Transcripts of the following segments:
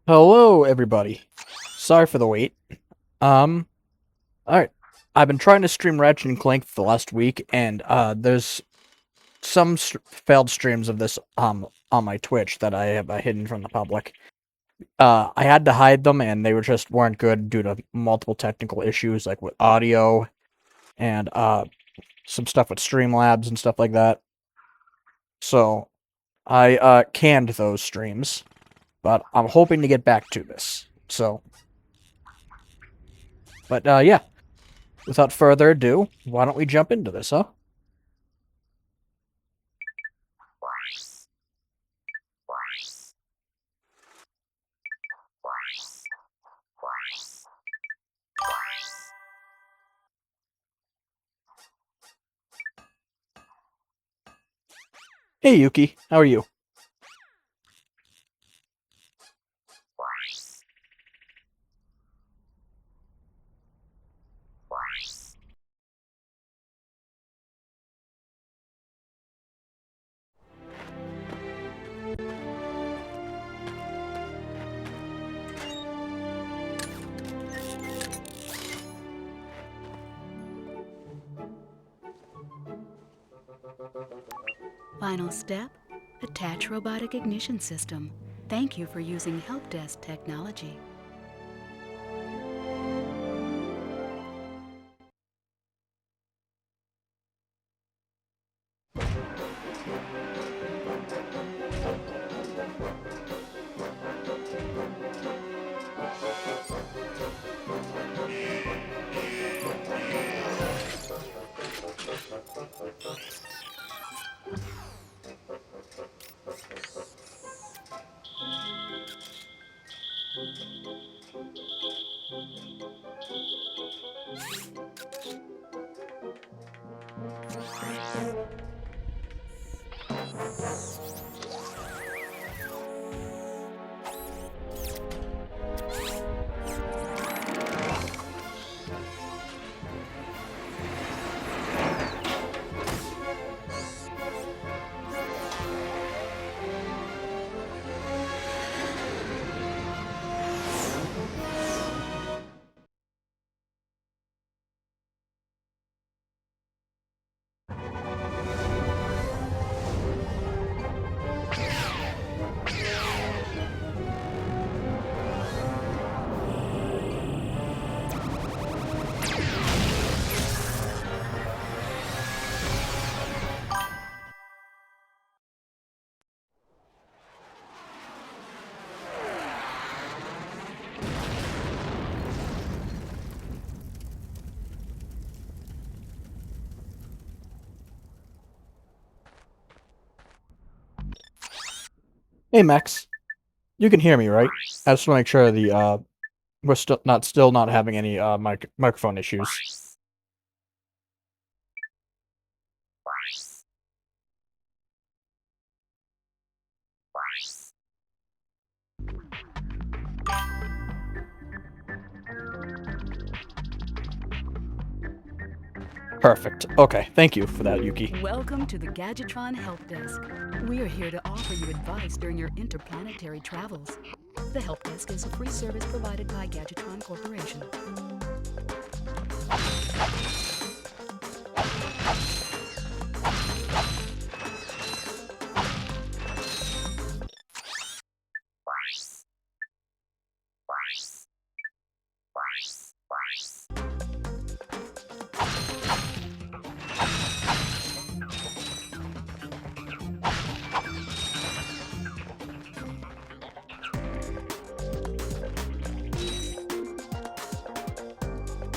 Hello, everybody. Sorry for the wait. Um, alright. I've been trying to stream Ratchet and Clank for the last week, and there's some failed streams of this on my Twitch that I have hidden from the public. I had to hide them, and they weren't good due to multiple technical issues, like with audio and some stuff with Streamlabs and stuff like that. So I canned those streams, but I'm hoping to get back to this. But yeah. Without further ado, why don't we jump into this, huh? Hey, Yuki. How are you? Final step, attach robotic ignition system. Thank you for using help desk technology. Hey Max, you can hear me, right? I just want to make sure we're still not having any microphone issues. Perfect. Okay, thank you for that, Yuki. Welcome to the Gadgetron Help Desk. We are here to offer you advice during your interplanetary travels. The Help Desk is a free service provided by Gadgetron Corporation.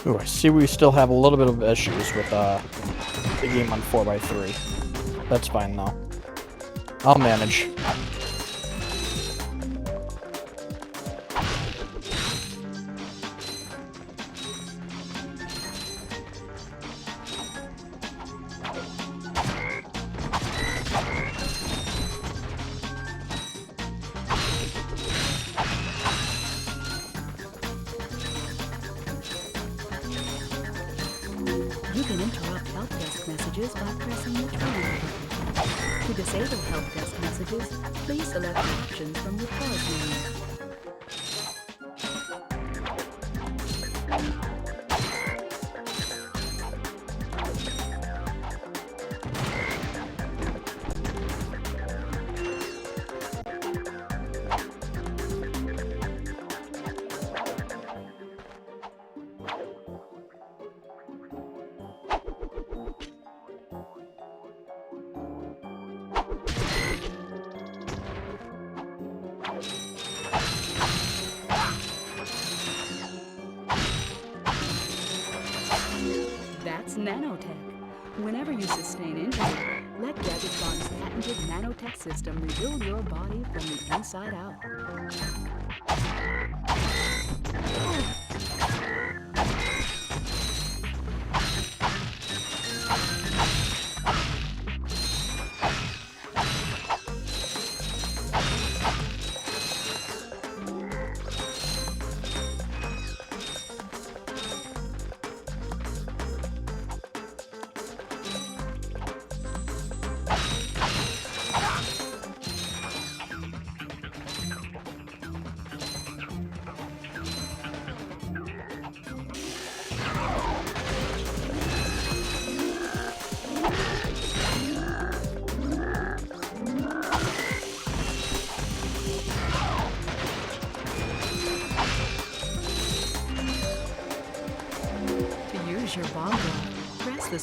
Ooh, I see we still have a little bit of issues with the game on 4x3. That's fine though. I'll manage. You can interrupt Help Desk messages by pressing the triangle button. To disable Help Desk messages, please select options from the pause menu. That's nanotech. Whenever you sustain injury, let Gadgetron's patented nanotech system rebuild your body from the inside out.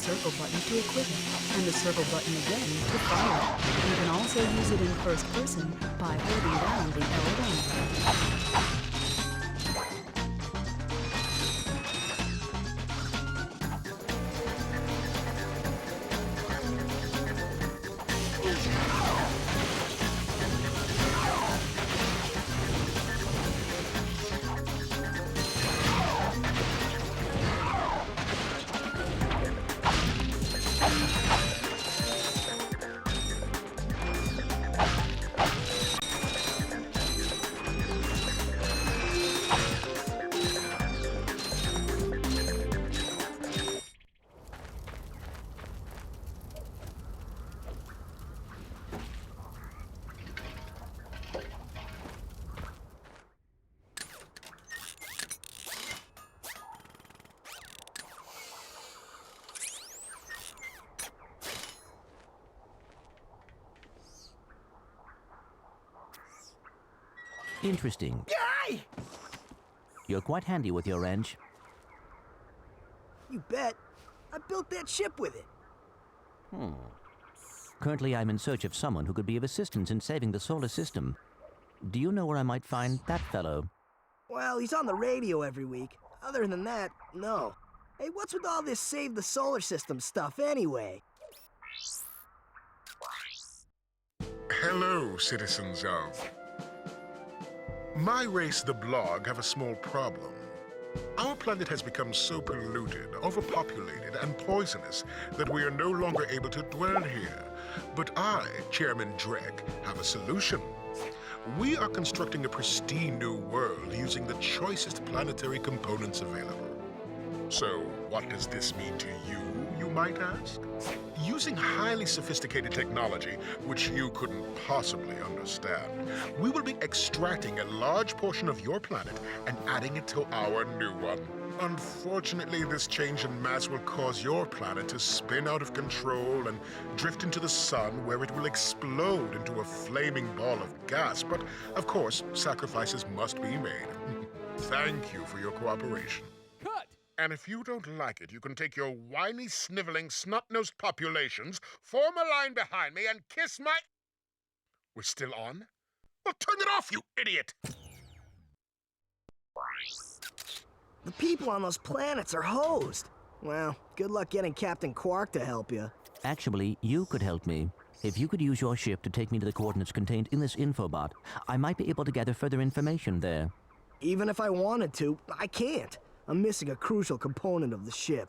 circle button to equip it, and the circle button again to fire it. You can also use it in first person by holding down the L1 button. Interesting. Yay! You're quite handy with your wrench. You bet. I built that ship with it. Currently, I'm in search of someone who could be of assistance in saving the solar system. Do you know where I might find that fellow? Well, he's on the radio every week. Other than that, no. Hey, what's with all this save the solar system stuff anyway? Hello, citizens of... My race, the Blog, have a small problem. Our planet has become so polluted, overpopulated, and poisonous that we are no longer able to dwell here. But I, Chairman Drek, have a solution. We are constructing a pristine new world using the choicest planetary components available. So, what does this mean to you, you might ask? Using highly sophisticated technology, which you couldn't possibly understand, we will be extracting a large portion of your planet and adding it to our new one. Unfortunately, this change in mass will cause your planet to spin out of control and drift into the sun, where it will explode into a flaming ball of gas. But, of course, sacrifices must be made. Thank you for your cooperation. Cut! And if you don't like it, you can take your whiny, sniveling, snot-nosed populations, form a line behind me, and kiss my... We're still on? Well, turn it off, you idiot! The people on those planets are hosed. Well, good luck getting Captain Quark to help you. Actually, you could help me. If you could use your ship to take me to the coordinates contained in this infobot, I might be able to gather further information there. Even if I wanted to, I can't. I'm missing a crucial component of the ship.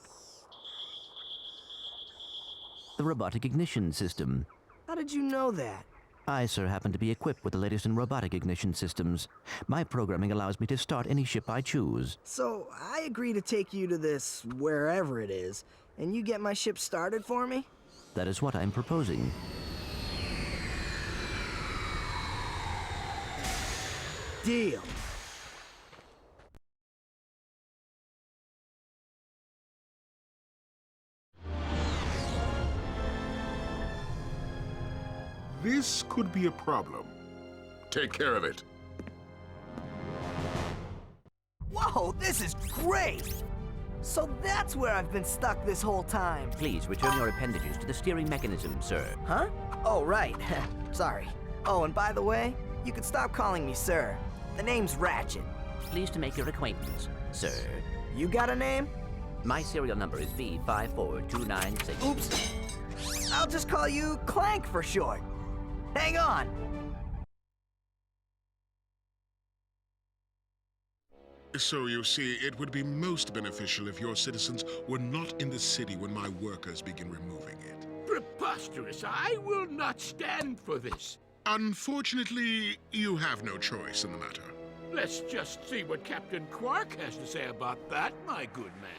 The robotic ignition system. How did you know that? I, sir, happen to be equipped with the latest in robotic ignition systems. My programming allows me to start any ship I choose. So, I agree to take you to this, wherever it is, and you get my ship started for me? That is what I'm proposing. Deal. This could be a problem. Take care of it. Whoa, this is great! So that's where I've been stuck this whole time. Please return your appendages to the steering mechanism, sir. Huh? Oh, right. Sorry. Oh, and by the way, you can stop calling me sir. The name's Ratchet. Pleased to make your acquaintance, sir. You got a name? My serial number is V54296. Oops. I'll just call you Clank for short. Hang on. So you see, it would be most beneficial if your citizens were not in the city when my workers begin removing it. Preposterous! I will not stand for this. Unfortunately, you have no choice in the matter. Let's just see what Captain Quark has to say about that, my good man.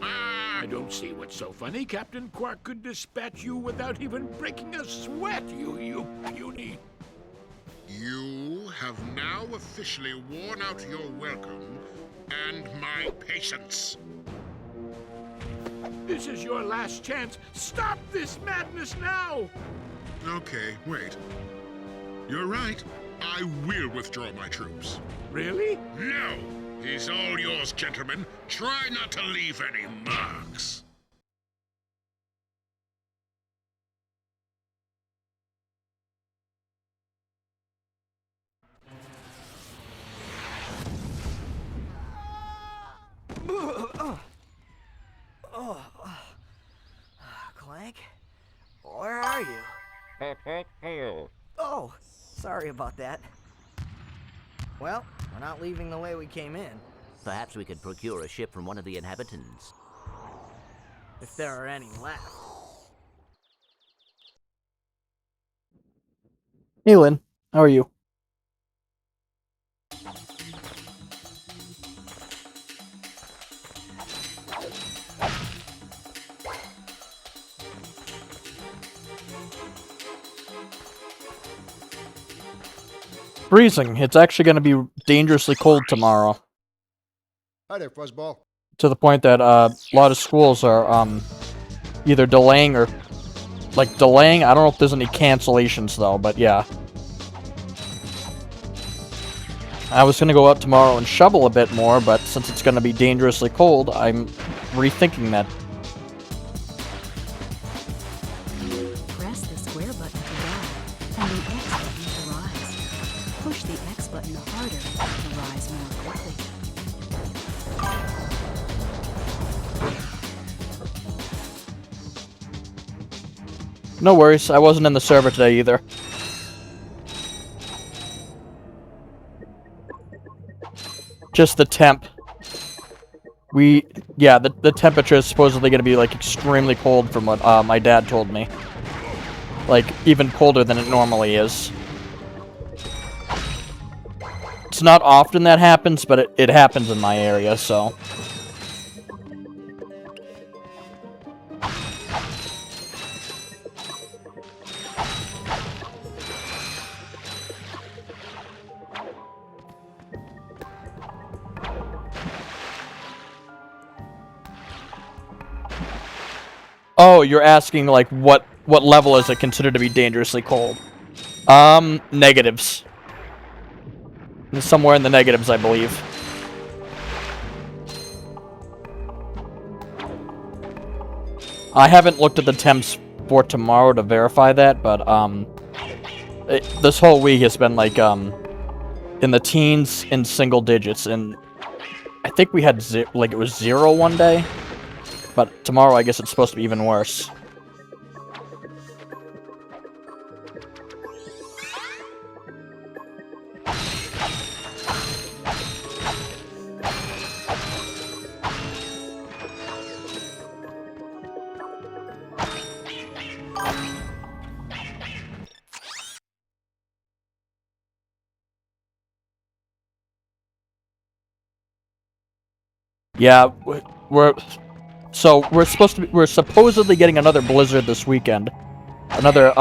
I don't see what's so funny. Captain Quark could dispatch you without even breaking a sweat, you puny... You have now officially worn out your welcome and my patience. This is your last chance. Stop this madness now! Okay, wait. You're right. I will withdraw my troops. Really? No! He's all yours, gentlemen. Try not to leave any marks. Clank? Where are you? Oh, sorry about that. Well, we're not leaving the way we came in. Perhaps we could procure a ship from one of the inhabitants. If there are any left. Hey, Lynn. How are you? Freezing. It's actually going to be dangerously cold tomorrow. Hi there, Fuzzball. To the point that a lot of schools are either delaying or delaying. I don't know if there's any cancellations though, but yeah. I was gonna go out tomorrow and shovel a bit more, but since it's gonna be dangerously cold, I'm rethinking that. Press the square button to down and the X button to rise. Push the X button harder to rise more quickly. No worries, I wasn't in the server today either. Just the temp. Yeah, the temperature is supposedly going to be, like, extremely cold from what, my dad told me. Like, even colder than it normally is. It's not often that happens, but it happens in my area, so... Oh, you're asking, like, what level is it considered to be dangerously cold? Negatives. Somewhere in the negatives, I believe. I haven't looked at the temps for tomorrow to verify that, but, this whole week has been, like, in the teens in single digits, and I think we had, it was 0 one day. But tomorrow, I guess it's supposed to be even worse. Yeah, we're supposedly getting another blizzard this weekend. Another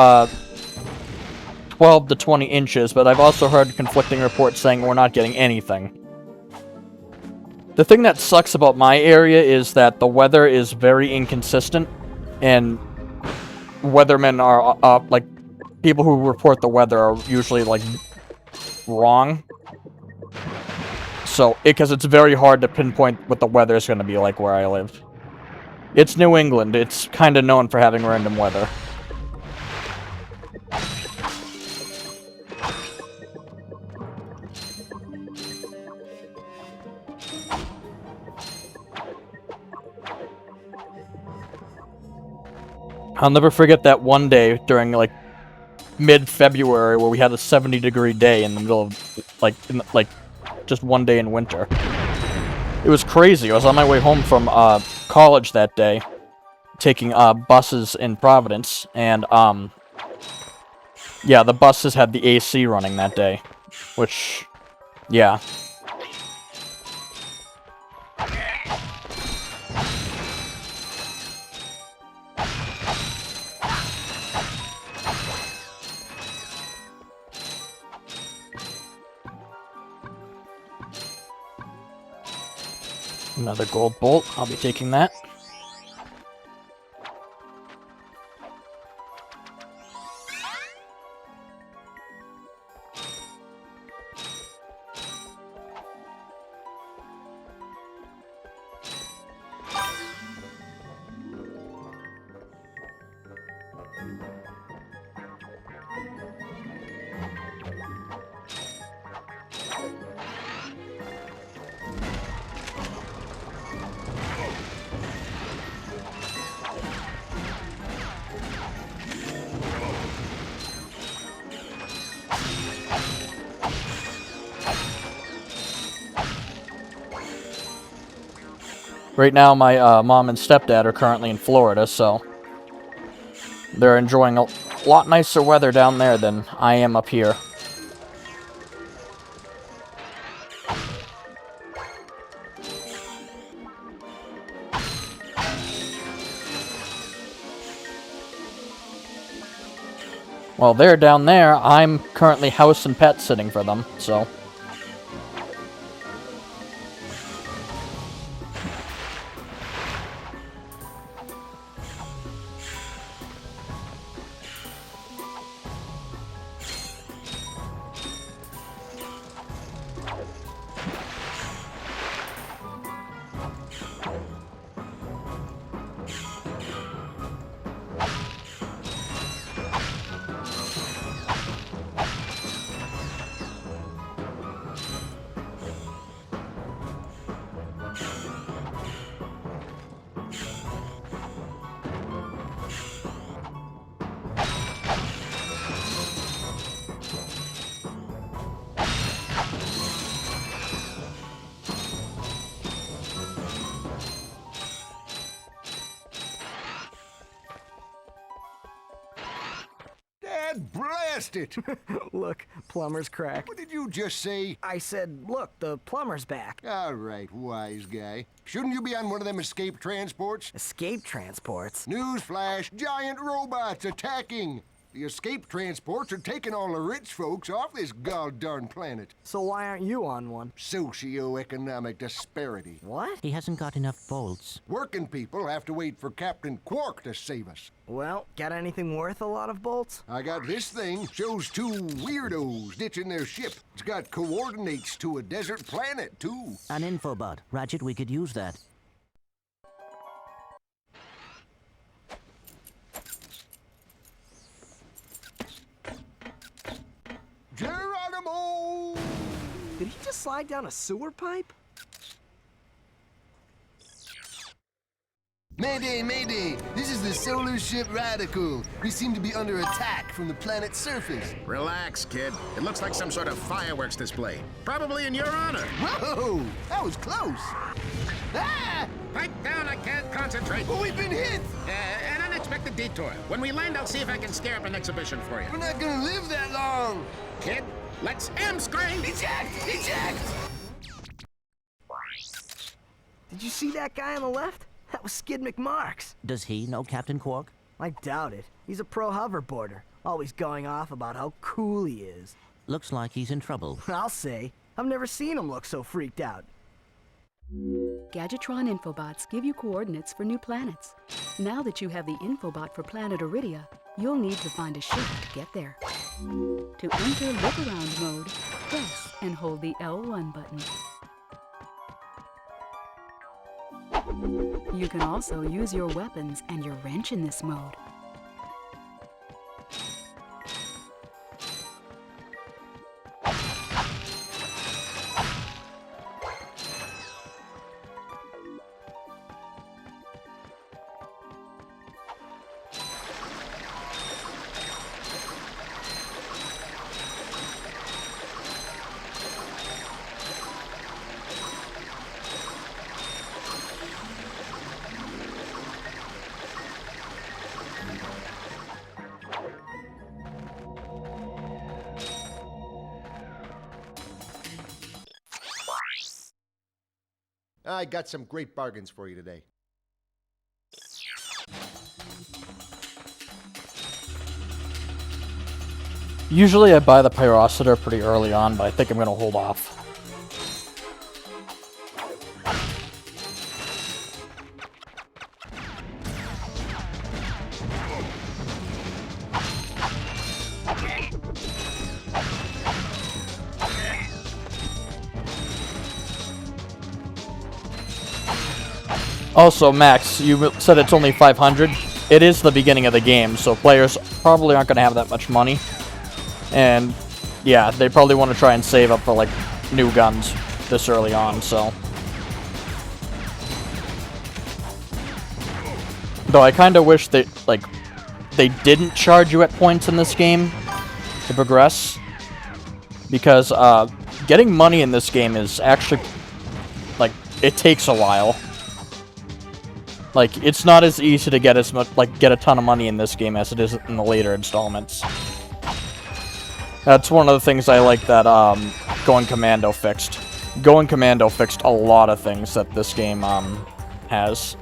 12 to 20 inches, but I've also heard conflicting reports saying we're not getting anything. The thing that sucks about my area is that the weather is very inconsistent, and weathermen are, like, people who report the weather are usually, like, wrong. So, because it's very hard to pinpoint what the weather is going to be like where I live. It's New England. It's kind of known for having random weather. I'll never forget that one day during, like, mid-February where we had a 70-degree day in the middle of, just one day in winter. It was crazy. I was on my way home from, college that day, taking, buses in Providence, and, yeah, the buses had the AC running that day, which, yeah. Another gold bolt. I'll be taking that. Right now, my mom and stepdad are currently in Florida, so they're enjoying a lot nicer weather down there than I am up here. While they're down there, I'm currently house and pet sitting for them, so... Dad, blast it! Look, plumber's crack. What did you just say? I said, look, the plumber's back. All right, wise guy. Shouldn't you be on one of them escape transports? Escape transports? Newsflash, giant robots attacking! The escape transports are taking all the rich folks off this god-darn planet. So why aren't you on one? Socioeconomic disparity. What? He hasn't got enough bolts. Working people have to wait for Captain Quark to save us. Well, got anything worth a lot of bolts? I got this thing. Shows two weirdos ditching their ship. It's got coordinates to a desert planet, too. An infobot. Ratchet, we could use that. Geronimo! Did he just slide down a sewer pipe? Mayday, mayday! This is the solar ship Radical. We seem to be under attack from the planet's surface. Relax, kid. It looks like some sort of fireworks display. Probably in your honor. Whoa! That was close! Ah! Pipe down, I can't concentrate. But we've been hit! An unexpected detour. When we land, I'll see if I can scare up an exhibition for you. We're not gonna live that long! Kid, let's M-screen! Eject! Eject! Did you see that guy on the left? That was Skid McMarks. Does he know Captain Quark? I doubt it. He's a pro hoverboarder, always going off about how cool he is. Looks like he's in trouble. I'll say. I've never seen him look so freaked out. Gadgetron Infobots give you coordinates for new planets. Now that you have the Infobot for planet Iridia, you'll need to find a ship to get there. To enter look-around mode, press and hold the L1 button. You can also use your weapons and your wrench in this mode. I got some great bargains for you today. Usually I buy the Pyrocitor pretty early on, but I think I'm going to hold off. Also, Max, you said it's only 500. It is the beginning of the game, so players probably aren't going to have that much money. And, yeah, they probably want to try and save up for, like, new guns this early on, so. Though I kind of wish they, like, they didn't charge you at points in this game to progress. Because, getting money in this game is actually, like, it takes a while. Like, it's not as easy to get as much, like, get a ton of money in this game as it is in the later installments. That's one of the things I like that, Going Commando fixed. Going Commando fixed a lot of things that this game, has.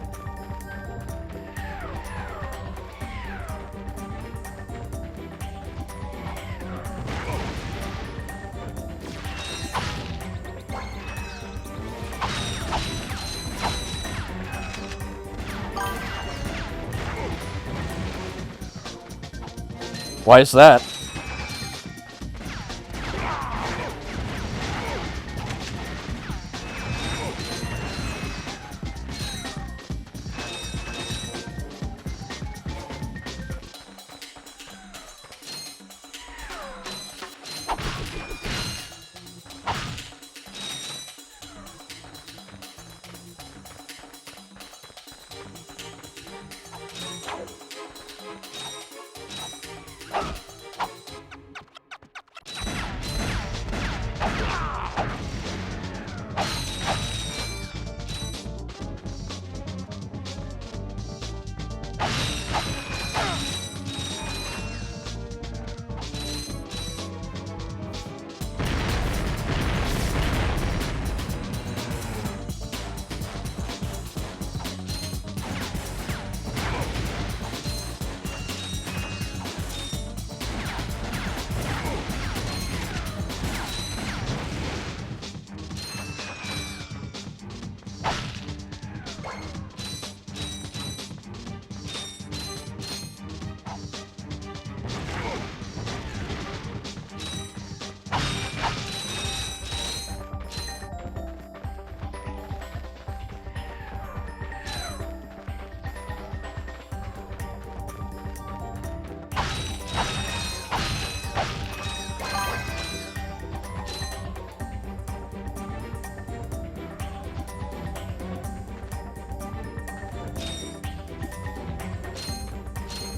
Why is that?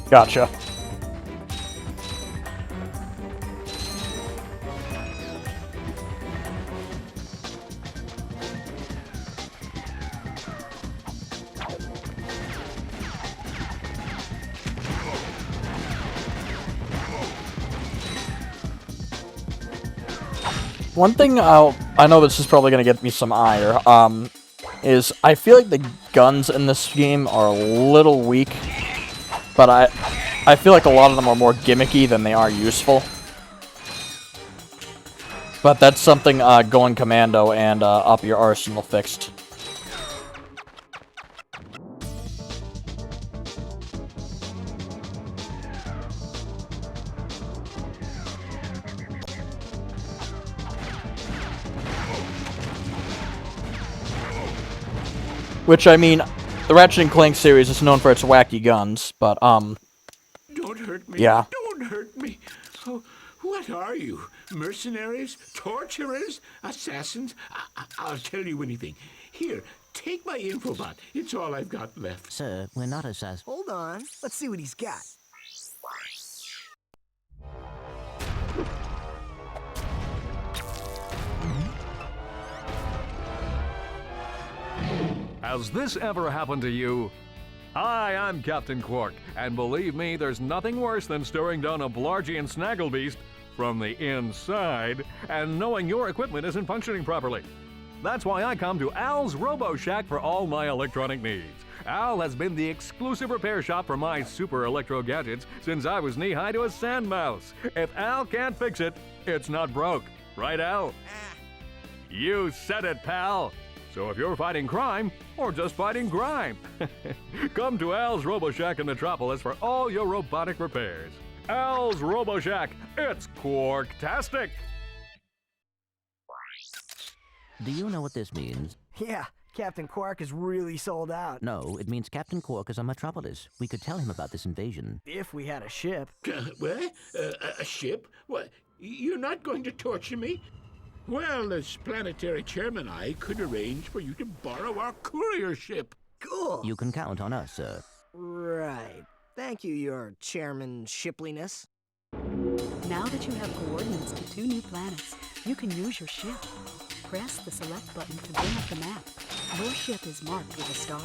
Gotcha. One thing I know this is probably gonna get me some ire, is I feel like the guns in this game are a little weak, but I feel like a lot of them are more gimmicky than they are useful. But that's something Going Commando and Up Your Arsenal fixed. Which, I mean, the Ratchet and Clank series is known for its wacky guns, but, Don't hurt me. yeah. Don't hurt me. Oh, what are you? Mercenaries? Torturers? Assassins? I'll tell you anything. Here, take my infobot. It's all I've got left. Sir, we're not assassins. Hold on. Let's see what he's got. Has this ever happened to you? Hi, I'm Captain Quark, and believe me, there's nothing worse than staring down a Blargian snagglebeast from the inside and knowing your equipment isn't functioning properly. That's why I come to Al's Robo Shack for all my electronic needs. Al has been the exclusive repair shop for my super electro gadgets since I was knee-high to a sand mouse. If Al can't fix it, it's not broke. Right, Al? You said it, pal. So if you're fighting crime, or just fighting grime, come to Al's RoboShack in Metropolis for all your robotic repairs. Al's RoboShack, it's Quarktastic! Do you know what this means? Yeah, Captain Quark is really sold out. No, it means Captain Quark is on Metropolis. We could tell him about this invasion. If we had a ship. What? A ship? What? You're not going to torture me? Well, as planetary chairman, I could arrange for you to borrow our courier ship. Cool. You can count on us, sir. Right. Thank you, your chairman shipliness. Now that you have coordinates to 2 new planets, you can use your ship. Press the select button to bring up the map. Your ship is marked with a star.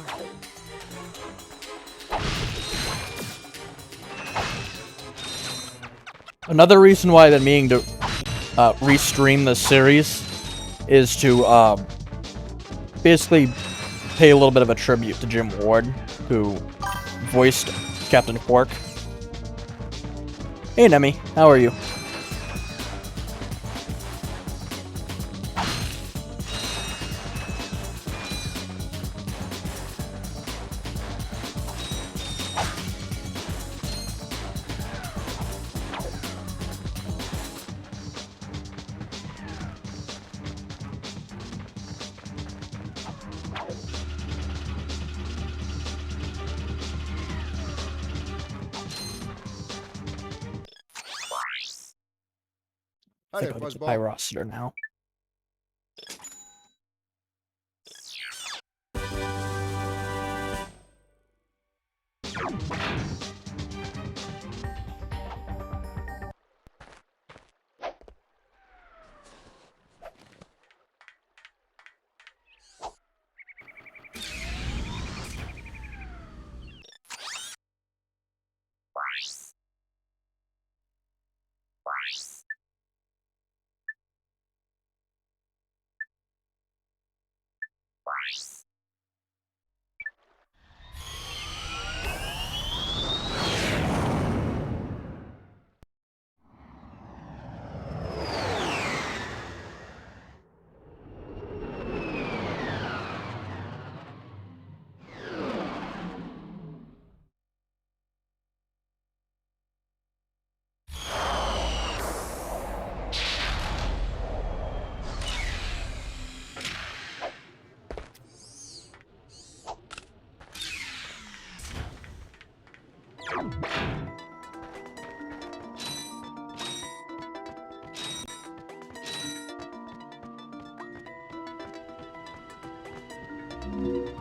Another reason why I've been meaning to restream this series is to basically pay a little bit of a tribute to Jim Ward, who voiced Captain Quark. Hey Nemi, how are you? I Hi there, think I'll get to Fuzzball. Pyroster now.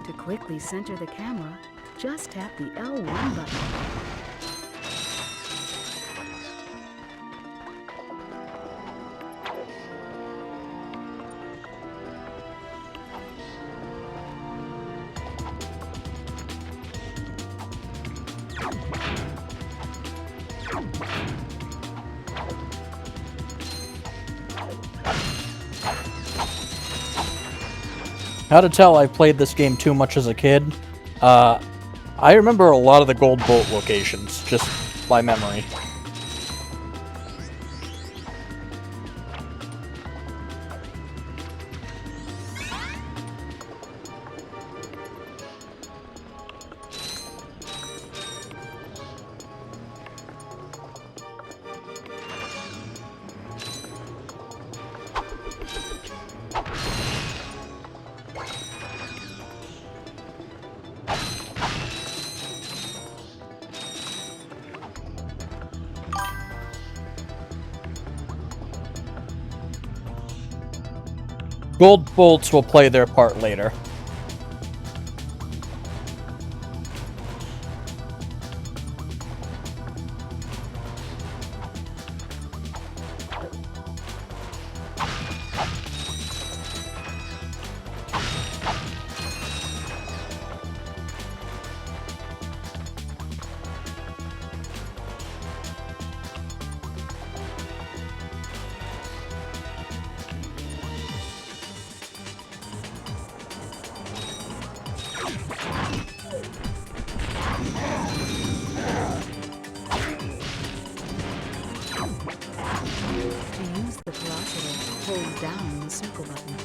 To quickly center the camera, just tap the L1 button. How to tell I played this game too much as a kid? I remember a lot of the gold bolt locations, just by memory. Gold bolts will play their part later. To use the velocity, hold down the circle button.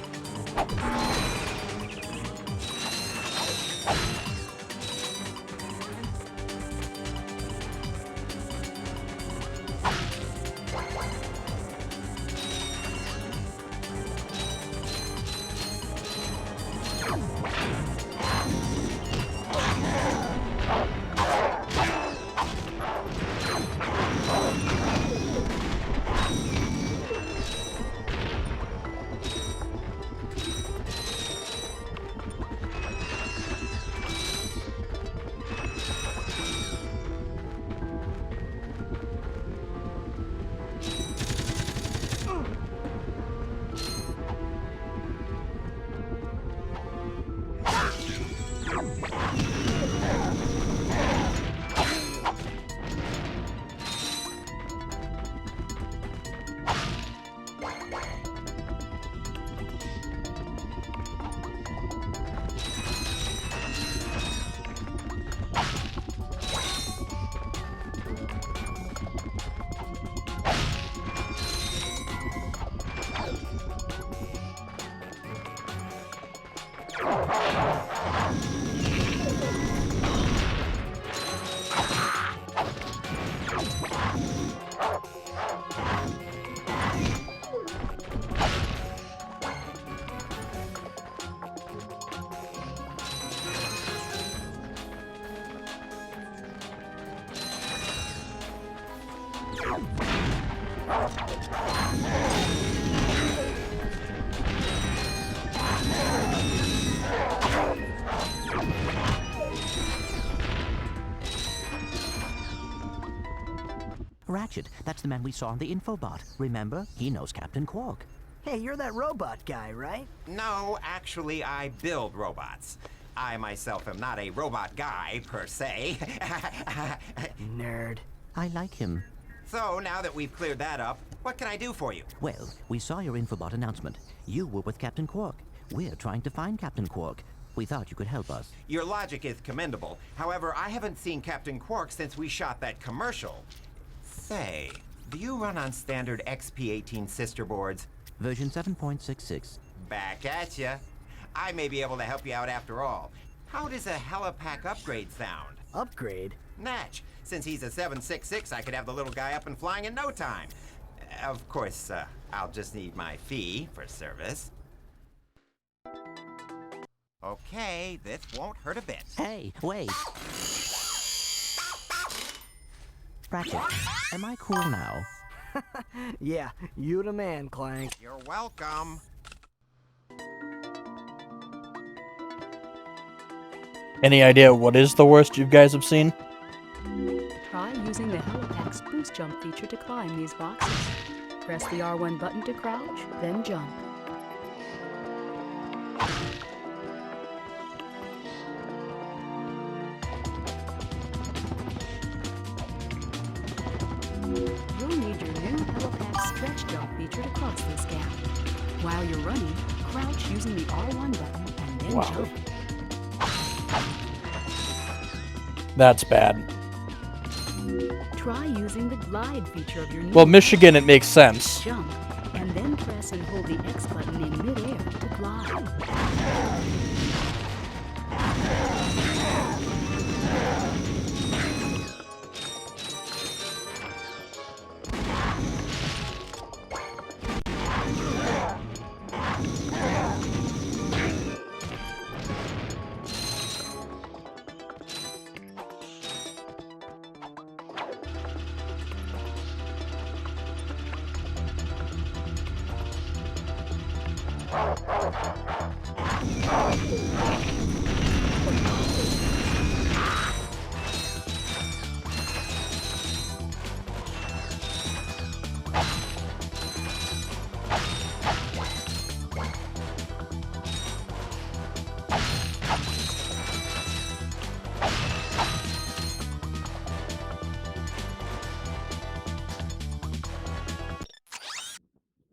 Ratchet, that's the man we saw on the infobot. Remember? He knows Captain Quark. Hey, you're that robot guy, right? No, actually, I build robots. I myself am not a robot guy, per se. Nerd. I like him. So, now that we've cleared that up, what can I do for you? Well, we saw your infobot announcement. You were with Captain Quark. We're trying to find Captain Quark. We thought you could help us. Your logic is commendable. However, I haven't seen Captain Quark since we shot that commercial. Say, do you run on standard XP18 sister boards? Version 7.66. Back at ya. I may be able to help you out after all. How does a helipack upgrade sound? Upgrade? Natch. Since he's a 766, I could have the little guy up and flying in no time. Of course, I'll just need my fee for service. Okay, this won't hurt a bit. Hey, wait. Ratchet, am I cool now? Yeah, you the man, Clank. You're welcome. Any idea what is the worst you guys have seen? Try using the Helipack's boost jump feature to climb these boxes. Press the R1 button to crouch, then jump. You'll need your new Helipack stretch jump feature to cross this gap. While you're running, crouch using the R1 button and then jump. That's bad. Try using the glide feature of your new Well, Michigan, it makes sense. jump, and then press and hold the X button in midair to glide.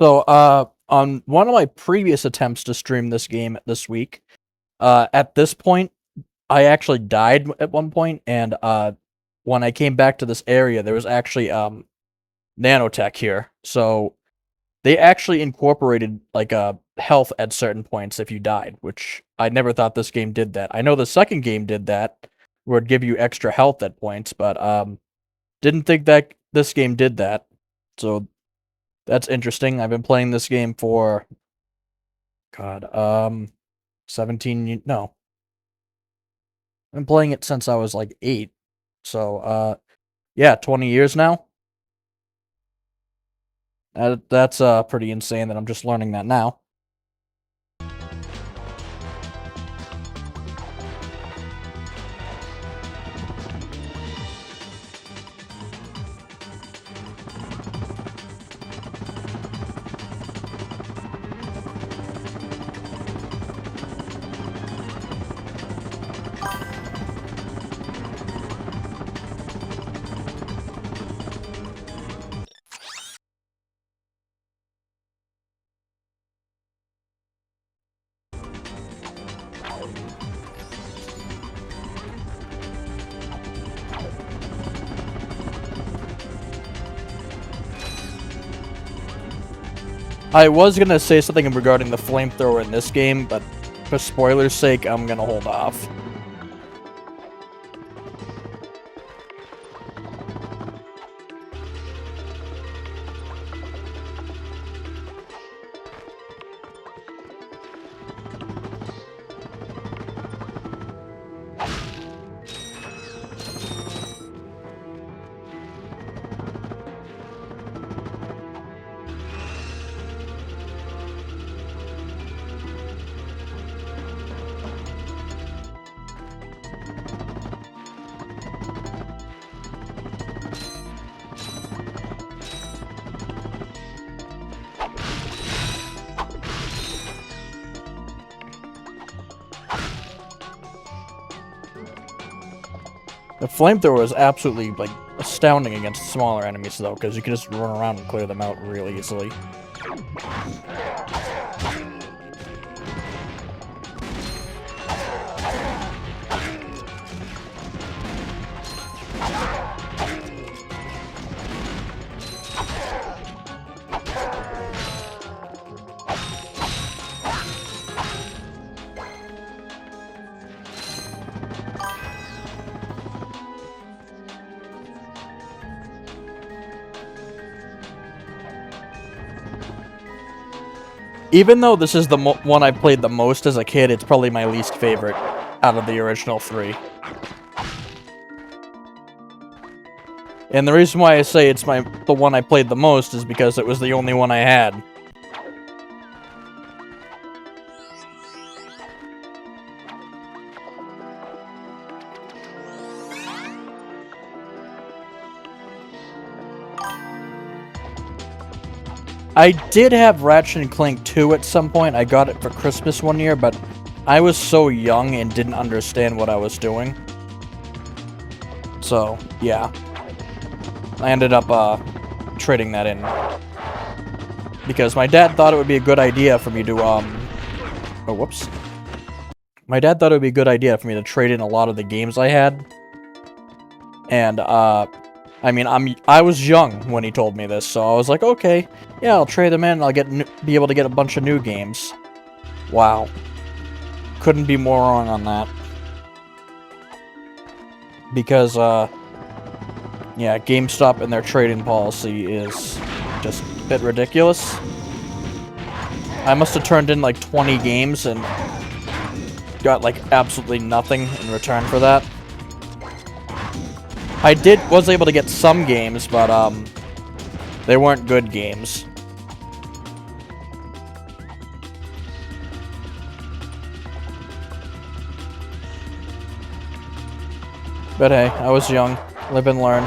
So, on one of my previous attempts to stream this game this week, at this point, I actually died at one point, and when I came back to this area, there was actually nanotech here. So, they actually incorporated like health at certain points if you died, which I never thought this game did that. I know the second game did that, where it'd give you extra health at points, but didn't think that this game did that. So that's interesting. I've been playing this game for 17 no. I've been playing it since I was like 8. So yeah, 20 years now. That's pretty insane that I'm just learning that now. I was gonna say something regarding the flamethrower in this game, but for spoilers' sake, I'm gonna hold off. The flamethrower is absolutely, like, astounding against smaller enemies, though, because you can just run around and clear them out really easily. Even though this is the one I played the most as a kid, it's probably my least favorite out of the original 3. And the reason why I say it's the one I played the most is because it was the only one I had. I did have Ratchet and Clank 2 at some point. I got it for Christmas one year, but I was so young and didn't understand what I was doing. So, yeah. I ended up, trading that in. Because my dad thought it would be a good idea for me to, oh, whoops. My dad thought it would be a good idea for me to trade in a lot of the games I had. And, I mean, I was young when he told me this, so I was like, okay, yeah, I'll trade them in, and I'll be able to get a bunch of new games. Wow. Couldn't be more wrong on that. Because, yeah, GameStop and their trading policy is just a bit ridiculous. I must have turned in like 20 games and got like absolutely nothing in return for that. I was able to get some games, but they weren't good games. But hey, I was young. Live and learn.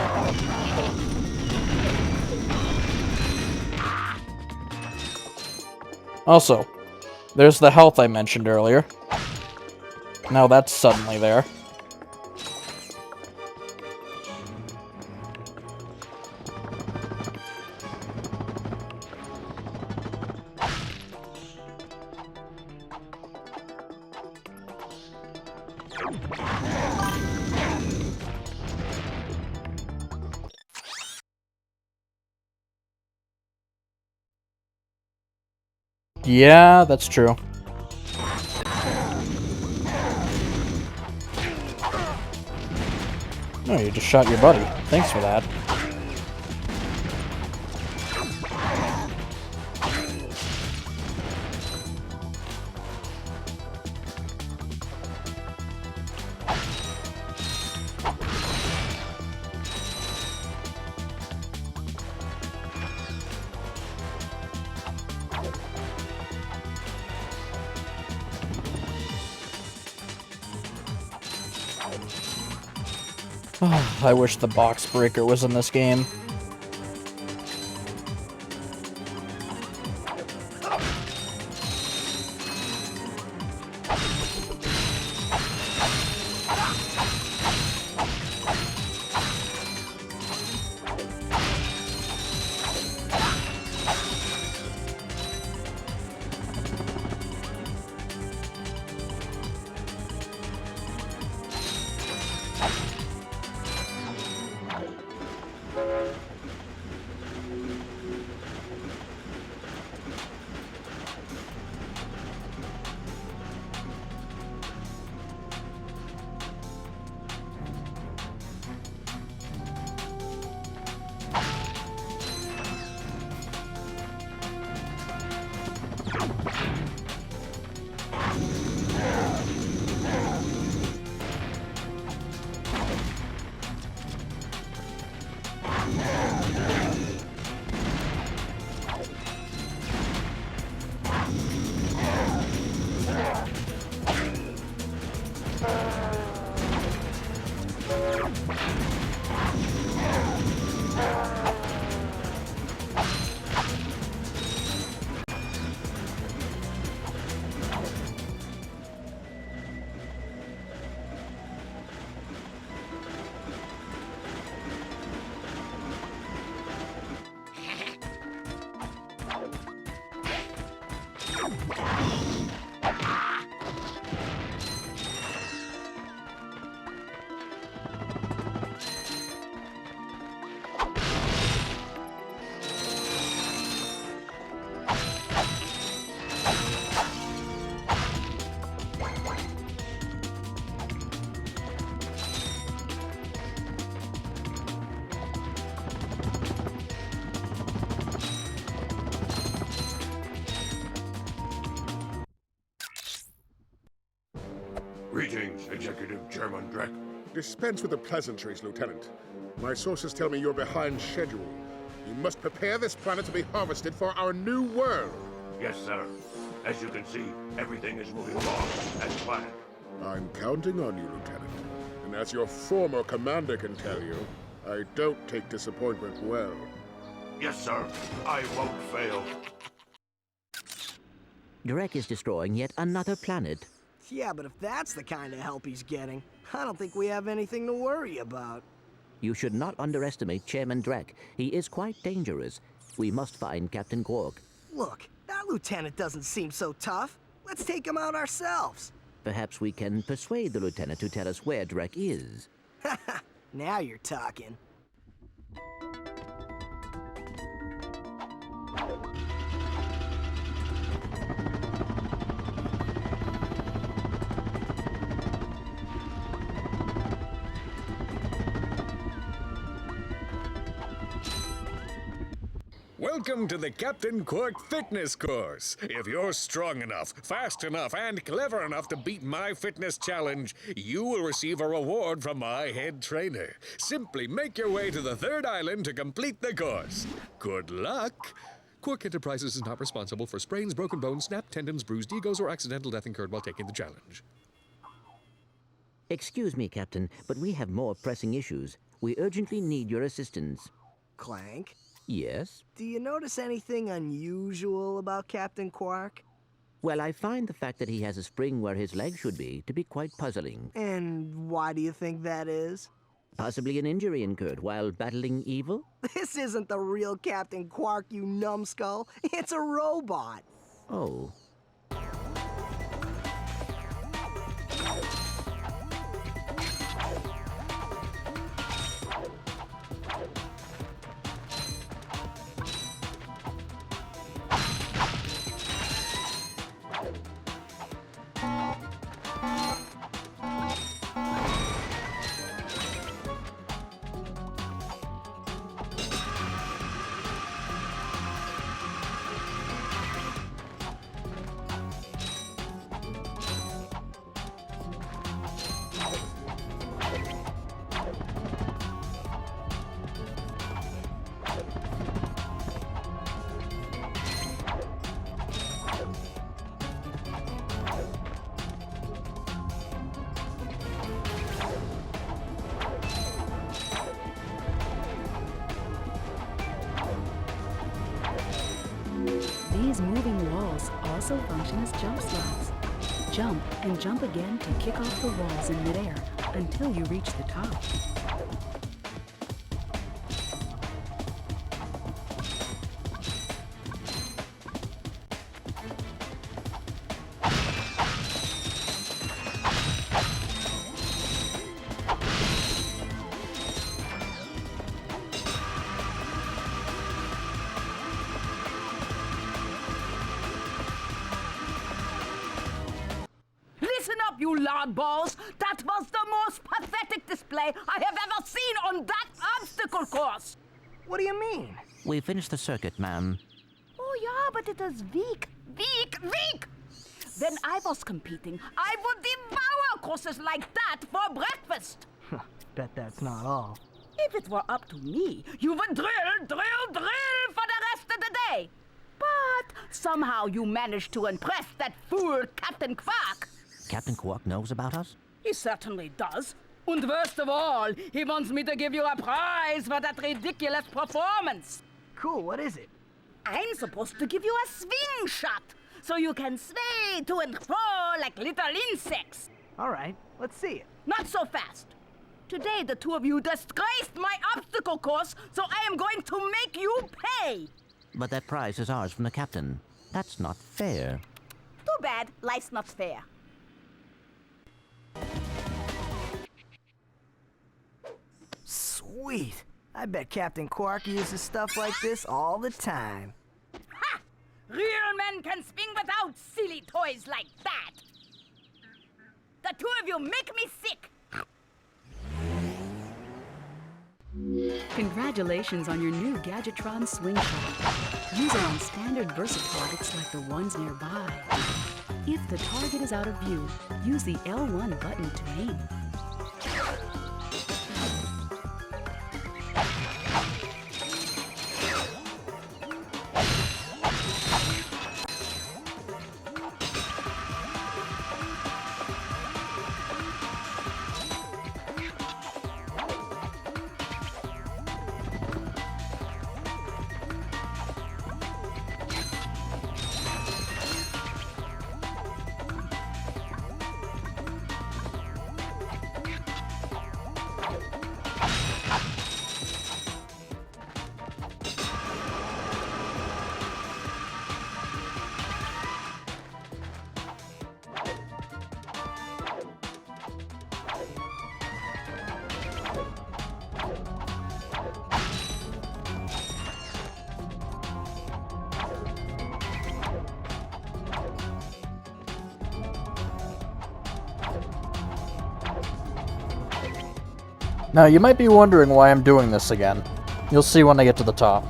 Also, there's the health I mentioned earlier. Now that's suddenly there. Yeah, that's true. Oh, you just shot your buddy. Thanks for that. I wish the box breaker was in this game. Executive Chairman Drek. Dispense with the pleasantries, Lieutenant. My sources tell me you're behind schedule. You must prepare this planet to be harvested for our new world. Yes, sir. As you can see, everything is moving along as planned. I'm counting on you, Lieutenant. And as your former commander can tell you, I don't take disappointment well. Yes, sir. I won't fail. Drek is destroying yet another planet. Yeah, but if that's the kind of help he's getting, I don't think we have anything to worry about. You should not underestimate Chairman Drek. He is quite dangerous. We must find Captain Quark. Look, that lieutenant doesn't seem so tough. Let's take him out ourselves. Perhaps we can persuade the lieutenant to tell us where Drek is. Now you're talking. Welcome to the Captain Quark Fitness Course. If you're strong enough, fast enough, and clever enough to beat my fitness challenge, you will receive a reward from my head trainer. Simply make your way to the third island to complete the course. Good luck! Quark Enterprises is not responsible for sprains, broken bones, snapped tendons, bruised egos, or accidental death incurred while taking the challenge. Excuse me, Captain, but we have more pressing issues. We urgently need your assistance. Clank? Yes? Do you notice anything unusual about Captain Quark? Well, I find the fact that he has a spring where his leg should be to be quite puzzling. And why do you think that is? Possibly an injury incurred while battling evil? This isn't the real Captain Quark, you numbskull. It's a robot. Oh. These moving walls also function as jump slots. Jump and jump again to kick off the walls in midair until you reach the top. Listen up, you loudballs! That was the most pathetic display I have ever seen on that obstacle course! What do you mean? We finished the circuit, ma'am. Oh, yeah, but it is weak. Weak! When I was competing, I would devour courses like that for breakfast! Bet that's not all. If it were up to me, you would drill for the rest of the day! But somehow you managed to impress that fool Captain Quark! Captain Quark knows about us? He certainly does. And worst of all, he wants me to give you a prize for that ridiculous performance. Cool, what is it? I'm supposed to give you a swing shot, so you can sway to and fro like little insects. All right, let's see it. Not so fast. Today, the two of you disgraced my obstacle course, so I am going to make you pay. But that prize is ours from the captain. That's not fair. Too bad. Life's not fair. Sweet. I bet Captain Quark uses stuff like this all the time. Ha! Real men can swing without silly toys like that. The two of you make me sick. Congratulations on your new Gadgetron Swing Shot. Use it on standard VersaProducts like the ones nearby. If the target is out of view, use the L1 button to aim. Now, you might be wondering why I'm doing this again. You'll see when I get to the top.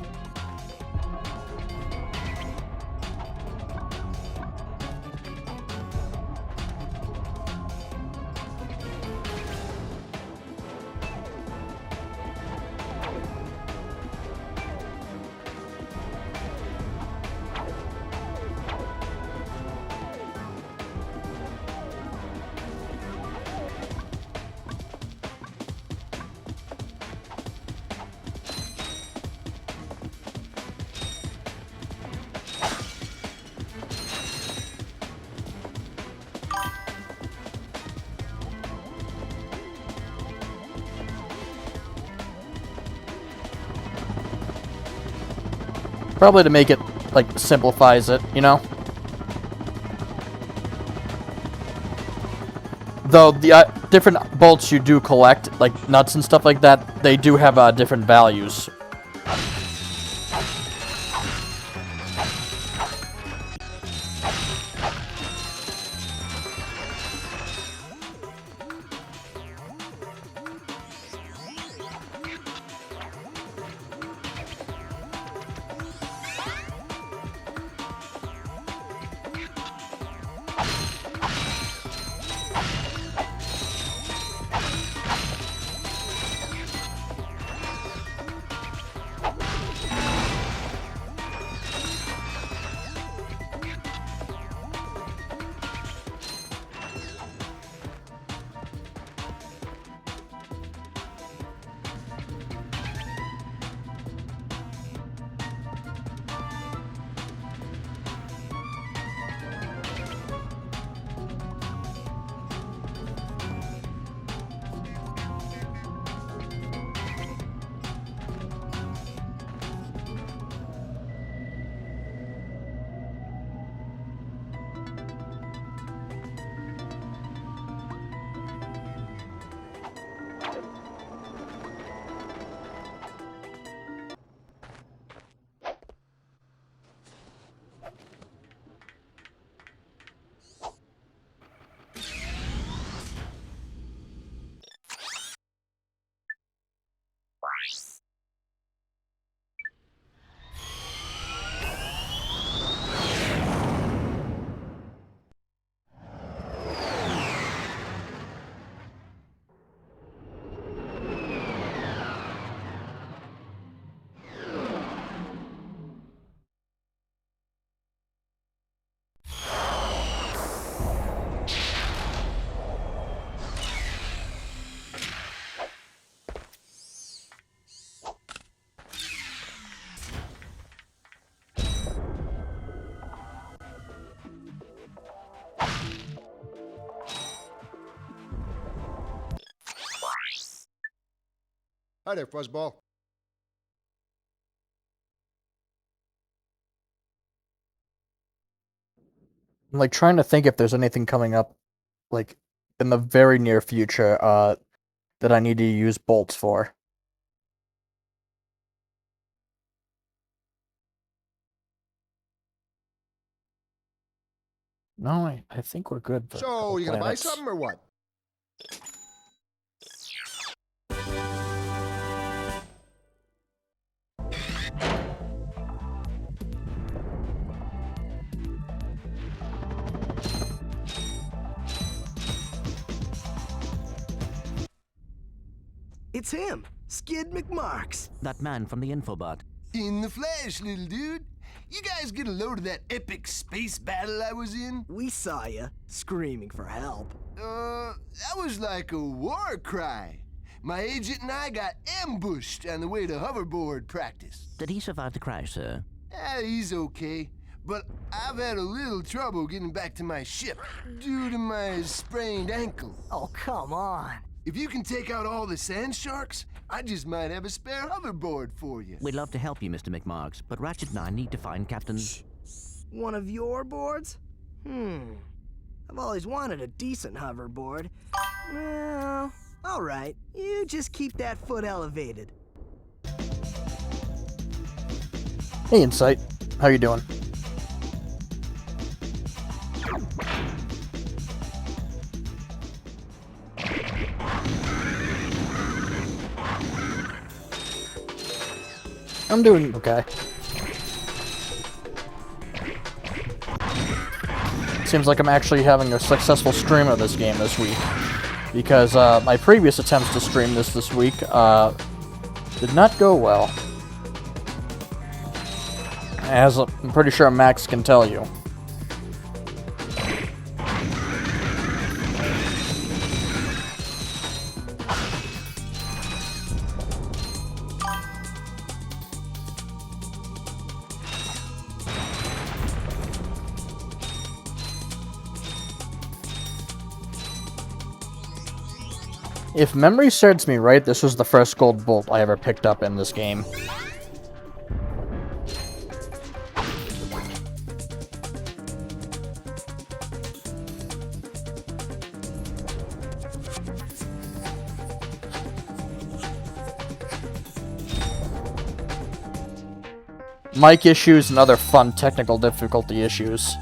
Probably to make it, like, simplifies it, you know? Though the different bolts you do collect, like nuts and stuff like that, they do have different values. Hi there, Fuzzball. I'm like trying to think if there's anything coming up, like, in the very near future, that I need to use bolts for. No, I think we're good for a So, couple you gonna buy planets. something or what? It's him, Skid McMarks. That man from the infobot. In the flesh, little dude. You guys get a load of that epic space battle I was in? We saw you, screaming for help. That was like a war cry. My agent and I got ambushed on the way to hoverboard practice. Did he survive the crash, sir? He's okay. But I've had a little trouble getting back to my ship due to my sprained ankle. Oh, come on. If you can take out all the sand sharks, I just might have a spare hoverboard for you. We'd love to help you, Mr. McMarks, but Ratchet and I need to find Captain... One of your boards? I've always wanted a decent hoverboard. Well, all right. You just keep that foot elevated. Hey, Insight. How you doing? I'm doing okay. Seems like I'm actually having a successful stream of this game this week. Because my previous attempts to stream this week did not go well. As I'm pretty sure Max can tell you. If memory serves me right, this was the first gold bolt I ever picked up in this game. Mic issues and other fun technical difficulty issues.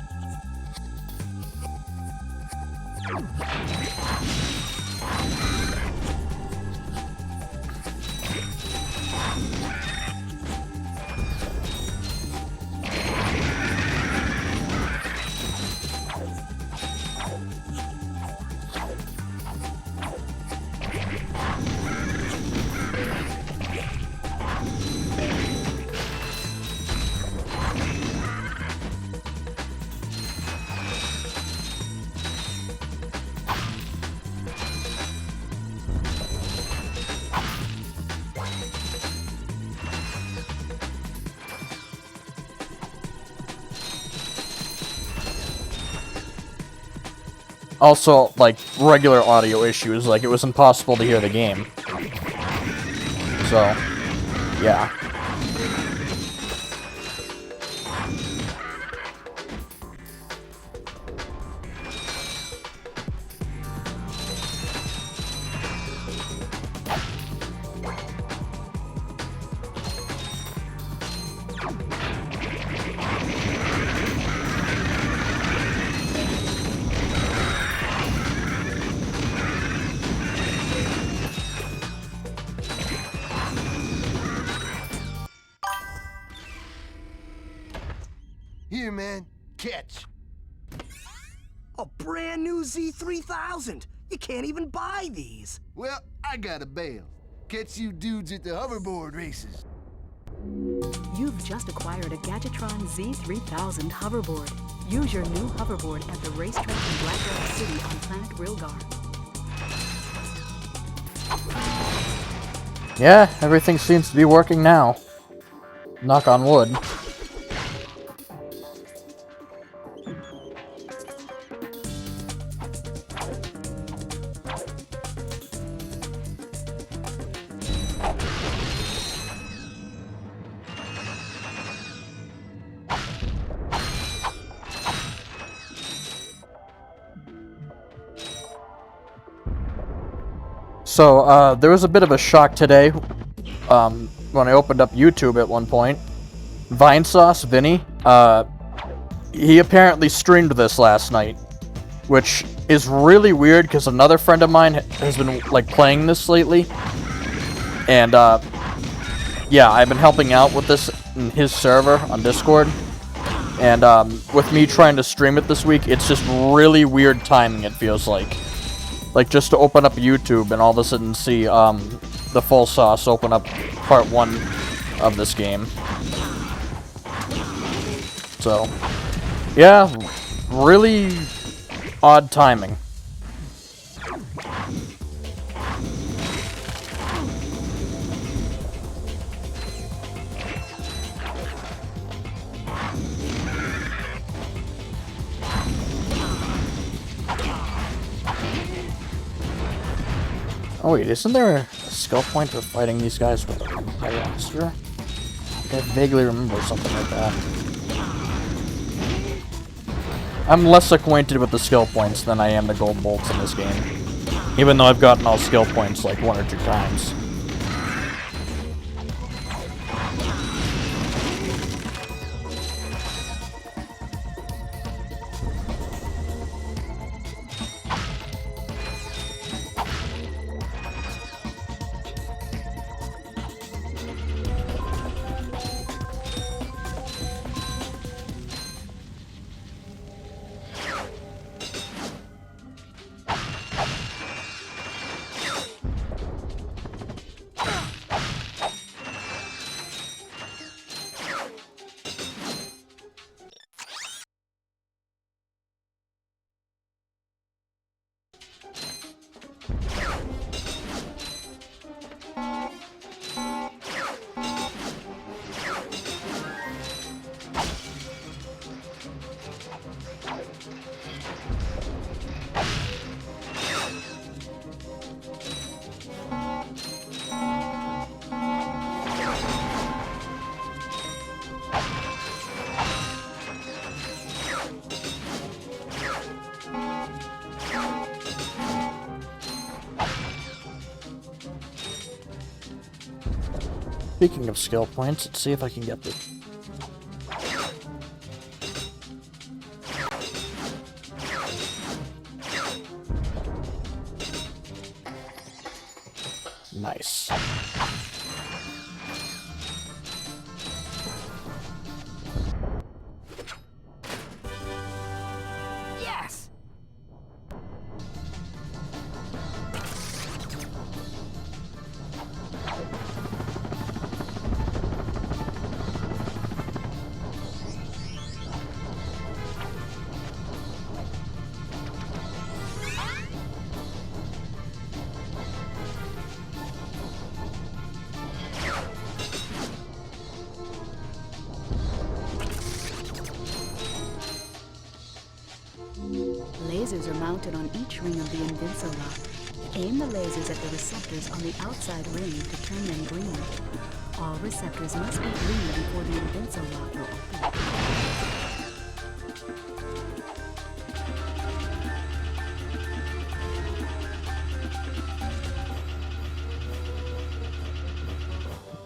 Also, like, regular audio issues, like, it was impossible to hear the game. So, yeah. Here, man. Catch. A brand new Z3000. You can't even buy these. Well, I got a bail. Catch you dudes at the hoverboard races. You've just acquired a Gadgetron Z3000 hoverboard. Use your new hoverboard at the racetrack in Black Rock City on Planet Rilgar. Yeah, everything seems to be working now. Knock on wood. So, there was a bit of a shock today, when I opened up YouTube at one point. Vinesauce, Vinny, he apparently streamed this last night, which is really weird because another friend of mine has been, like, playing this lately. And, yeah, I've been helping out with this in his server on Discord. And, with me trying to stream it this week, it's just really weird timing, it feels like. Like, just to open up YouTube and all of a sudden see, the full sauce open up part 1 of this game. So, yeah, really odd timing. Oh wait, isn't there a skill point for fighting these guys with a high roster? I vaguely remember something like that. I'm less acquainted with the skill points than I am the gold bolts in this game. Even though I've gotten all skill points like 1 or 2 times. Speaking of skill points, let's see if I can get this. Nice. Yes! Lasers are mounted on each ring of the Invincilock. Aim the lasers at the receptors on the outside ring to turn them green. All receptors must be green before the Invincilock will open.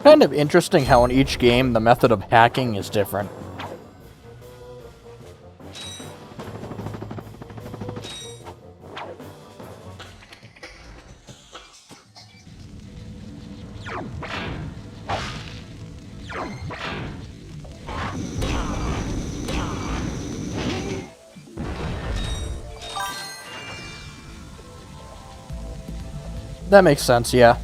Kind of interesting how in each game the method of hacking is different. That makes sense, yeah.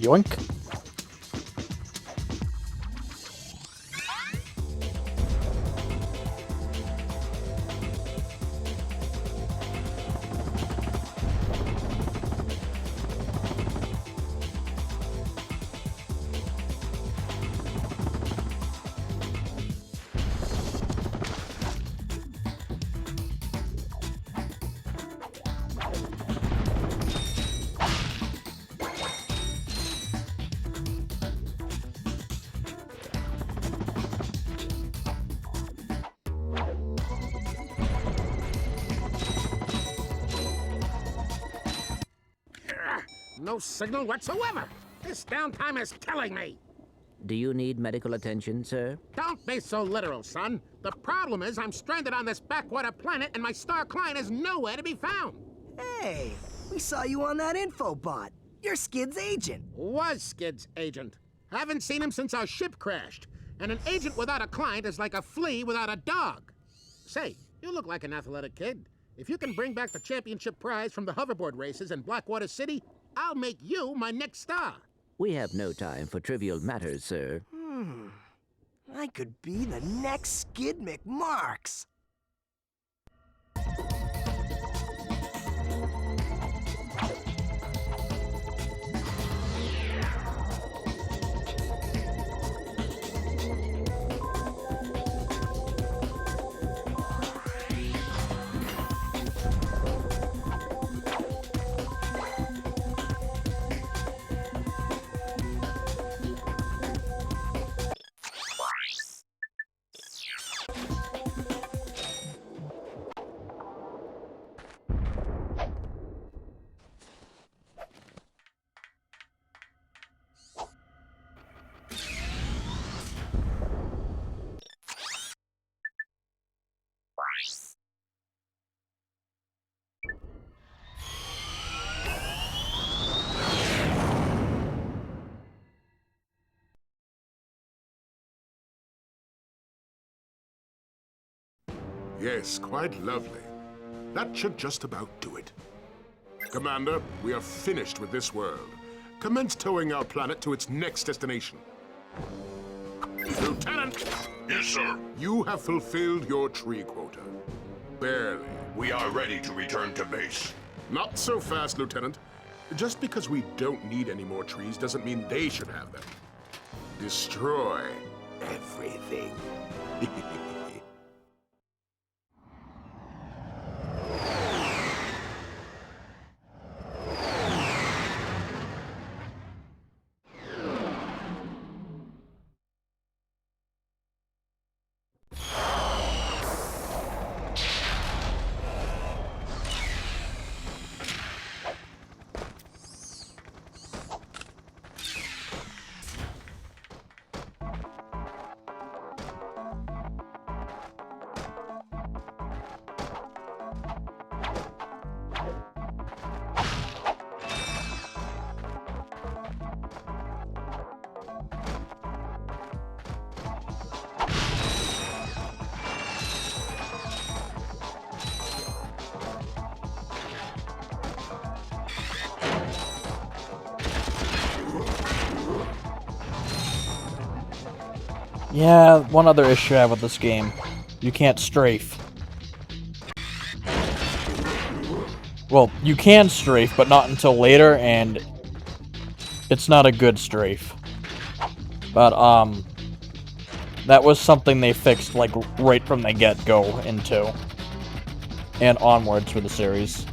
Yoink. No signal whatsoever. This downtime is killing me. Do you need medical attention, sir? Don't be so literal, son. The problem is I'm stranded on this backwater planet and my star client is nowhere to be found. Hey, we saw you on that infobot. You're Skid's agent. Was Skid's agent. Haven't seen him since our ship crashed. And an agent without a client is like a flea without a dog. Say, you look like an athletic kid. If you can bring back the championship prize from the hoverboard races in Blackwater City, I'll make you my next star. We have no time for trivial matters, sir. I could be the next Skid McMarks. Yes, quite lovely. That should just about do it. Commander, we are finished with this world. Commence towing our planet to its next destination. Lieutenant! Yes, sir. You have fulfilled your tree quota. Barely. We are ready to return to base. Not so fast, Lieutenant. Just because we don't need any more trees doesn't mean they should have them. Destroy everything. Yeah, one other issue I have with this game. You can't strafe. Well, you can strafe, but not until later, and it's not a good strafe. But, that was something they fixed, like, right from the get-go into. And onwards for the series.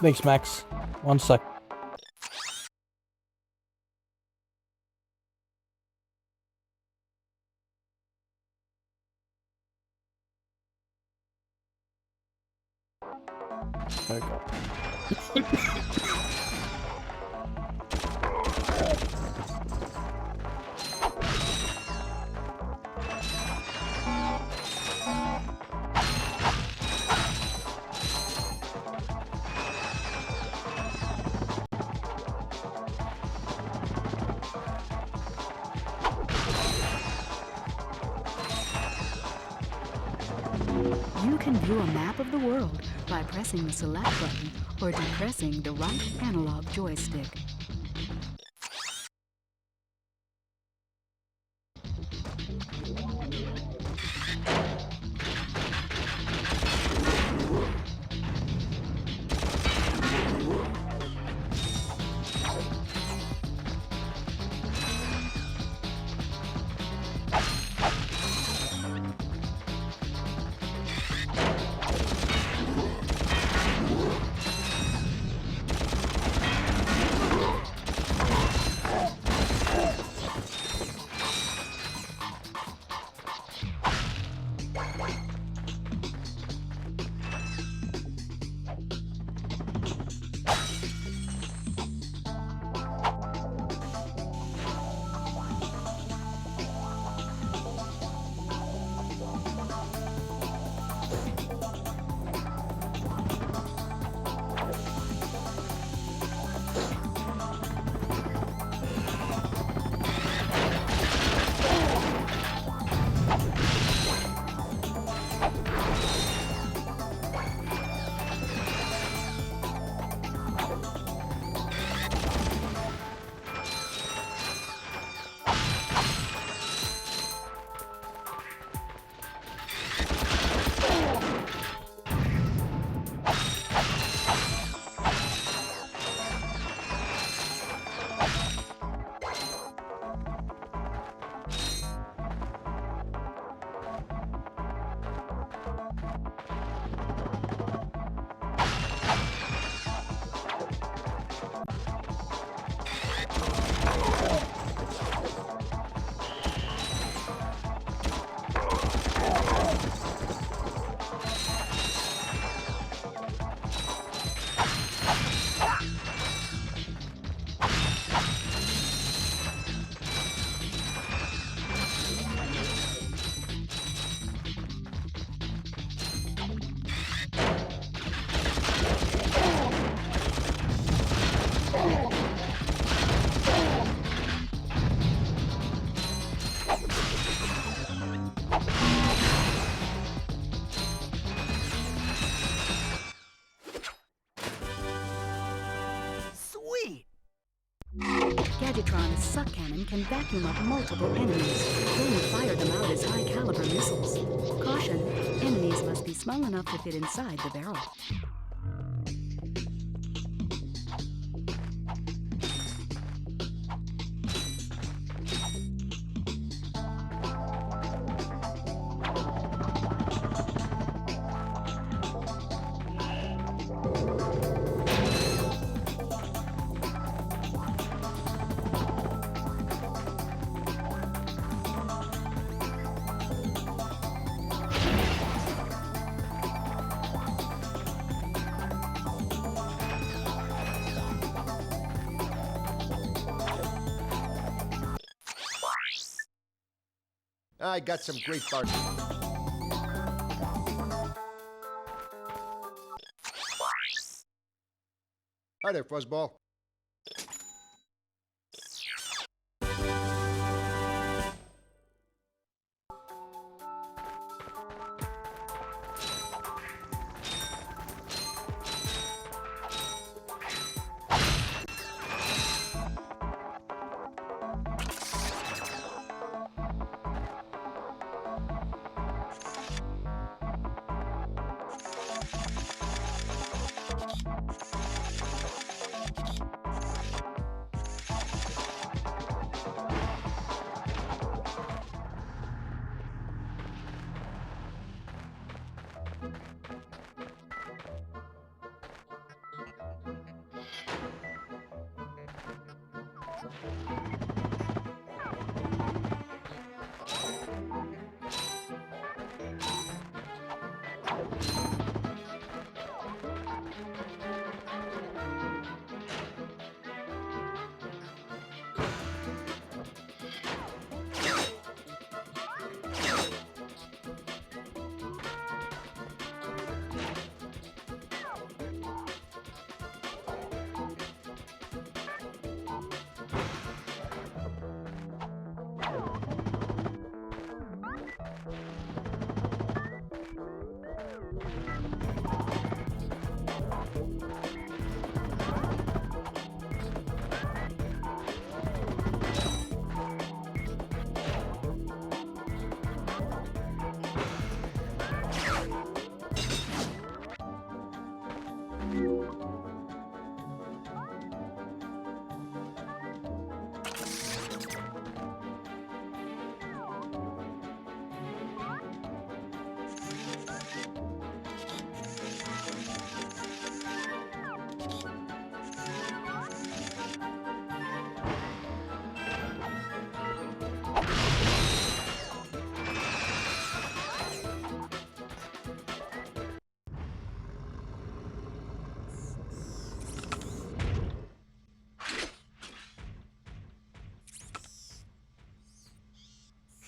Thanks, Max. 1 sec. There we go. You can view a map of the world by pressing the select button or depressing the right analog joystick. Gadgetron's suck cannon can vacuum up multiple enemies, then fire them out as high-caliber missiles. Caution, enemies must be small enough to fit inside the barrel. I got some great bark. Hi there, Fuzzball.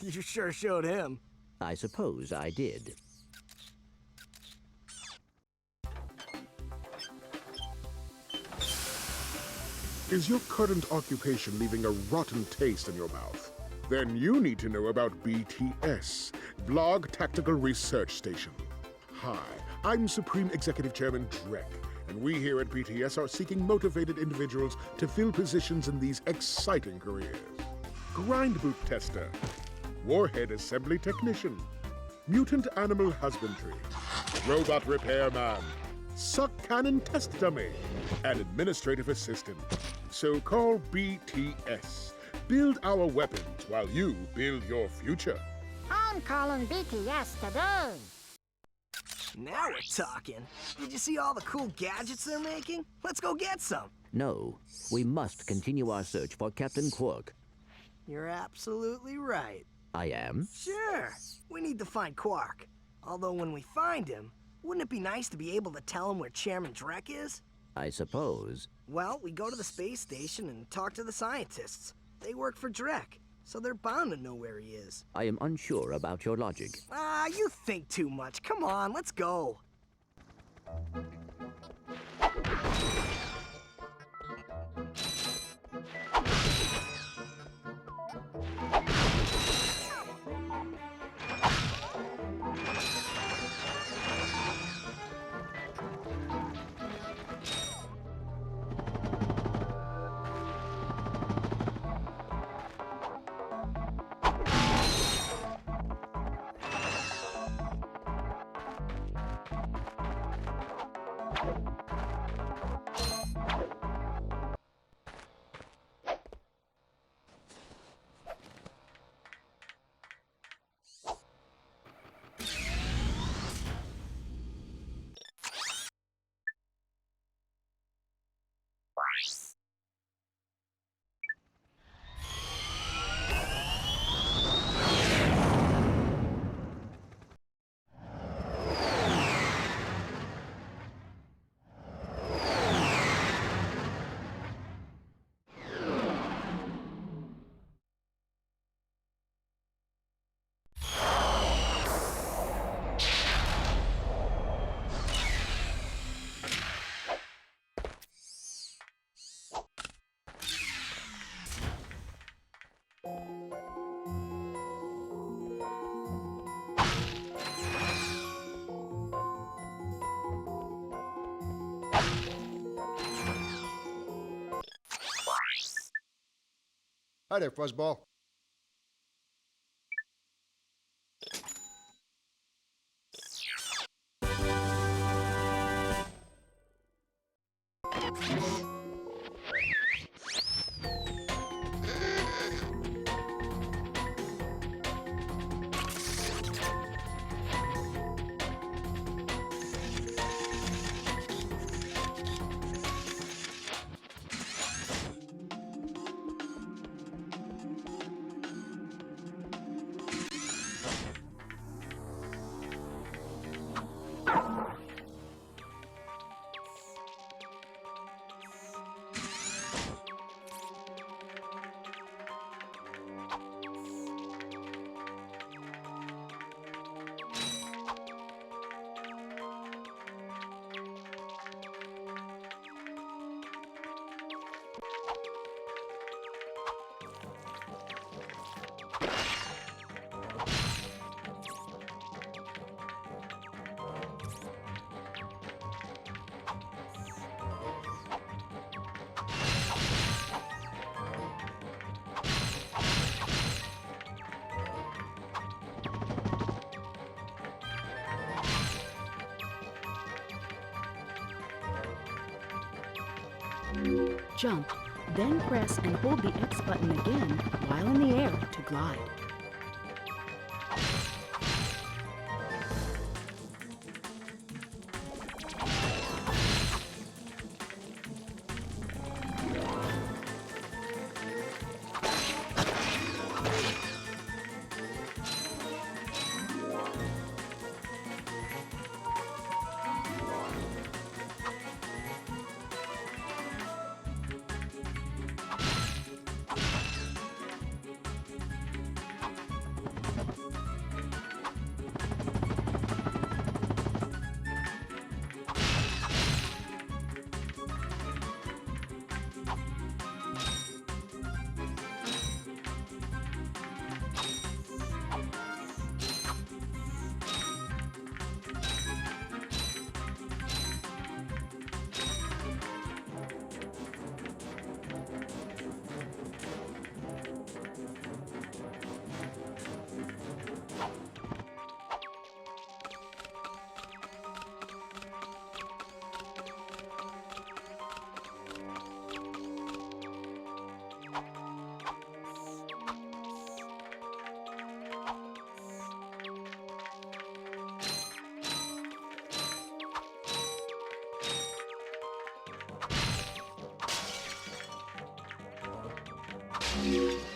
You sure showed him. I suppose I did. Is your current occupation leaving a rotten taste in your mouth? Then you need to know about BTS, Blog Tactical Research Station. Hi, I'm Supreme Executive Chairman Drek, and we here at BTS are seeking motivated individuals to fill positions in these exciting careers. Grind boot tester, warhead assembly technician, mutant animal husbandry, robot repairman, suck cannon test dummy, and administrative assistant. So call BTS. Build our weapons while you build your future. I'm calling BTS today. Now we're talking. Did you see all the cool gadgets they're making? Let's go get some. No, we must continue our search for Captain Quark. You're absolutely right. I am? Sure. We need to find Quark. Although when we find him, wouldn't it be nice to be able to tell him where Chairman Drek is? I suppose. Well, we go to the space station and talk to the scientists. They work for Drek, so they're bound to know where he is. I am unsure about your logic. Ah, you think too much. Come on, let's go. Hi there, Fuzzball. Jump, then press and hold the X button again while in the air to glide.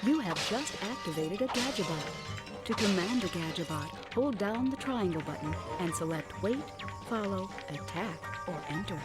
You have just activated a Gadgetbot. To command a Gadgetbot, hold down the triangle button and select Wait, Follow, Attack, or Enter.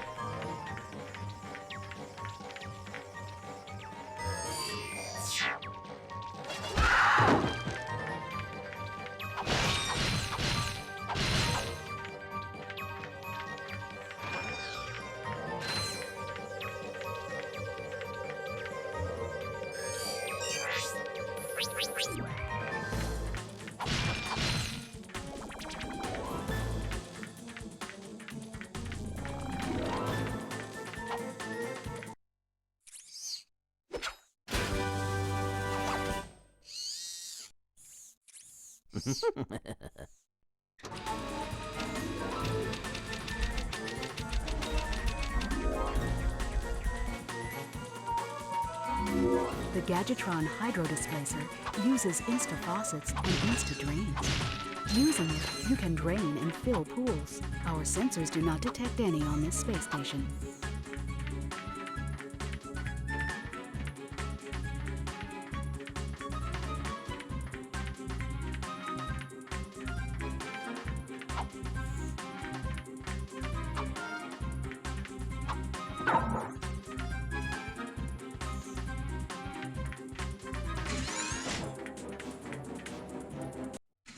The Gadgetron Hydro Displacer uses Insta-faucets and Insta-drains. Using it, you can drain and fill pools. Our sensors do not detect any on this space station.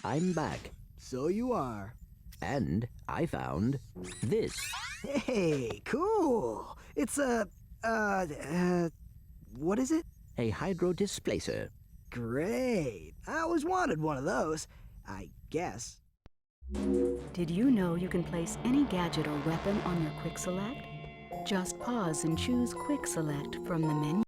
I'm back. So you are. And I found this. Hey, cool. It's a, what is it? A hydro displacer. Great. I always wanted one of those, I guess. Did you know you can place any gadget or weapon on your Quick Select? Just pause and choose Quick Select from the menu.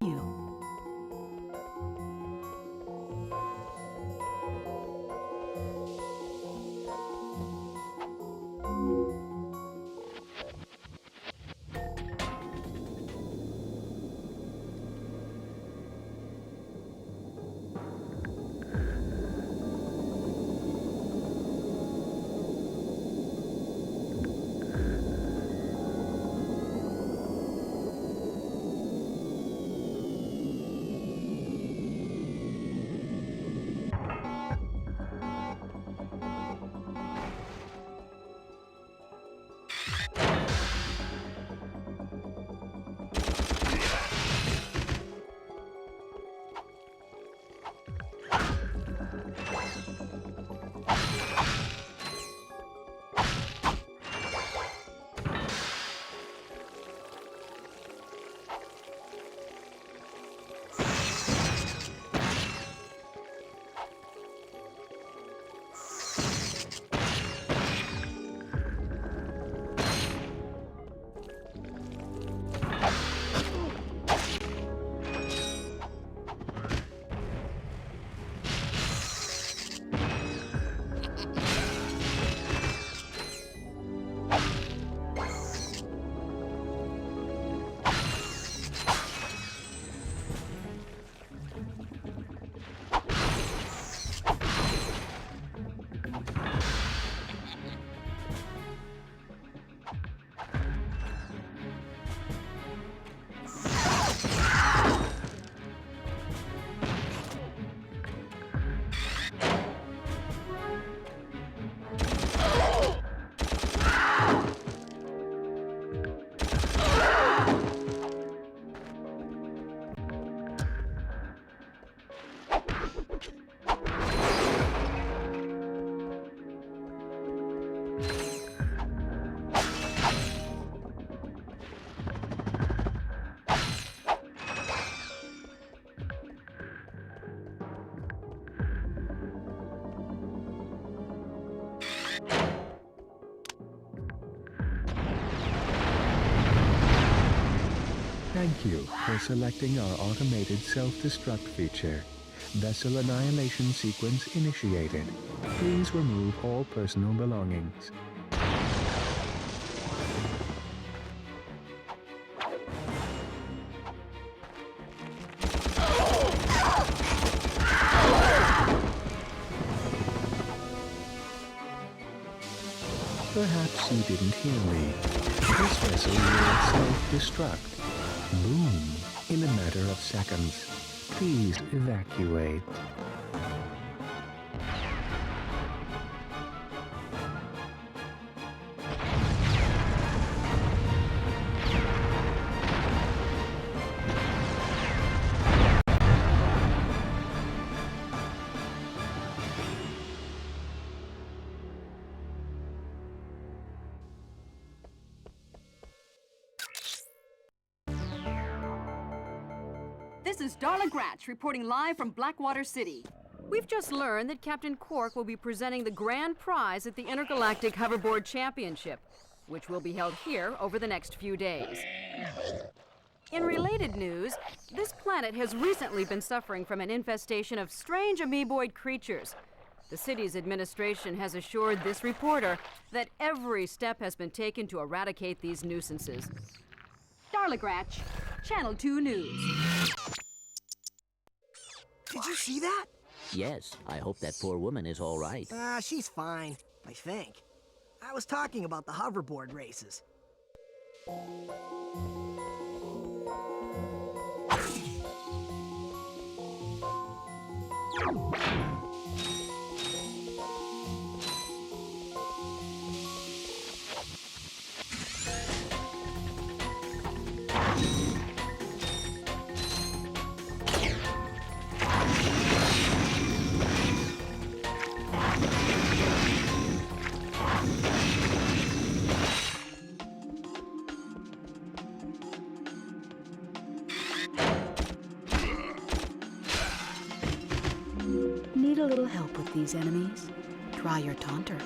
Thank you for selecting our automated self-destruct feature. Vessel annihilation sequence initiated. Please remove all personal belongings. Perhaps you didn't hear me. This vessel will self-destruct. Boom. In a matter of seconds. Please evacuate. This is Darla Gratch reporting live from Blackwater City. We've just learned that Captain Quark will be presenting the grand prize at the Intergalactic Hoverboard Championship, which will be held here over the next few days. In related news, this planet has recently been suffering from an infestation of strange amoeboid creatures. The city's administration has assured this reporter that every step has been taken to eradicate these nuisances. Darla Gratch, Channel 2 News. Did you see that? Yes, I hope that poor woman is all right. She's fine, I think. I was talking about the hoverboard races. Need a little help with these enemies? Try your taunter.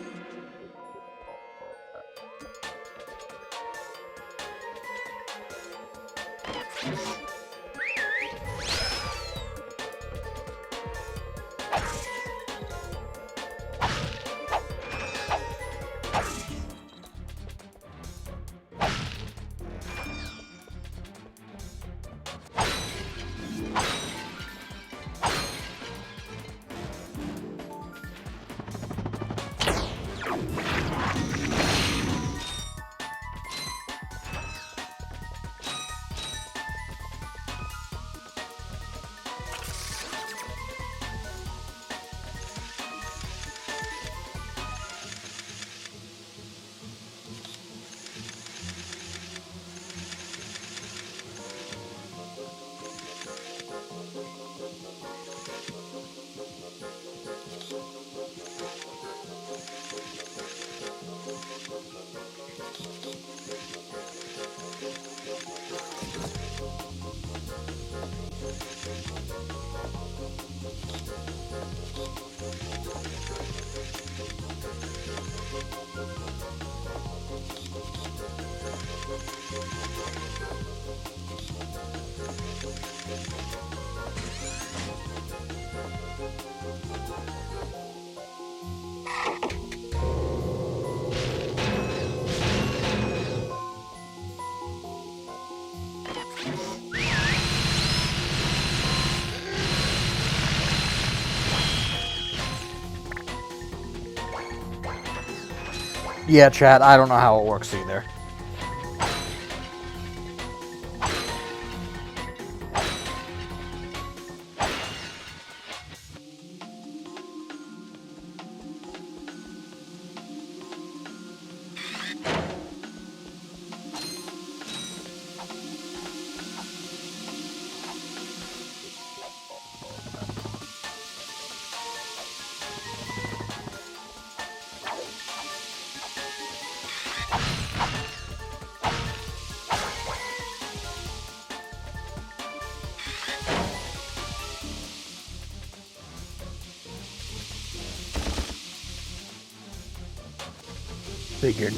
Yeah, chat, I don't know how it works either. Figured.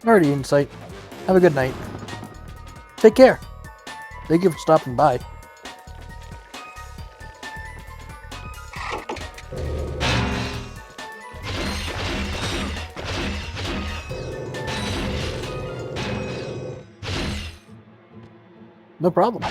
Alrighty, Insight. Have a good night. Take care. Thank you for stopping by. No problem.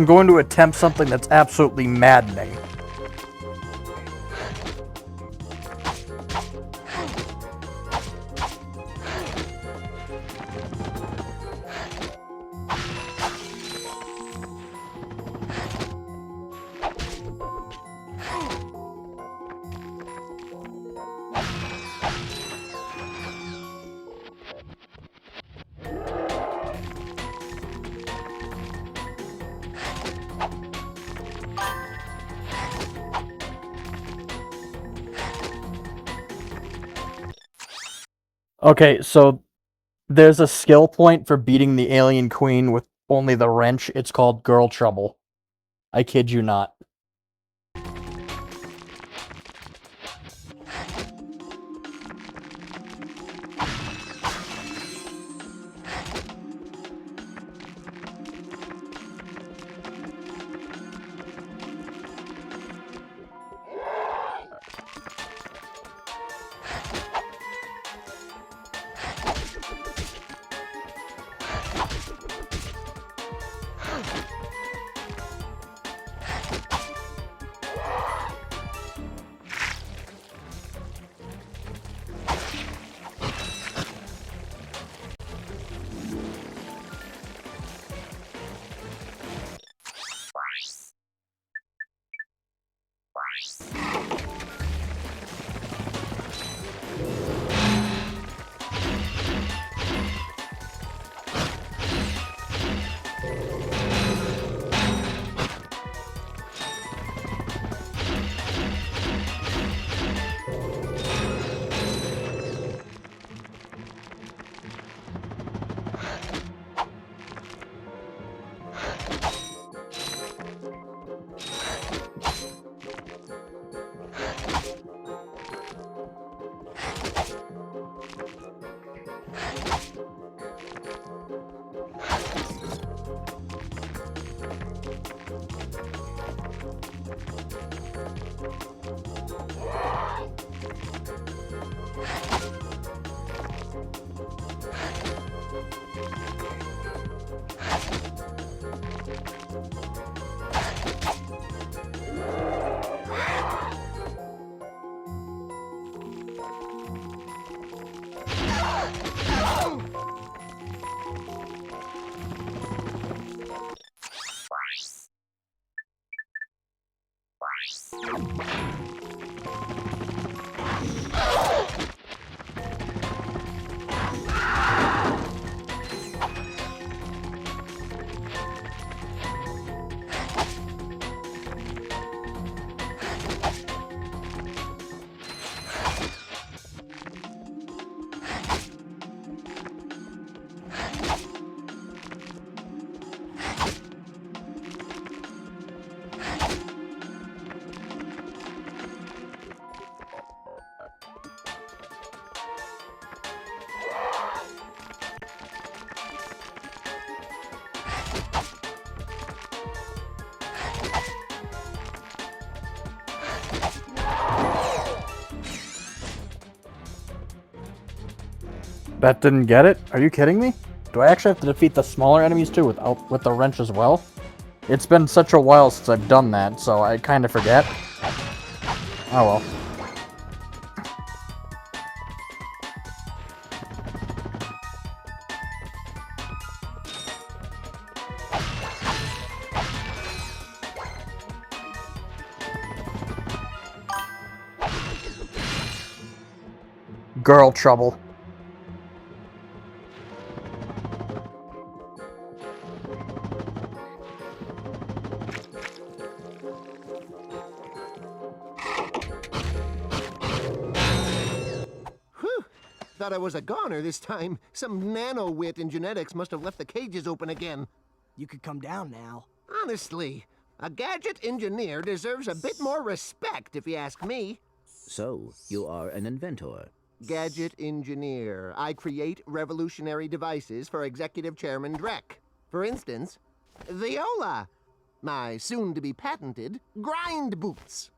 I'm going to attempt something that's absolutely maddening. Okay, so there's a skill point for beating the alien queen with only the wrench. It's called Girl Trouble. I kid you not. That didn't get it? Are you kidding me? Do I actually have to defeat the smaller enemies too with the wrench as well? It's been such a while since I've done that, so I kind of forget. Oh well. Girl trouble. Thought I was a goner this time. Some nano-wit in genetics must have left the cages open again. You could come down now. Honestly, a gadget engineer deserves a bit more respect, if you ask me. So, you are an inventor. Gadget engineer. I create revolutionary devices for Executive Chairman Drek. For instance, Viola. My soon-to-be patented grind boots.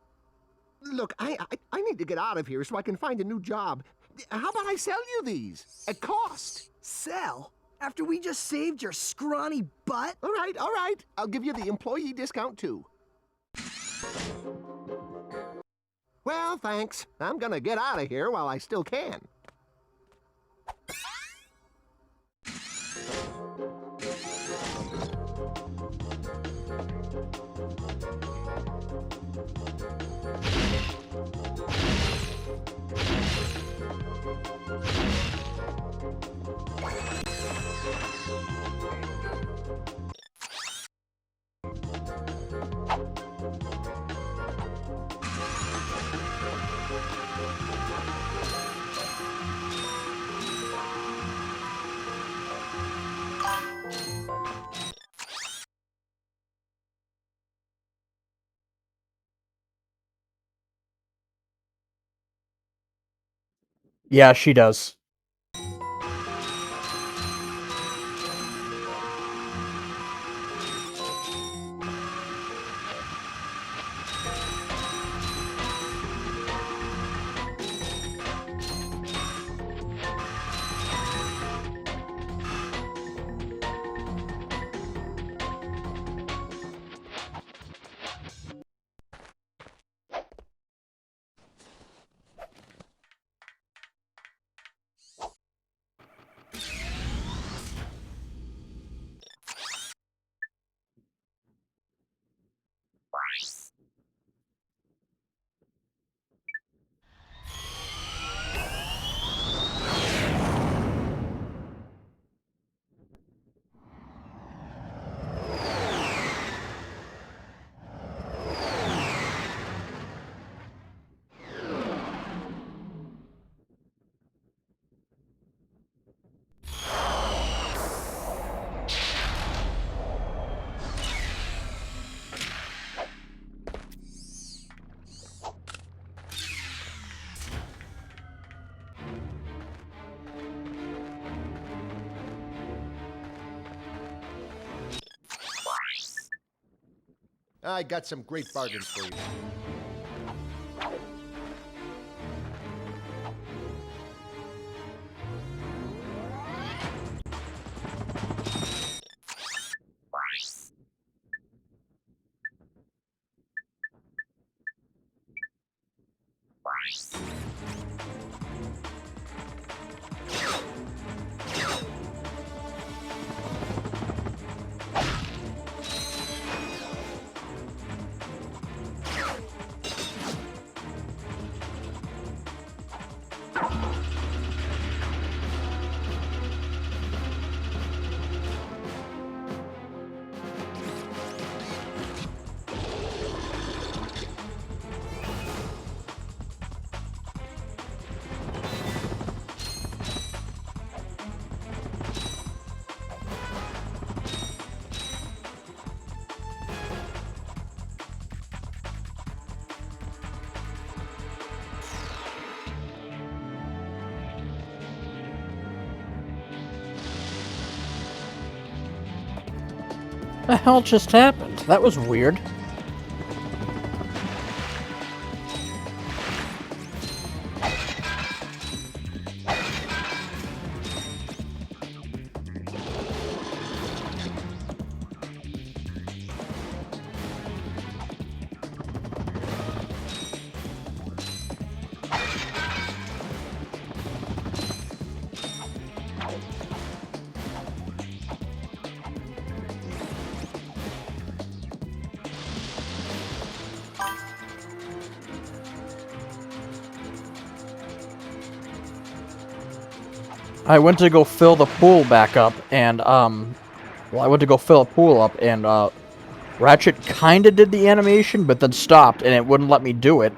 Look, I need to get out of here so I can find a new job. How about I sell you these? At cost. Sell? After we just saved your scrawny butt? All right. I'll give you the employee discount, too. Well, thanks. I'm gonna get out of here while I still can. Yeah, she does. I got some great bargains for you. The hell just happened? That was weird. I went to go fill the pool back up, and, I went to go fill a pool up, and, Ratchet kinda did the animation, but then stopped, and it wouldn't let me do it.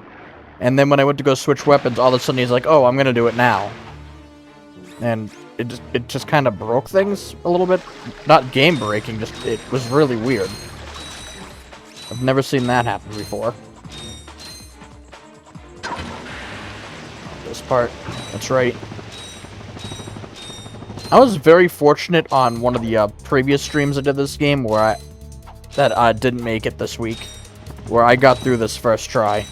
And then when I went to go switch weapons, all of a sudden he's like, oh, I'm gonna do it now. And it just kinda broke things a little bit. Not game-breaking, just, it was really weird. I've never seen that happen before. This part, that's right. I was very fortunate on one of the previous streams I did this game where I didn't make it this week, where I got through this first try.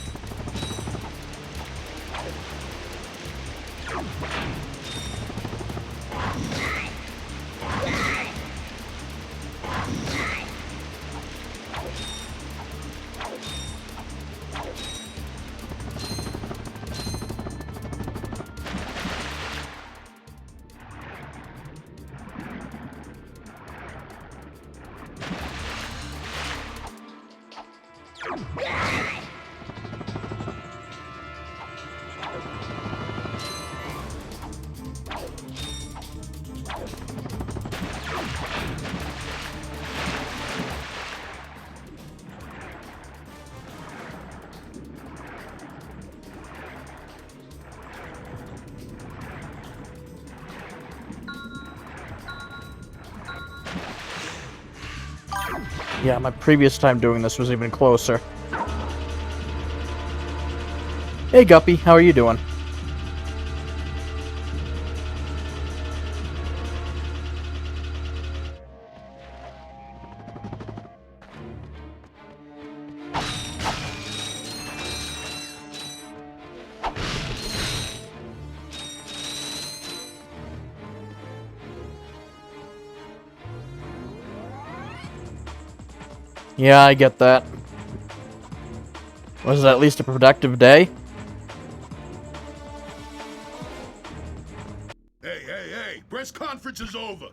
Yeah, my previous time doing this was even closer. Hey Guppy, how are you doing? Yeah, I get that. Was it at least a productive day? Hey, press conference is over.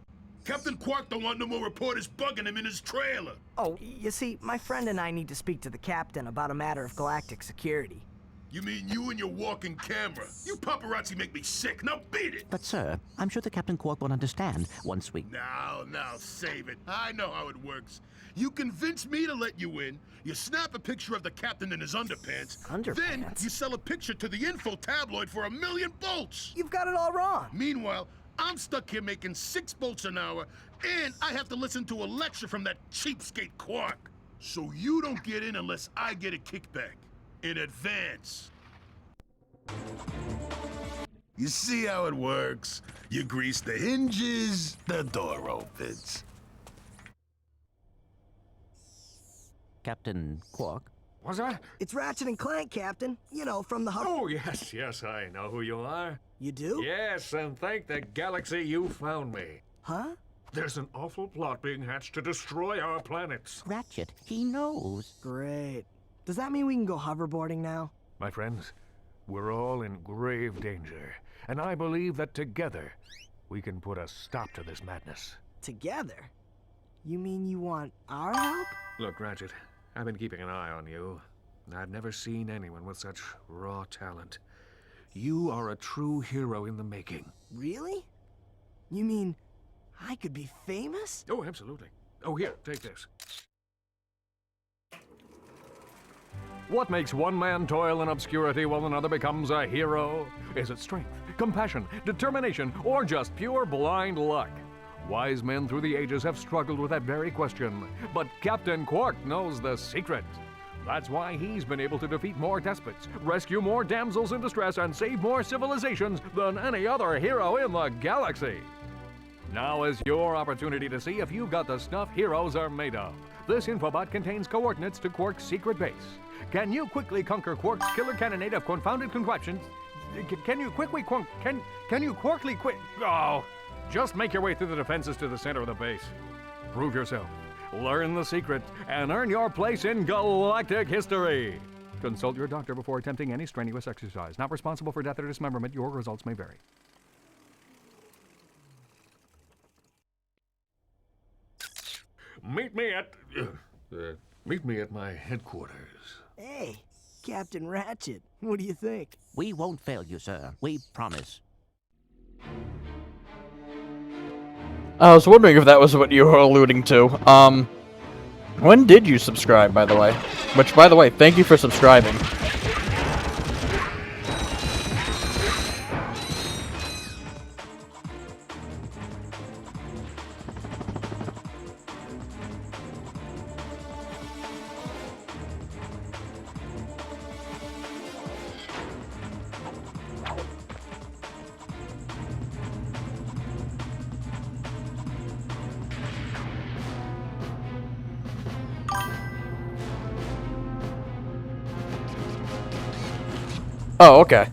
Captain Quark don't want no more reporters bugging him in his trailer. Oh, you see, my friend and I need to speak to the captain about a matter of galactic security. You mean you and your walking camera? You paparazzi make me sick. Now beat it! But, sir, I'm sure the Captain Quark will understand once we... Now, save it. I know how it works. You convince me to let you in, you snap a picture of the captain in his underpants, then you sell a picture to the info tabloid for $1 million bolts! You've got it all wrong! Meanwhile, I'm stuck here making 6 bolts an hour, and I have to listen to a lecture from that cheapskate Quark. So you don't get in unless I get a kickback. In advance. You see how it works? You grease the hinges, the door opens. Captain Quark? What's that? It's Ratchet and Clank, Captain. You know, from the... Oh, yes, I know who you are. You do? Yes, and thank the galaxy you found me. Huh? There's an awful plot being hatched to destroy our planets. Ratchet, he knows. Great. Does that mean we can go hoverboarding now? My friends, we're all in grave danger, and I believe that together we can put a stop to this madness. Together? You mean you want our help? Look, Ratchet, I've been keeping an eye on you. I've never seen anyone with such raw talent. You are a true hero in the making. Really? You mean I could be famous? Oh, absolutely. Oh, here, take this. What makes one man toil in obscurity while another becomes a hero? Is it strength, compassion, determination, or just pure blind luck? Wise men through the ages have struggled with that very question, but Captain Quark knows the secret. That's why he's been able to defeat more despots, rescue more damsels in distress, and save more civilizations than any other hero in the galaxy. Now is your opportunity to see if you've got the stuff heroes are made of. This infobot contains coordinates to Quark's secret base. Can you quickly conquer Quark's killer cannonade of confounded contraptions? Can you quickly Oh! Just make your way through the defenses to the center of the base. Prove yourself, learn the secret, and earn your place in galactic history. Consult your doctor before attempting any strenuous exercise. Not responsible for death or dismemberment. Your results may vary. Meet me at my headquarters. Hey, Captain Ratchet, what do you think? We won't fail you, sir. We promise. I was wondering if that was what you were alluding to. When did you subscribe, by the way? Which, by the way, thank you for subscribing. Oh, okay.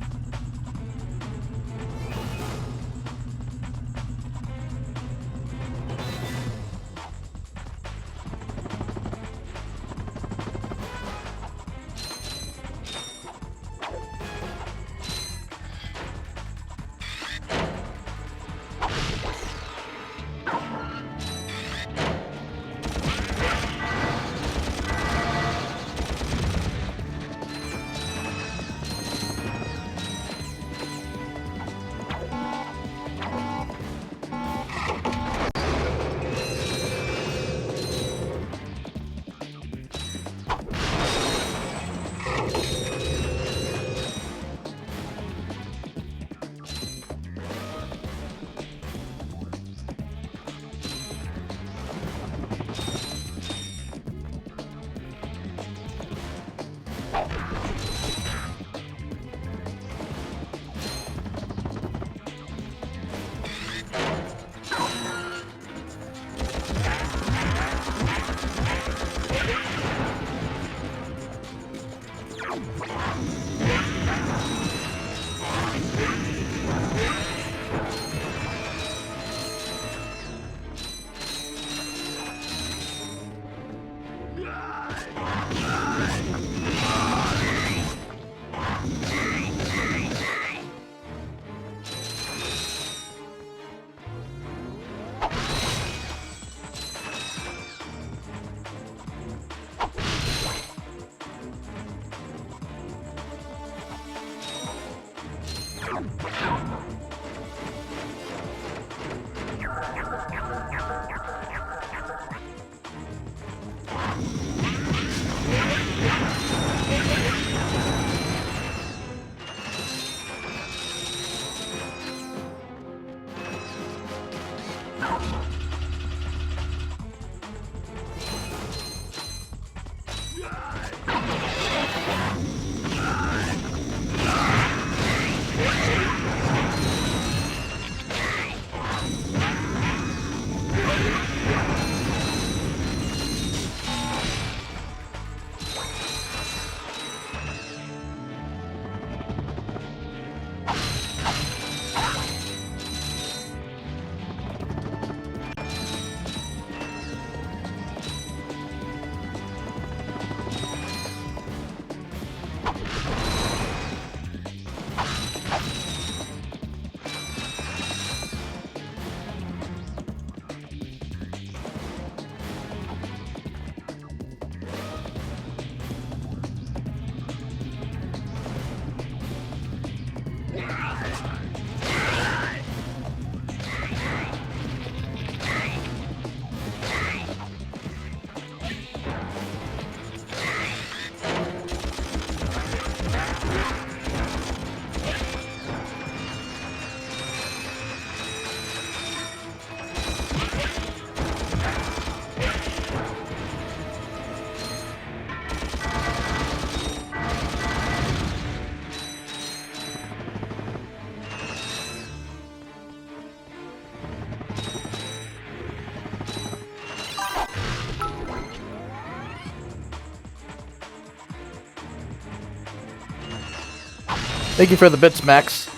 Thank you for the bits, Max.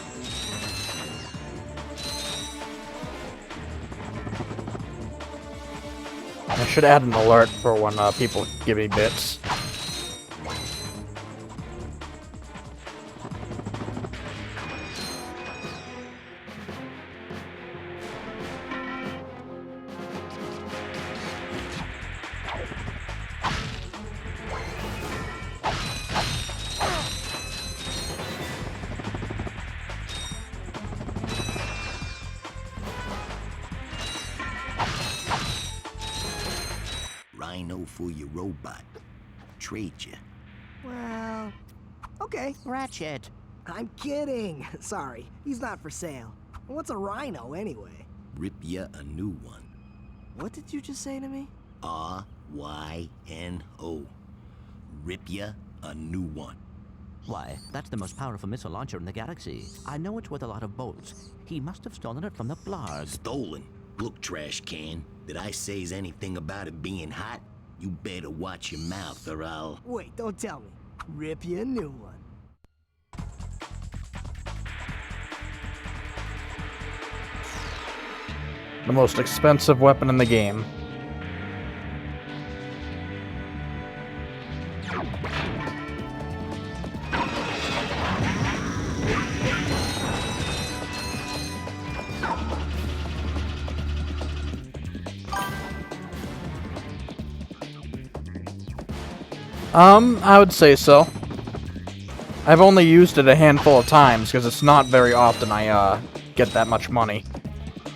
I should add an alert for when people give me bits. Rhino for your robot. Trade you. Well, okay. Ratchet. I'm kidding. Sorry, he's not for sale. What's a rhino anyway? Rip ya a new one. What did you just say to me? R-Y-N-O. Rip ya a new one. Why, that's the most powerful missile launcher in the galaxy. I know it's worth a lot of bolts. He must have stolen it from the Blarg. Stolen? Look, trash can. Did I say's anything about it being hot? You better watch your mouth or I'll... Wait, don't tell me. Rip you a new one. The most expensive weapon in the game. I would say so. I've only used it a handful of times because it's not very often I get that much money.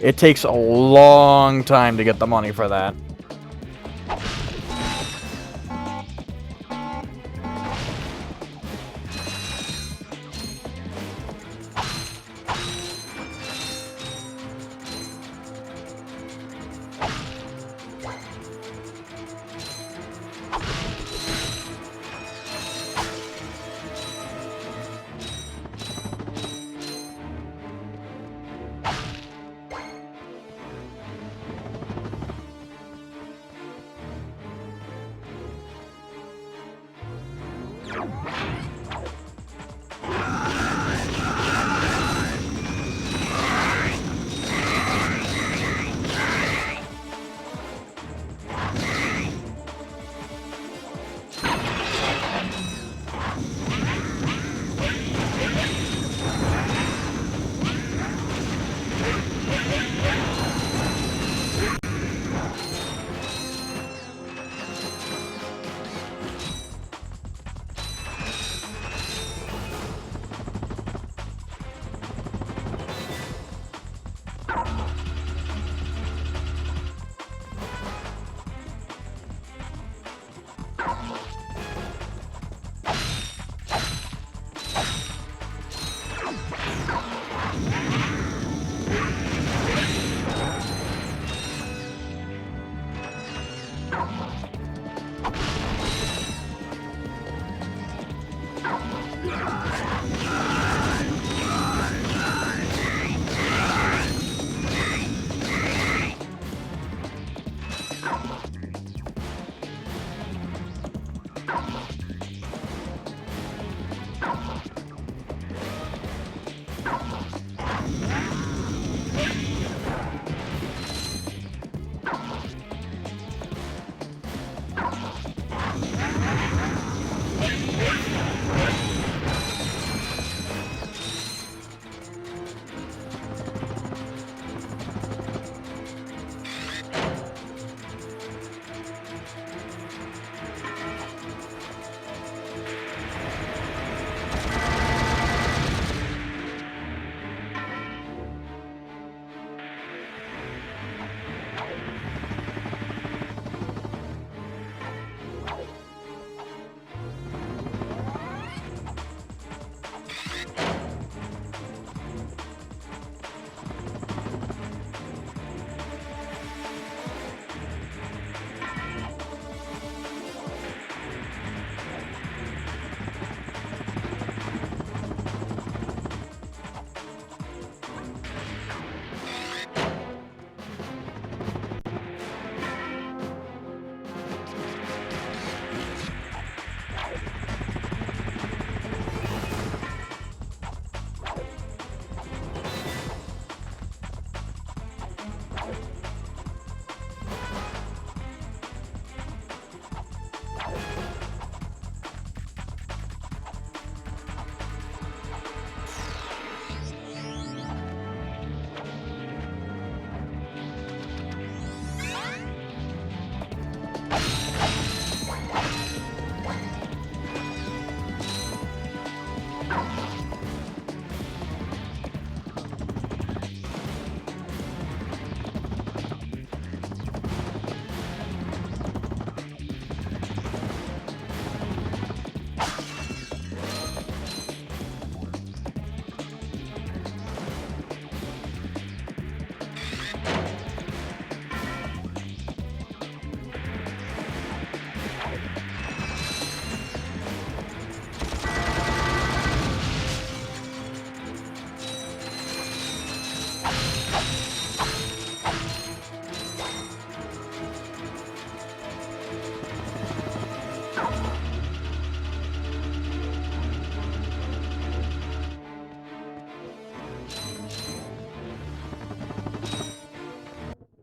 It takes a long time to get the money for that.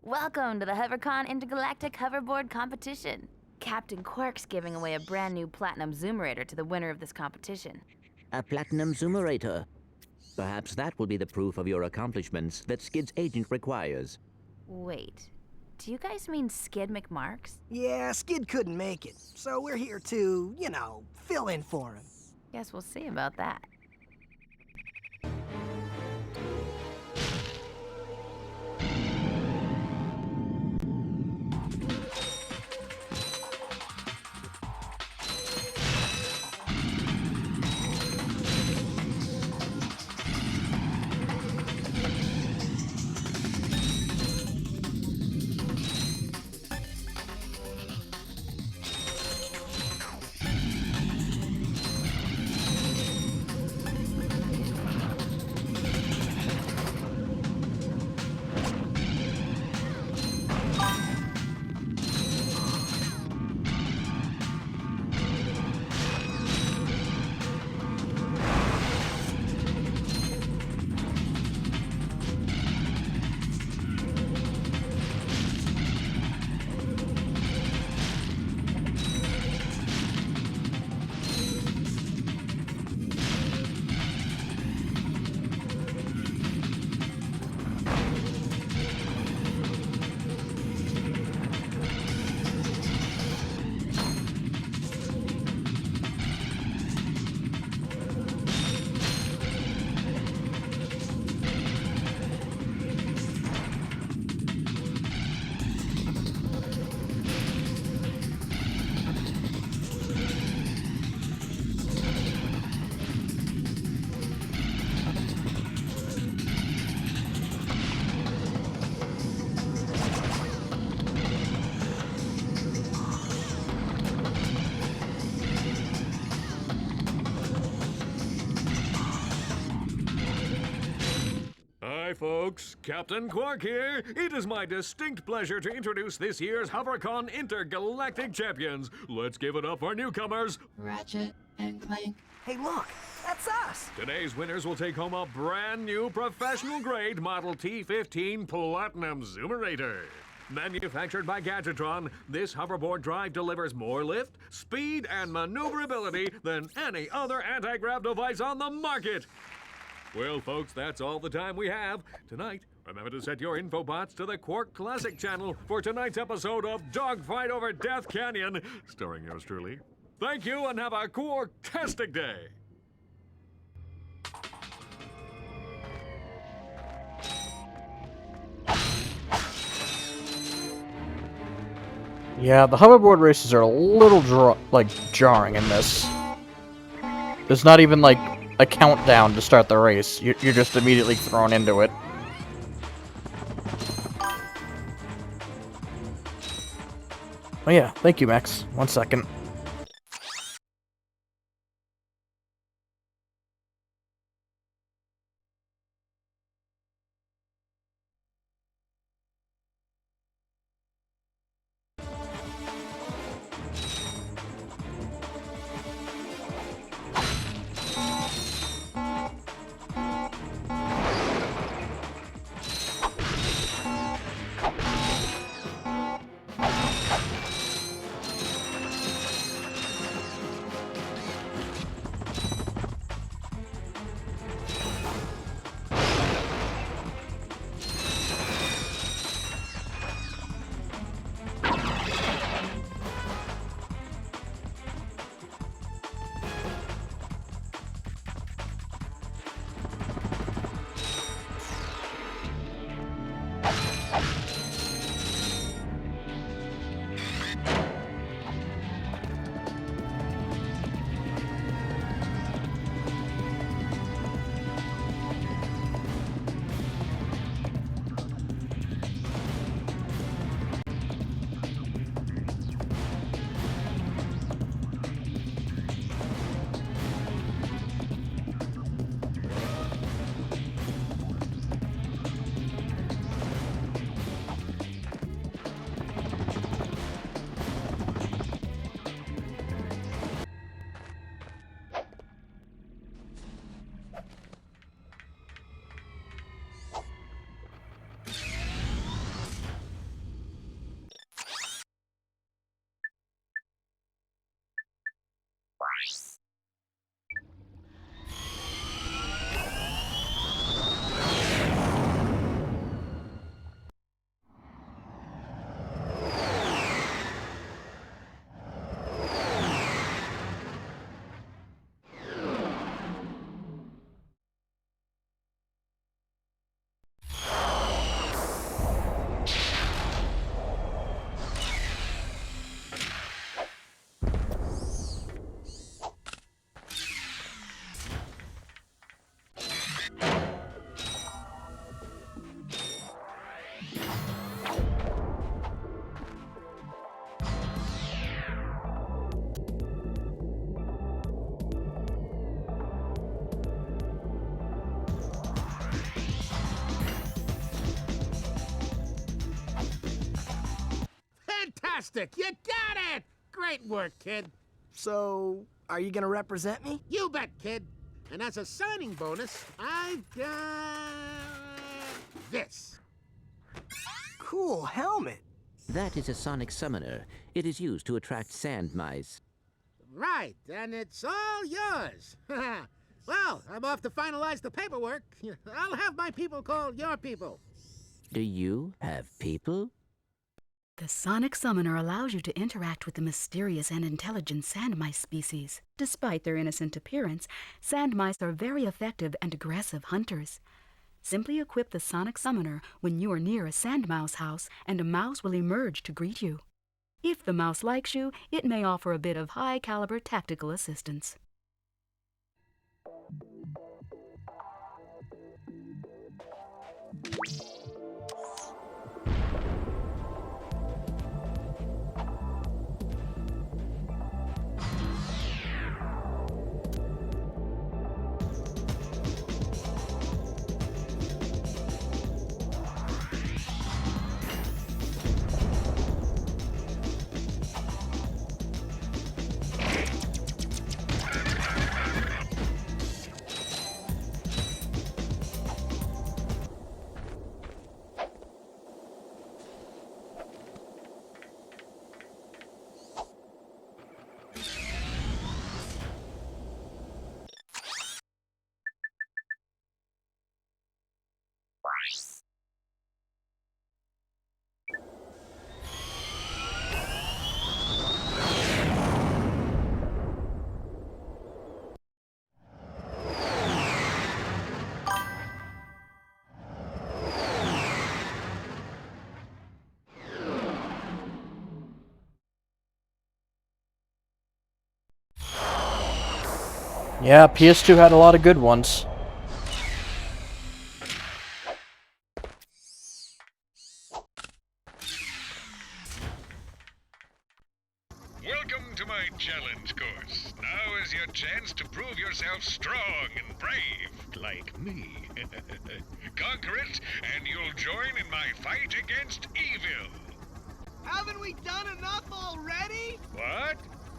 Welcome to the HoverCon Intergalactic Hoverboard Competition. Captain Quark's giving away a brand new Platinum Zoomerator to the winner of this competition. A Platinum Zoomerator. Perhaps that will be the proof of your accomplishments that Skid's agent requires. Wait, do you guys mean Skid McMarks? Yeah, Skid couldn't make it, so we're here to, fill in for him. Guess we'll see about that. Hi, folks. Captain Quark here. It is my distinct pleasure to introduce this year's HoverCon Intergalactic Champions. Let's give it up for newcomers, Ratchet and Clank. Hey, look, that's us. Today's winners will take home a brand new professional-grade Model T15 Platinum Zoomerator. Manufactured by Gadgetron, this hoverboard drive delivers more lift, speed, and maneuverability than any other anti-grav device on the market. Well, folks, that's all the time we have. Tonight, remember to set your infobots to the Quark Classic channel for tonight's episode of Dogfight Over Death Canyon, starring yours truly. Thank you and have a Quark-tastic day. Yeah, the hoverboard races are a little jarring in this. There's not even a countdown to start the race. You're just immediately thrown into it. Oh yeah, thank you, Max. 1 second. Fantastic! You got it! Great work, kid. So, are you gonna represent me? You bet, kid. And as a signing bonus, I've got this. Cool helmet. That is a sonic summoner. It is used to attract sand mice. Right, and it's all yours. Well, I'm off to finalize the paperwork. I'll have my people call your people. Do you have people? The sonic summoner allows you to interact with the mysterious and intelligent sand mice species. Despite their innocent appearance, sand mice are very effective and aggressive hunters. Simply equip the sonic summoner when you are near a sand mouse house, and a mouse will emerge to greet you. If the mouse likes you, it may offer a bit of high-caliber tactical assistance. Yeah, PS2 had a lot of good ones. Welcome to my challenge course. Now is your chance to prove yourself strong and brave, like me. Conquer it, and you'll join in my fight against evil. Haven't we done enough already? What?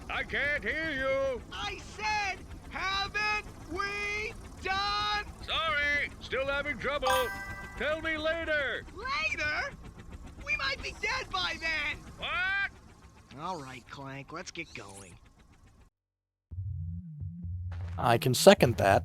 I can't hear you. I said, haven't we done? Sorry, still having trouble. Tell me later. Later? We might be dead by then. What? All right, Clank, let's get going. I can second that.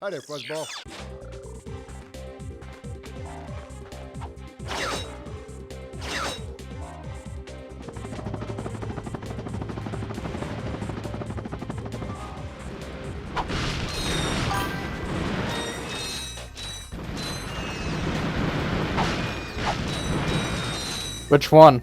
Hi there, Fuzzball. Which one?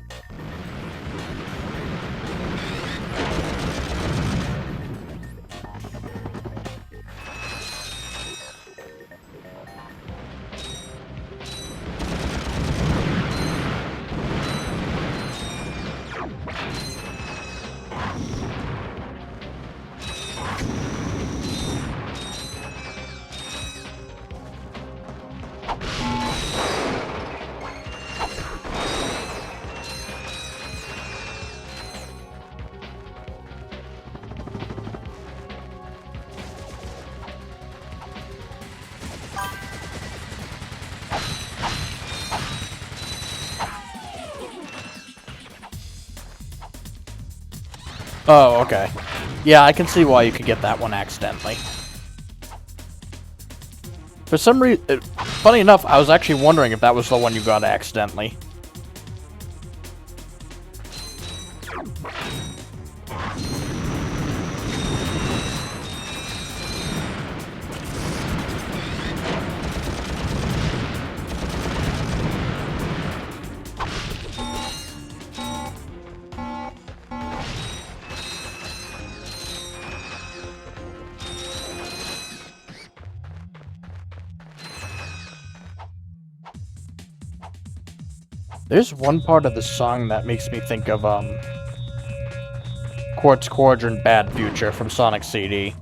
Oh, okay. Yeah, I can see why you could get that one accidentally. For some reason, funny enough, I was actually wondering if that was the one you got accidentally. There's one part of the song that makes me think of, Quartz Quadrant Bad Future from Sonic CD.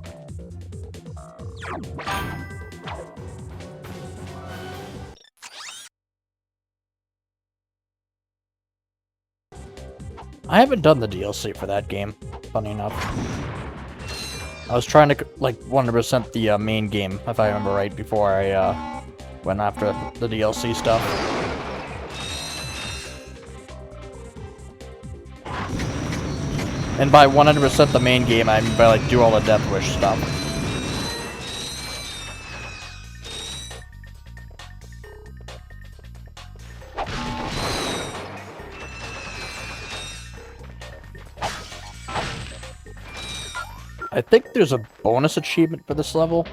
I haven't done the DLC for that game, funny enough. I was trying to, like, 100% the main game, if I remember right, before I went after the DLC stuff. And by 100% the main game, I mean by, like, do all the Death Wish stuff. I think there's a bonus achievement for this level,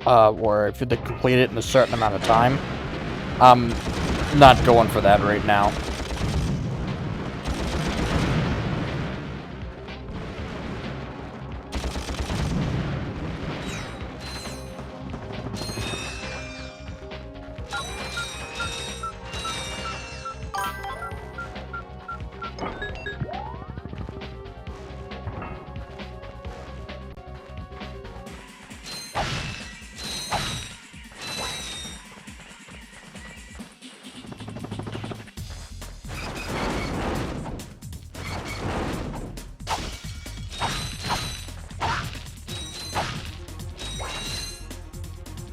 where if you complete it in a certain amount of time. I'm not going for that right now.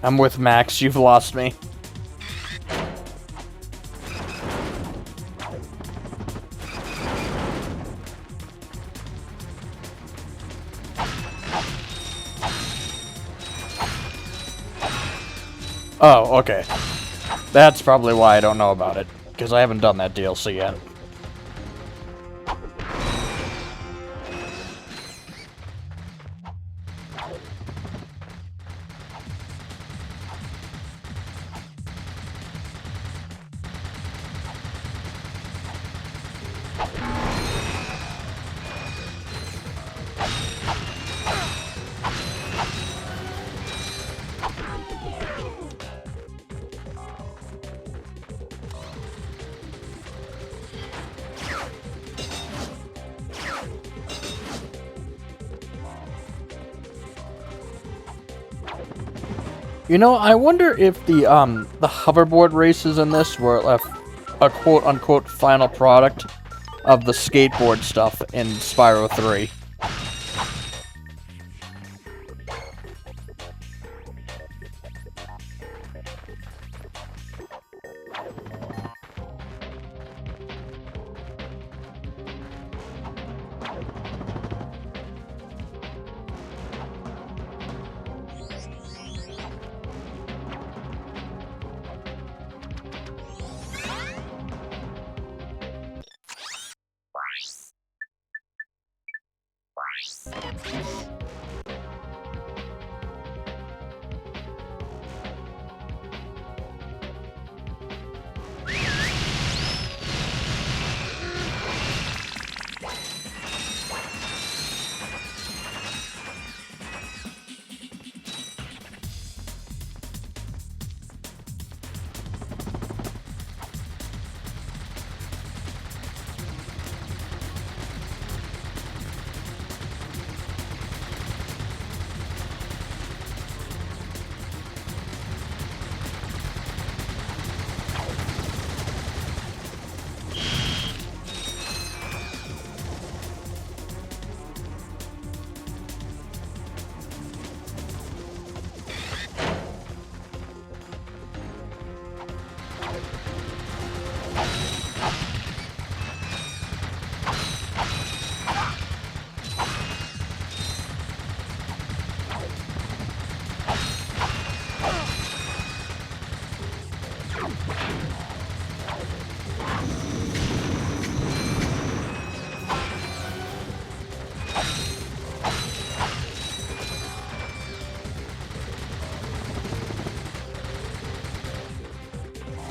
I'm with Max, you've lost me. Oh, okay. That's probably why I don't know about it, because I haven't done that DLC yet. You know, I wonder if the hoverboard races in this were a quote-unquote final product of the skateboard stuff in Spyro 3.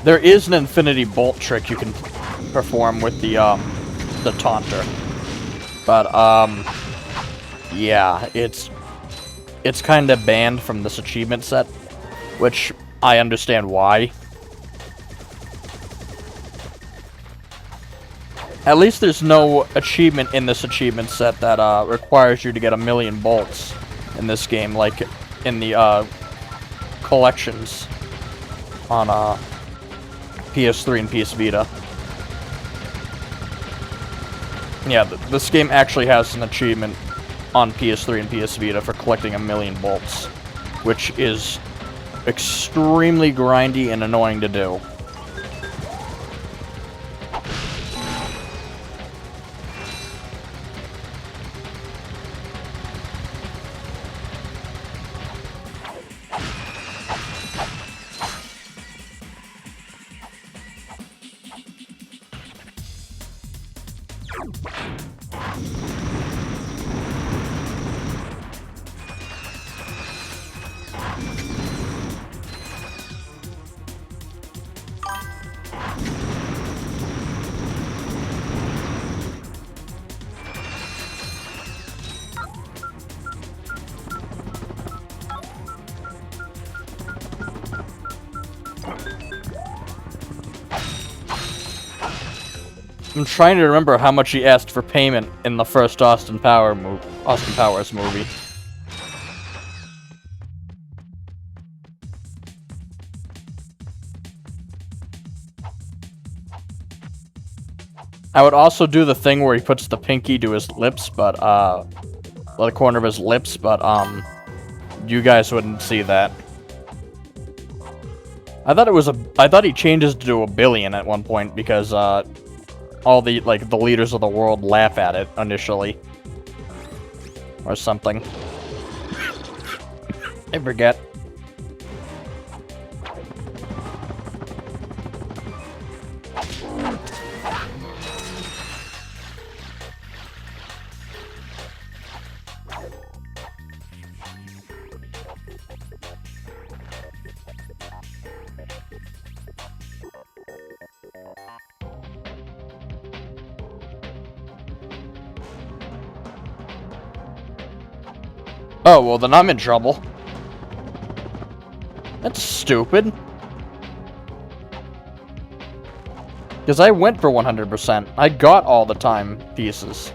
There is an infinity bolt trick you can perform with the taunter. But, yeah, it's kind of banned from this achievement set, which I understand why. At least there's no achievement in this achievement set that requires you to get 1,000,000 bolts in this game, like in the collections on PS3 and PS Vita. Yeah, this game actually has an achievement on PS3 and PS Vita for collecting 1,000,000 bolts, which is extremely grindy and annoying to do. I'm trying to remember how much he asked for payment in the first Austin Powers movie. I would also do the thing where he puts the pinky to his lips, but the corner of his lips, but you guys wouldn't see that. I thought he changes to $1 billion at one point because all the the leaders of the world laugh at it initially. Or something. I forget. Oh, well then I'm in trouble. That's stupid. Because I went for 100%. I got all the time pieces.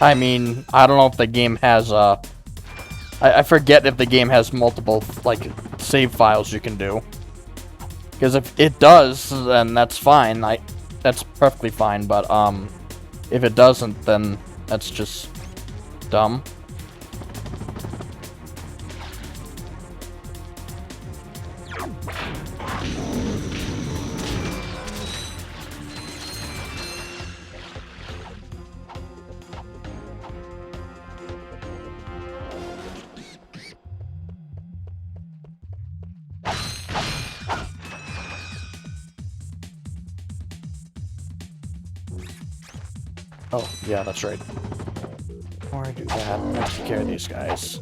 I mean, I don't know if the game has, I forget if the game has multiple, save files you can do. Because if it does, then that's fine. That's perfectly fine, but, if it doesn't, then that's just dumb. Oh, yeah, that's right. Before I do that, let's take care of these guys.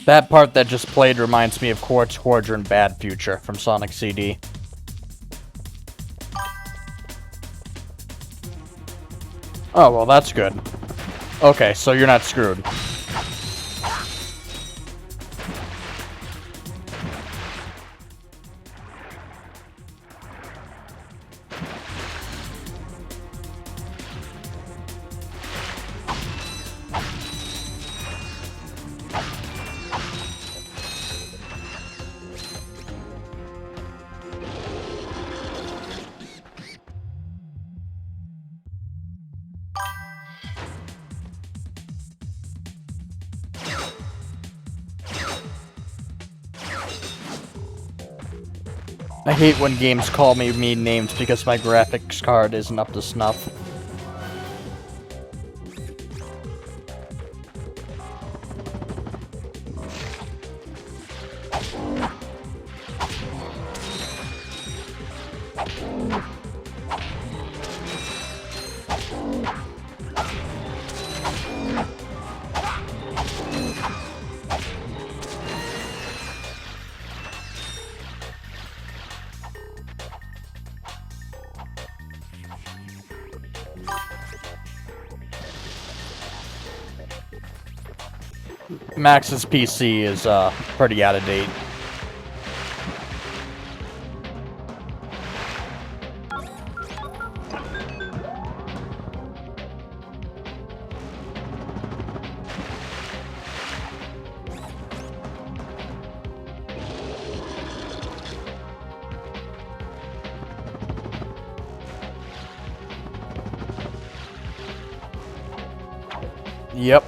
That part that just played reminds me of Quartz Quadrant Bad Future from Sonic CD. Oh, well, that's good. Okay, so you're not screwed. I hate when games call me mean names because my graphics card isn't up to snuff. Max's PC is pretty out of date. Yep.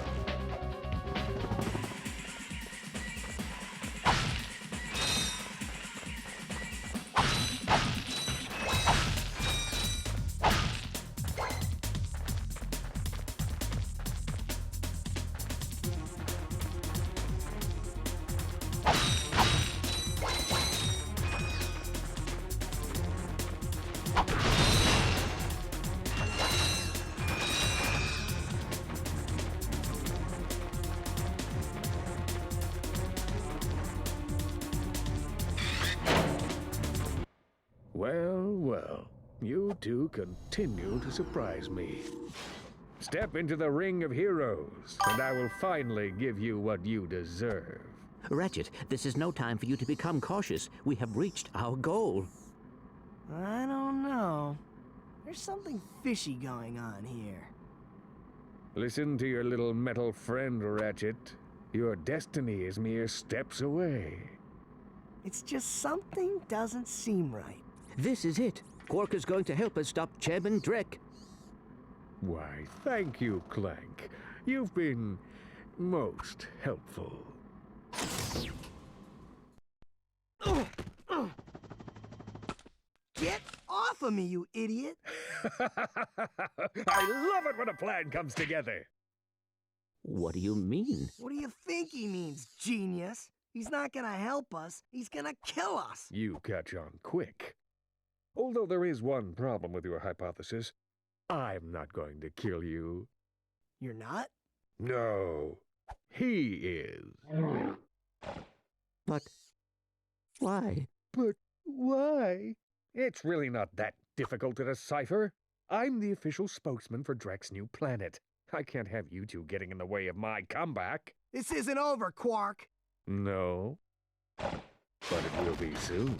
Well, well, you two continue to surprise me. Step into the ring of heroes, and I will finally give you what you deserve. Ratchet, this is no time for you to become cautious. We have reached our goal. I don't know. There's something fishy going on here. Listen to your little metal friend, Ratchet. Your destiny is mere steps away. It's just something doesn't seem right. This is it. Quark is going to help us stop Chairman Drek. Why, thank you, Clank. You've been most helpful. Get off of me, you idiot! I love it when a plan comes together. What do you mean? What do you think he means, genius? He's not gonna help us. He's gonna kill us. You catch on quick. Although there is one problem with your hypothesis, I'm not going to kill you. You're not? No, he is. But why? But why? It's really not that difficult to decipher. I'm the official spokesman for Drek's new planet. I can't have you two getting in the way of my comeback. This isn't over, Quark. No, but it will be soon.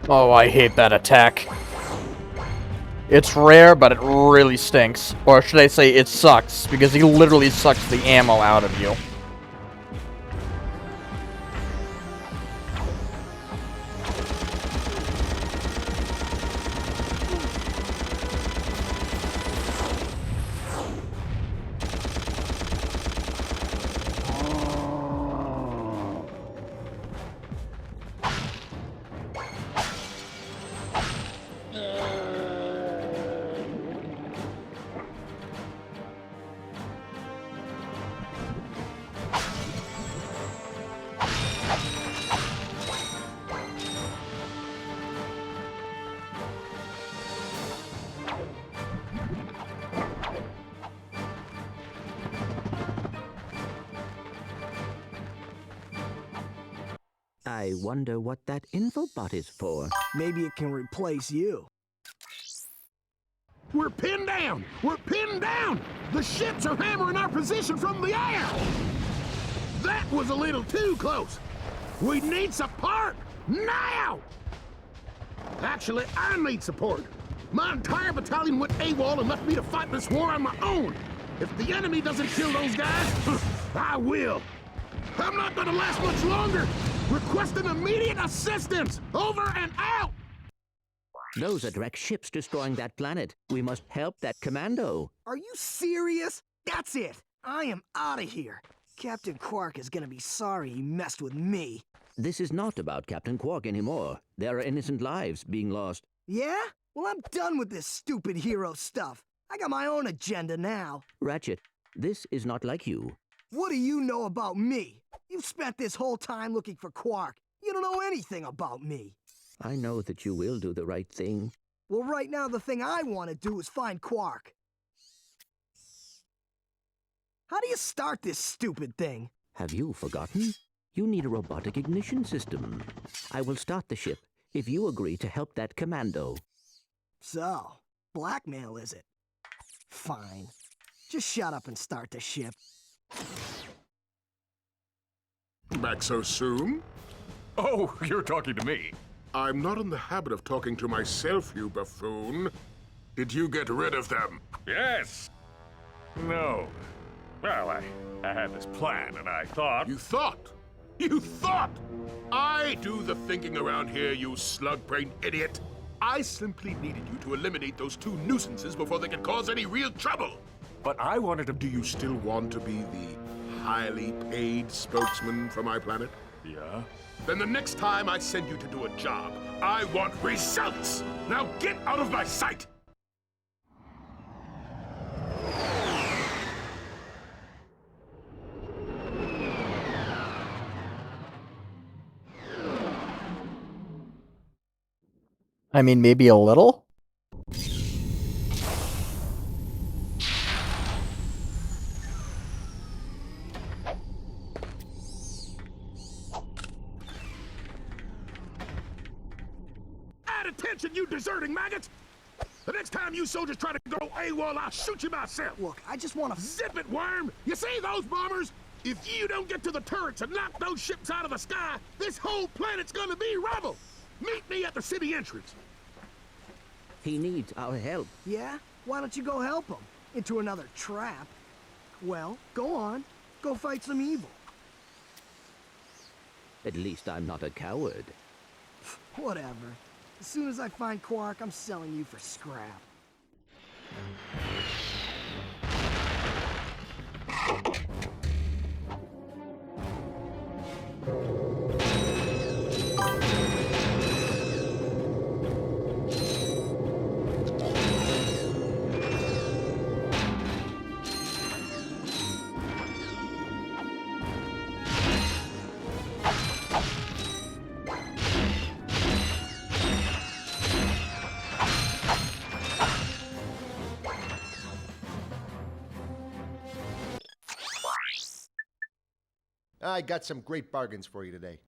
Oh, I hate that attack. It's rare, but it really stinks. Or should I say it sucks, because he literally sucks the ammo out of you. I wonder what that infobot is for. Maybe it can replace you. We're pinned down! We're pinned down! The ships are hammering our position from the air! That was a little too close! We need support! Now! Actually, I need support. My entire battalion went AWOL and left me to fight this war on my own. If the enemy doesn't kill those guys, I will. I'm not gonna last much longer! Requesting immediate assistance! Over and out! Those are direct ships destroying that planet. We must help that commando. Are you serious? That's it. I am out of here. Captain Quark is gonna be sorry he messed with me. This is not about Captain Quark anymore. There are innocent lives being lost. Yeah? Well, I'm done with this stupid hero stuff. I got my own agenda now. Ratchet, this is not like you. What do you know about me? You've spent this whole time looking for Quark. You don't know anything about me. I know that you will do the right thing. Well, right now the thing I want to do is find Quark. How do you start this stupid thing? Have you forgotten? You need a robotic ignition system. I will start the ship if you agree to help that commando. So, blackmail is it? Fine. Just shut up and start the ship. Back so soon? Oh, you're talking to me. I'm not in the habit of talking to myself, you buffoon. Did you get rid of them? Yes. No. Well, I had this plan, and I thought... You thought? You thought? I do the thinking around here, you slug-brained idiot. I simply needed you to eliminate those two nuisances before they could cause any real trouble. But I wanted to... Do you still want to be the highly paid spokesman for my planet? Yeah? Then the next time I send you to do a job, I want results! Now get out of my sight! I mean, maybe a little? Attention, you deserting maggots! The next time you soldiers try to go AWOL, I'll shoot you myself! Look, I just want to... Zip it, worm! You see those bombers? If you don't get to the turrets and knock those ships out of the sky, this whole planet's gonna be rubble! Meet me at the city entrance! He needs our help. Yeah? Why don't you go help him? Into another trap? Well, go on. Go fight some evil. At least I'm not a coward. Whatever. As soon as I find Quark, I'm selling you for scrap. I got some great bargains for you today.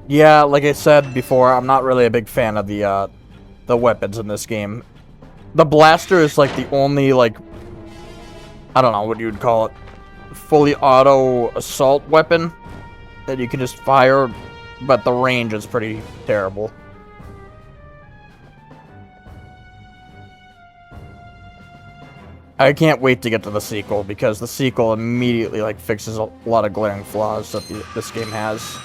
Yeah, like I said before, I'm not really a big fan of the weapons in this game. The blaster is like the only, like, I don't know what you would call it, fully auto assault weapon that you can just fire, but the range is pretty terrible. I can't wait to get to the sequel, because the sequel immediately, like, fixes a lot of glaring flaws that this game has.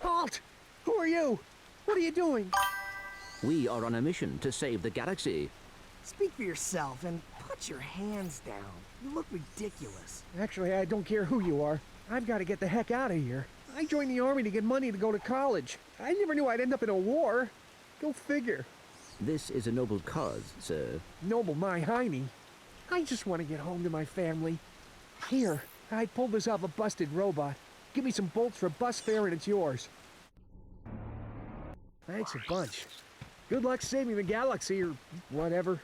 Halt! Who are you? What are you doing? We are on a mission to save the galaxy. Speak for yourself and put your hands down. You look ridiculous. Actually, I don't care who you are. I've got to get the heck out of here. I joined the army to get money to go to college. I never knew I'd end up in a war. Go figure. This is a noble cause, sir. Noble my hiney. I just want to get home to my family. Here, I pulled this off a busted robot. Give me some bolts for bus fare and it's yours. Thanks a bunch. Good luck saving the galaxy or whatever.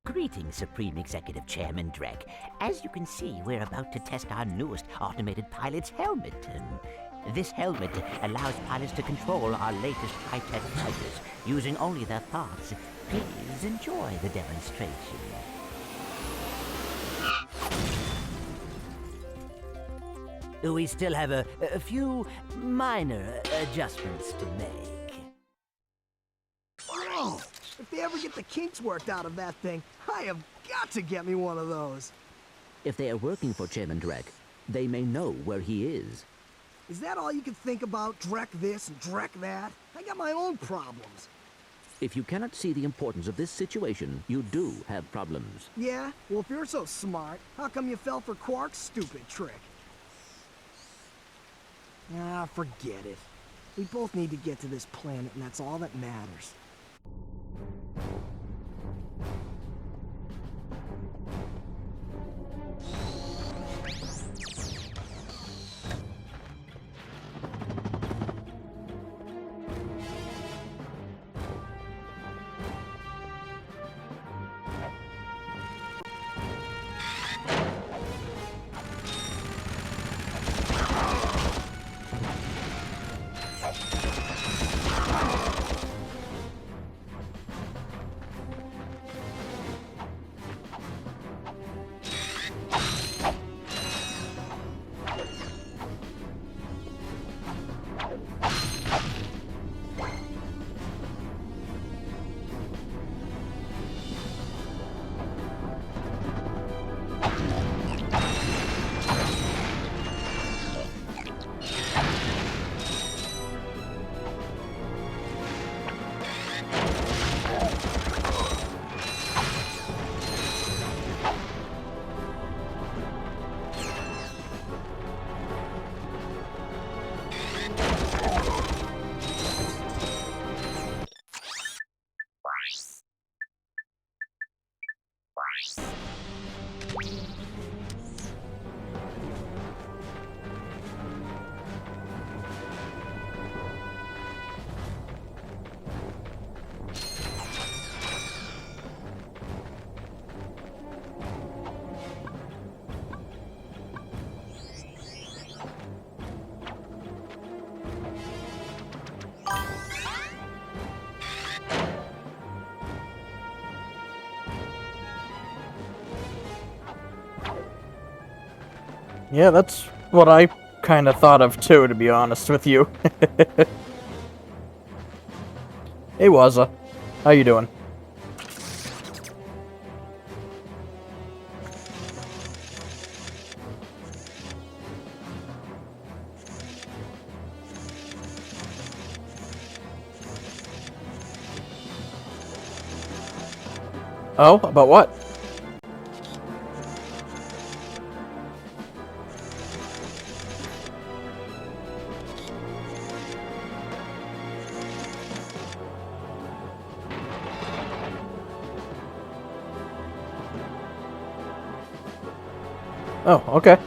Greetings, Supreme Executive Chairman Drek. As you can see, we're about to test our newest automated pilot's helmet. This helmet allows pilots to control our latest high-tech fighters using only their thoughts. Please enjoy the demonstration. We still have a few minor adjustments to make. Oh, if they ever get the kinks worked out of that thing, I have got to get me one of those. If they are working for Chairman Drek, they may know where he is. Is that all you can think about? Drek this and Drek that? I got my own problems. If you cannot see the importance of this situation, you do have problems. Yeah? Well, if you're so smart, how come you fell for Quark's stupid trick? Ah, forget it. We both need to get to this planet, and that's all that matters. Yeah, that's what I kind of thought of too, to be honest with you. Hey, Waza. How you doing? Oh, about what? Oh, okay.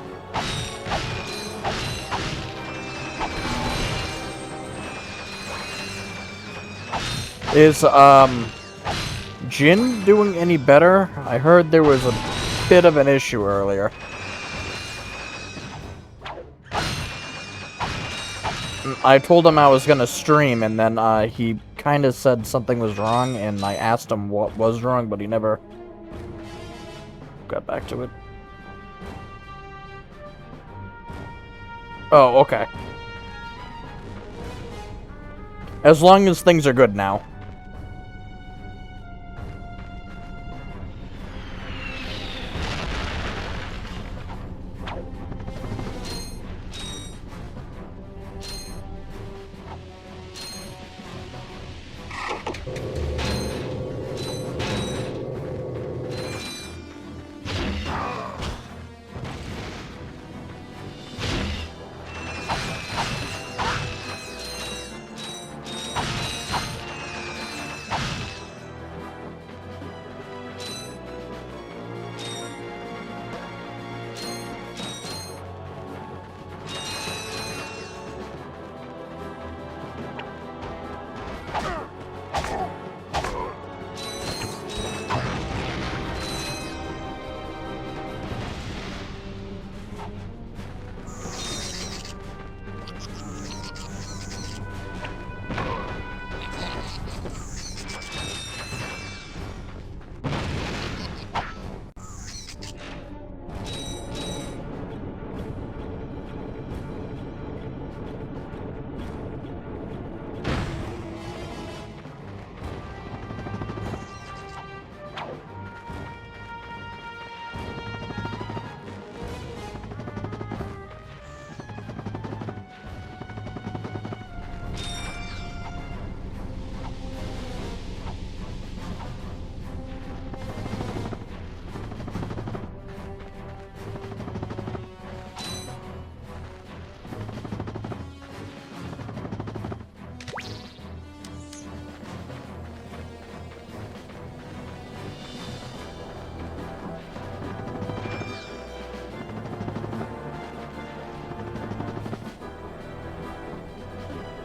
Is, Jin doing any better? I heard there was a bit of an issue earlier. I told him I was gonna stream, and then, he kind of said something was wrong, and I asked him what was wrong, but he never got back to it. Oh, okay. As long as things are good now.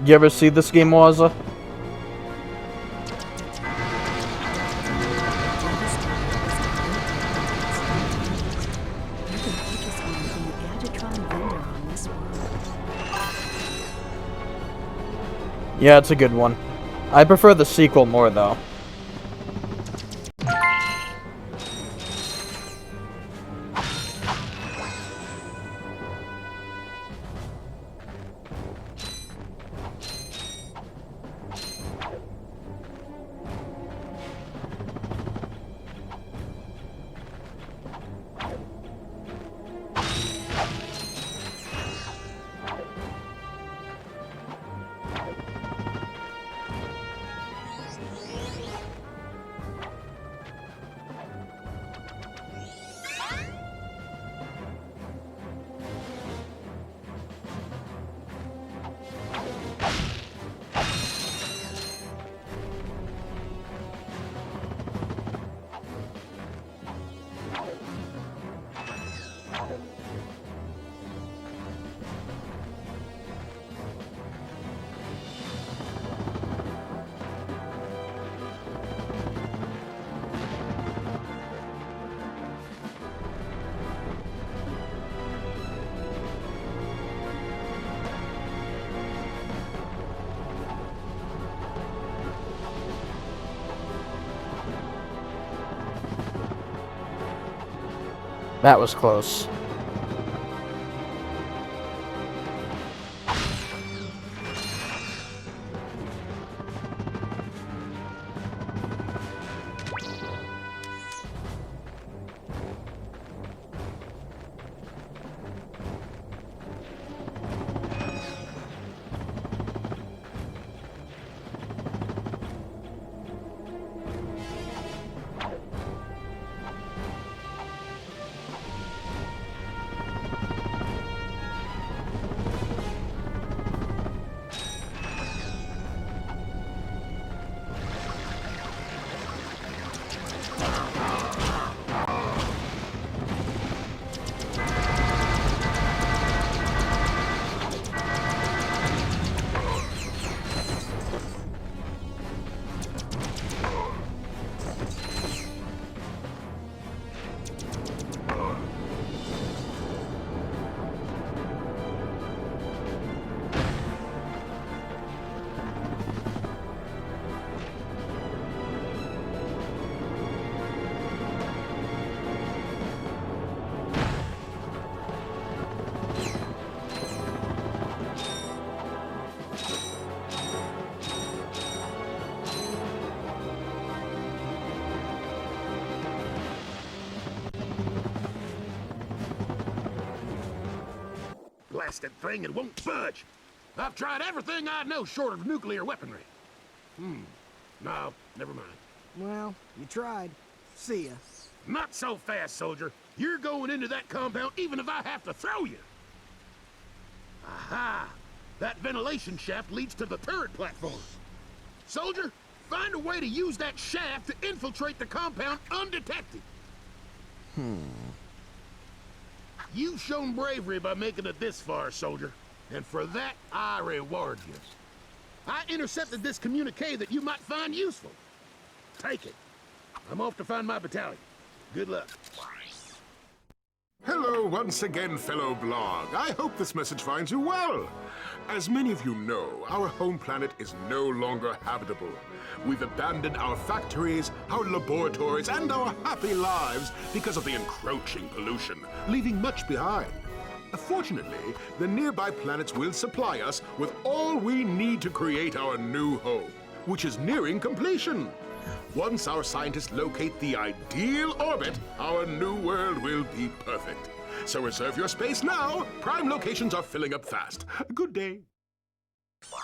You ever see this game, Waza? Yeah, it's a good one. I prefer the sequel more, though. That was close. blasted thing and won't budge. I've tried everything I know short of nuclear weaponry. No, never mind. Well, you tried. See ya. Not so fast, soldier. You're going into that compound even if I have to throw you. Aha! That ventilation shaft leads to the turret platform. Soldier, find a way to use that shaft to infiltrate the compound undetected. You've shown bravery by making it this far, soldier. And for that, I reward you. I intercepted this communique that you might find useful. Take it. I'm off to find my battalion. Good luck. Hello once again, fellow blog. I hope this message finds you well. As many of you know, our home planet is no longer habitable. We've abandoned our factories, our laboratories, and our happy lives because of the encroaching pollution, leaving much behind. Fortunately, the nearby planets will supply us with all we need to create our new home, which is nearing completion. Once our scientists locate the ideal orbit, our new world will be perfect. So reserve your space now. Prime locations are filling up fast. Good day.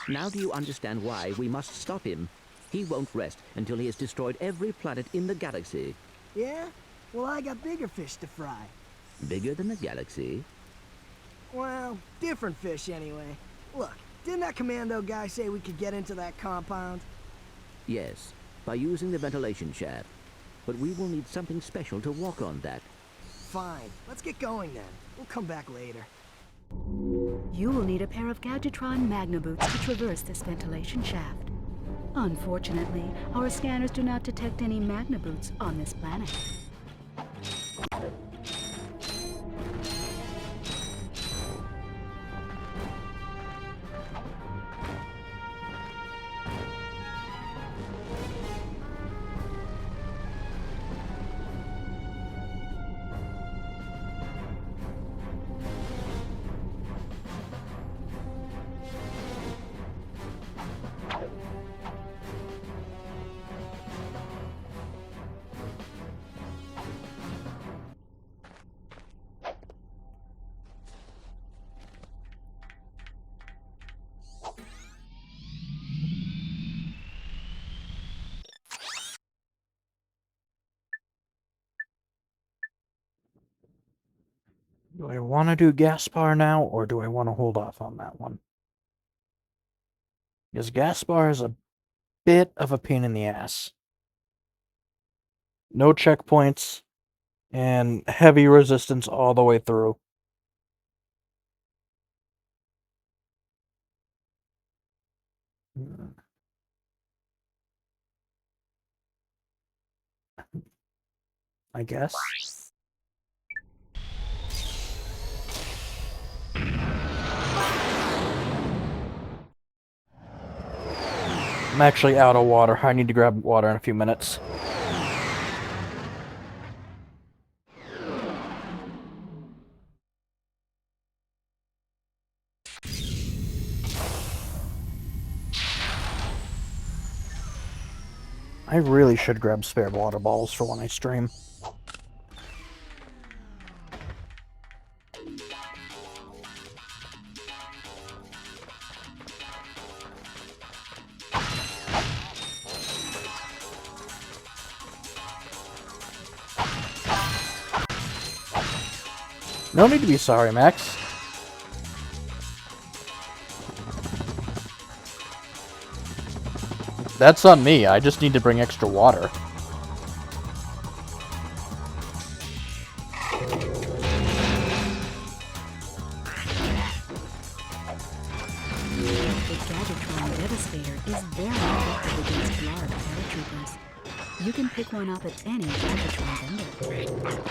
Now do you understand why we must stop him? He won't rest until he has destroyed every planet in the galaxy. Yeah? Well, I got bigger fish to fry. Bigger than the galaxy? Well, different fish anyway. Look, didn't that commando guy say we could get into that compound? Yes, by using the ventilation shaft. But we will need something special to walk on that. Fine, let's get going then. We'll come back later. You will need a pair of Gadgetron Magna Boots to traverse this ventilation shaft. Unfortunately, our scanners do not detect any Magna Boots on this planet. Do I want to do Gaspar now, or do I want to hold off on that one? Because Gaspar is a bit of a pain in the ass. No checkpoints, and heavy resistance all the way through. I guess. I'm actually out of water. I need to grab water in a few minutes. I really should grab spare water bottles for when I stream. No need to be sorry, Max. That's on me. I just need to bring extra water. The Gadgetron Devastator is very effective against large paratroopers. You can pick one up at any Gadgetron vendor.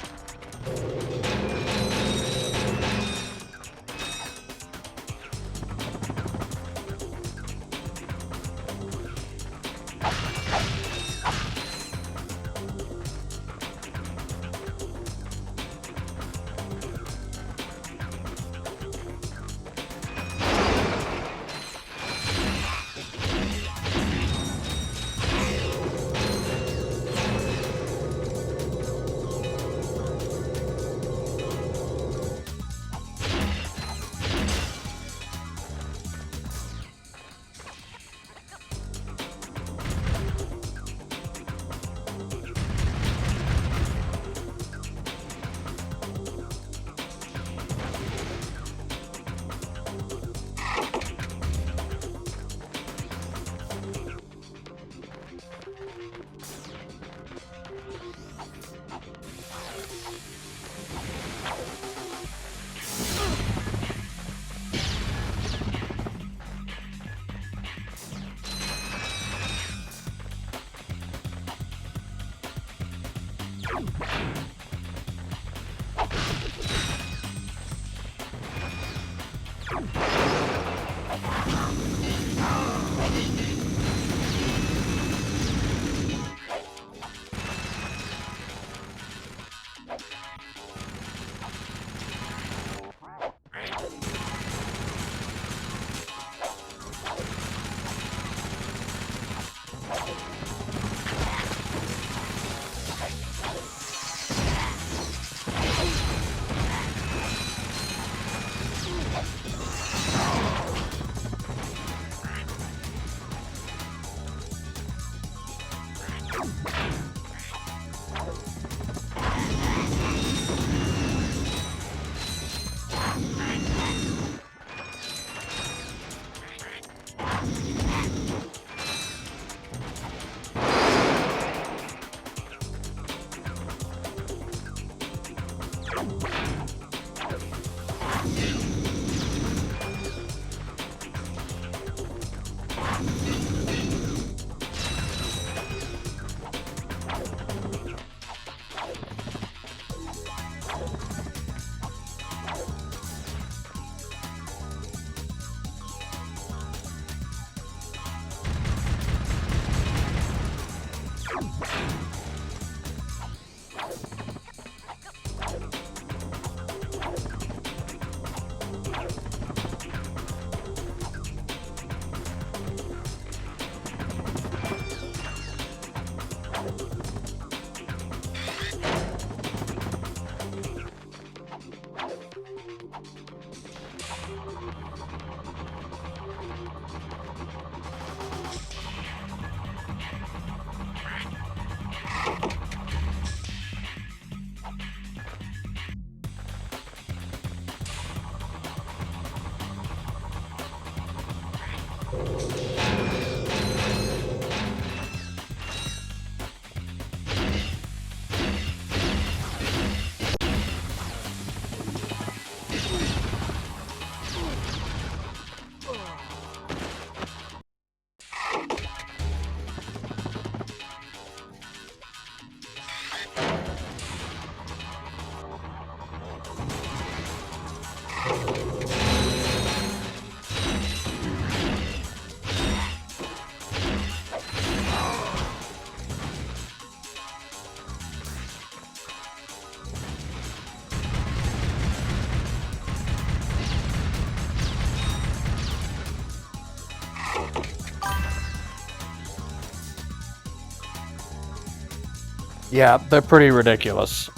Yeah, they're pretty ridiculous.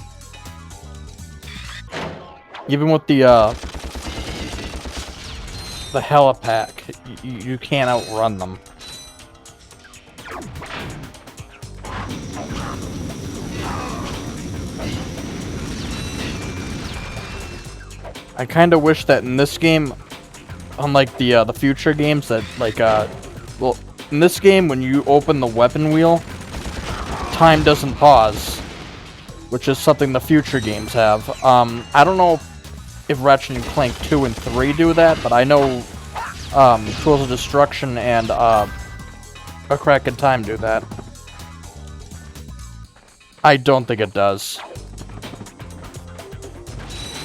Even with the helipack, you can't outrun them. I kind of wish that in this game, unlike the future games, that well, in this game when you open the weapon wheel, time doesn't pause, which is something the future games have. I don't know if Ratchet and Clank 2 and 3 do that, but I know Tools of Destruction and A Crack in Time do that. I don't think it does.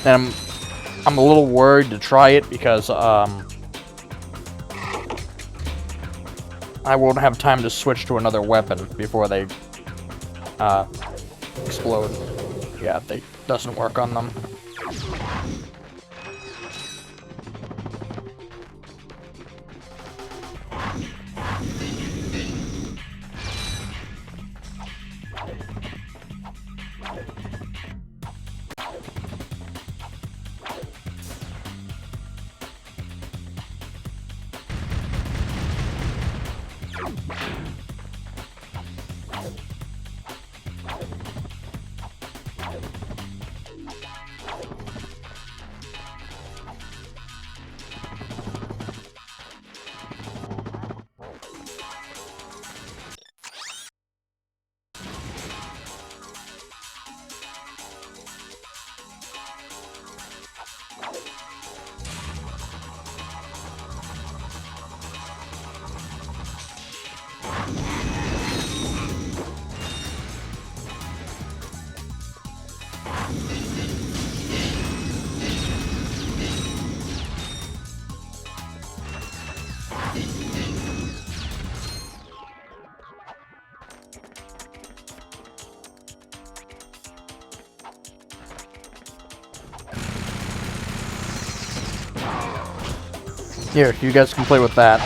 And I'm a little worried to try it because I won't have time to switch to another weapon before they explode. Yeah, it doesn't work on them. Here, you guys can play with that.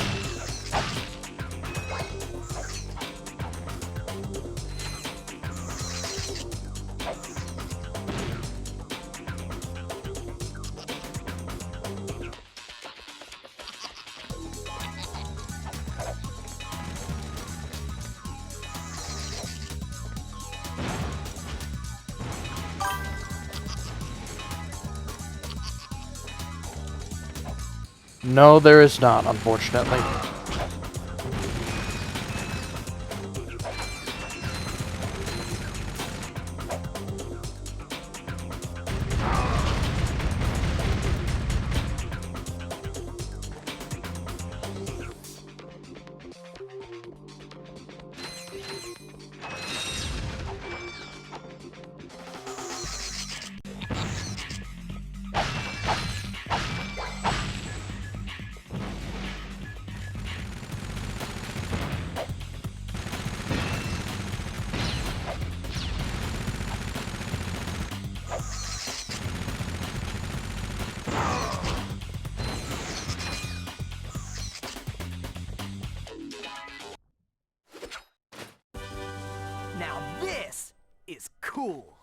No, there is not, unfortunately. Now this is cool.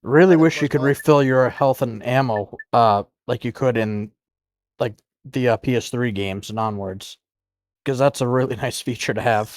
Really wish you could refill your health and ammo, like you could in, like, the PS3 games and onwards. Because that's a really nice feature to have.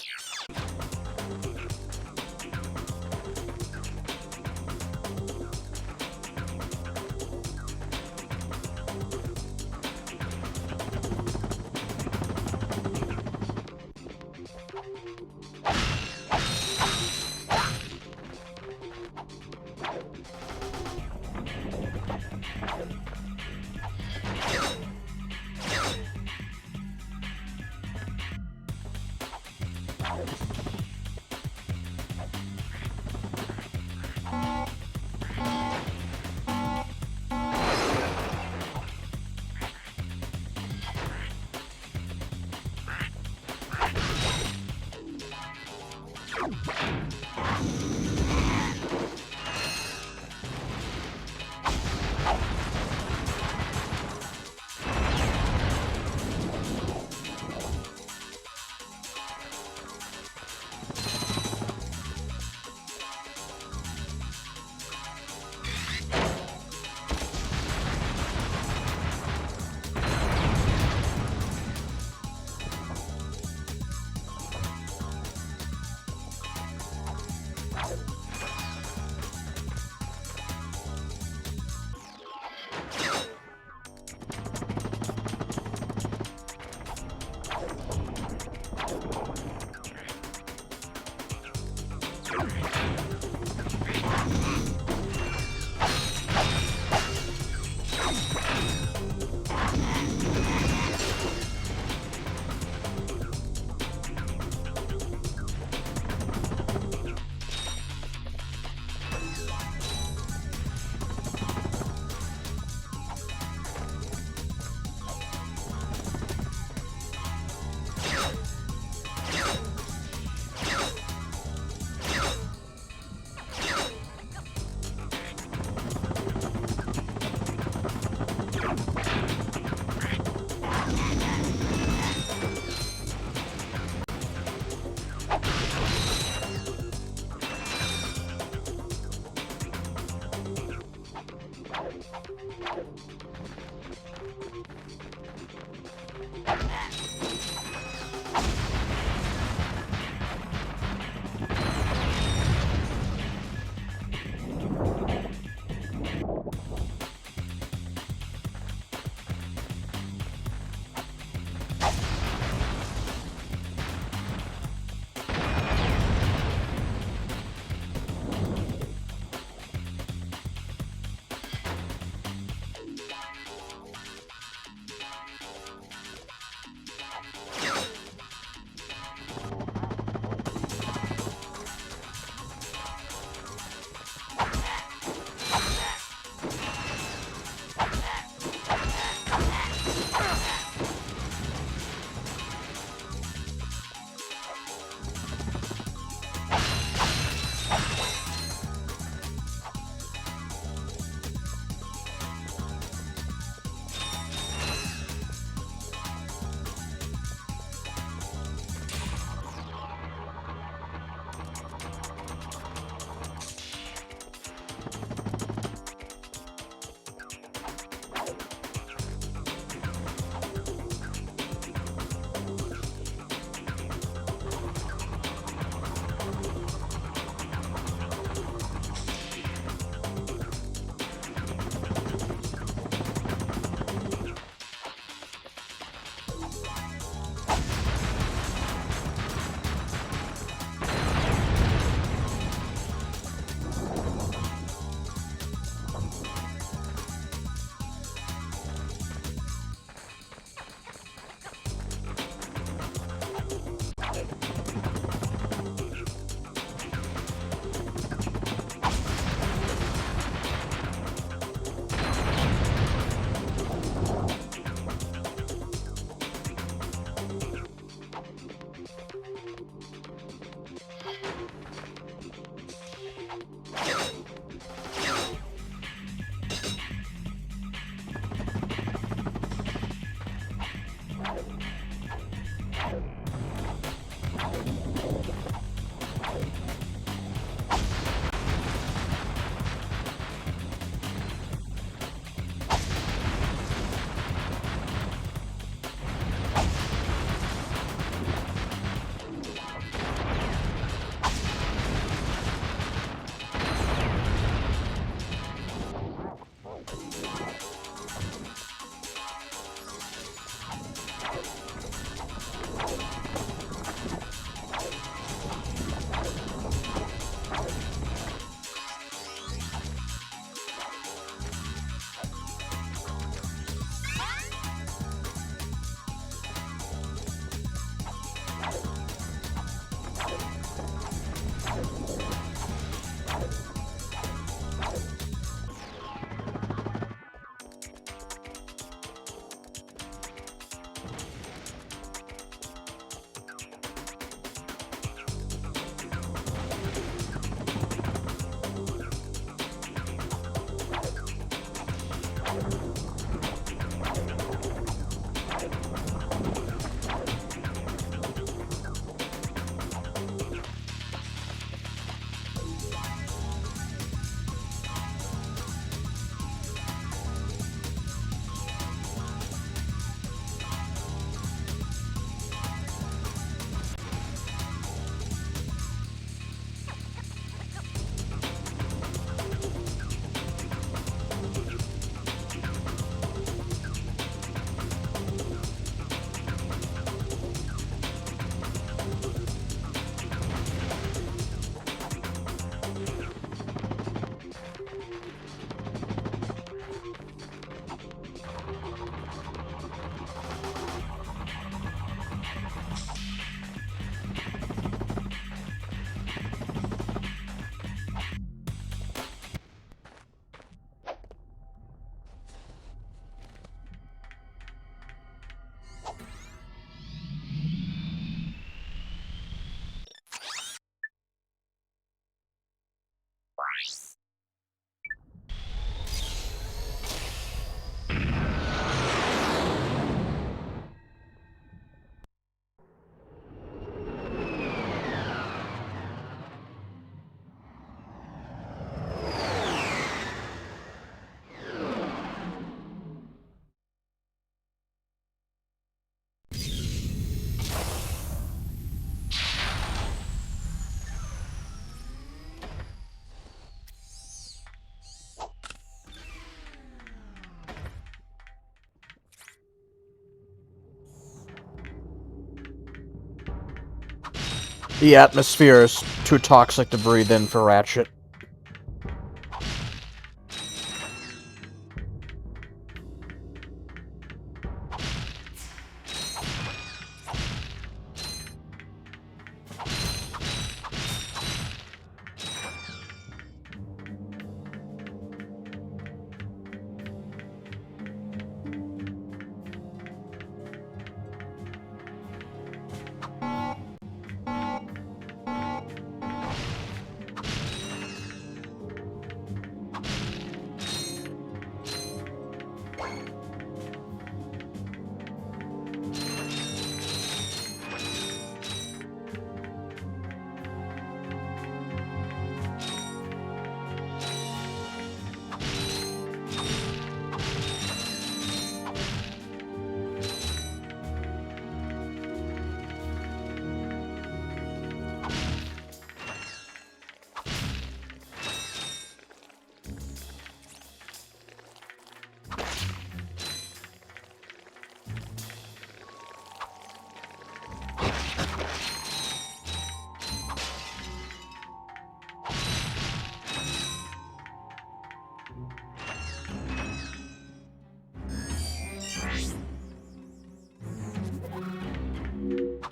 The atmosphere is too toxic to breathe in for Ratchet.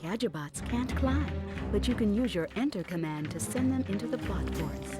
Gadgebots can't climb, but you can use your Enter command to send them into the bot ports.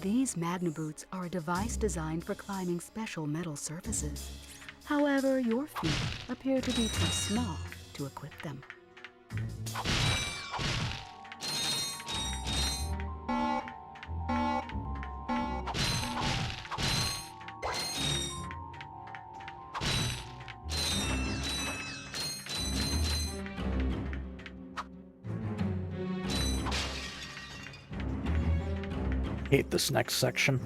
These Magna Boots are a device designed for climbing special metal surfaces. However, your feet appear to be too small to equip them. Hate this next section.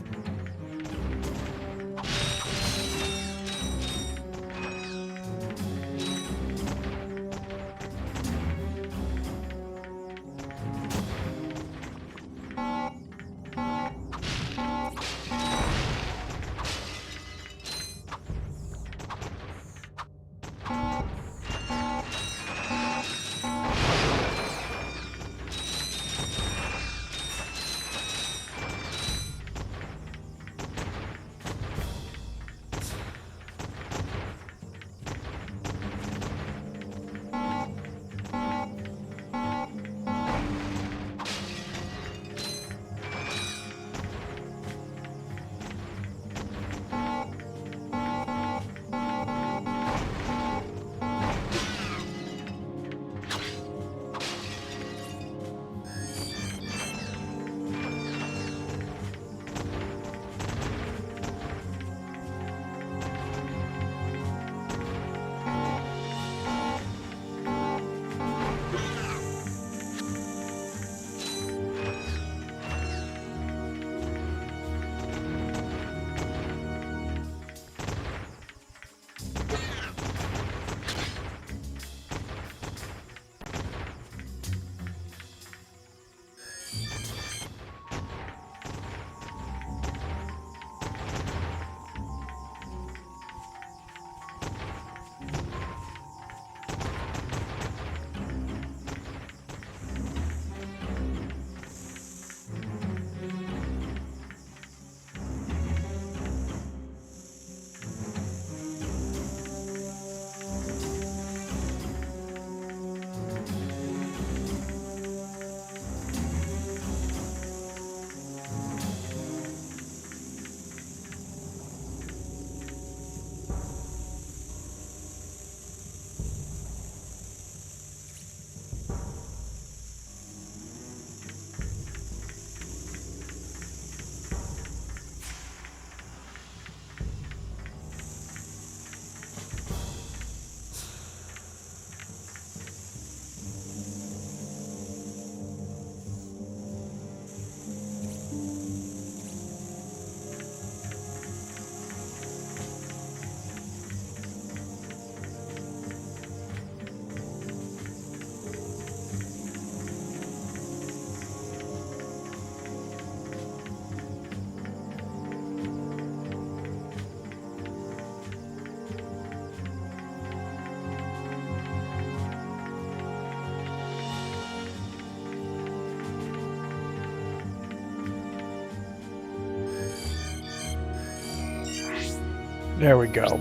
There we go.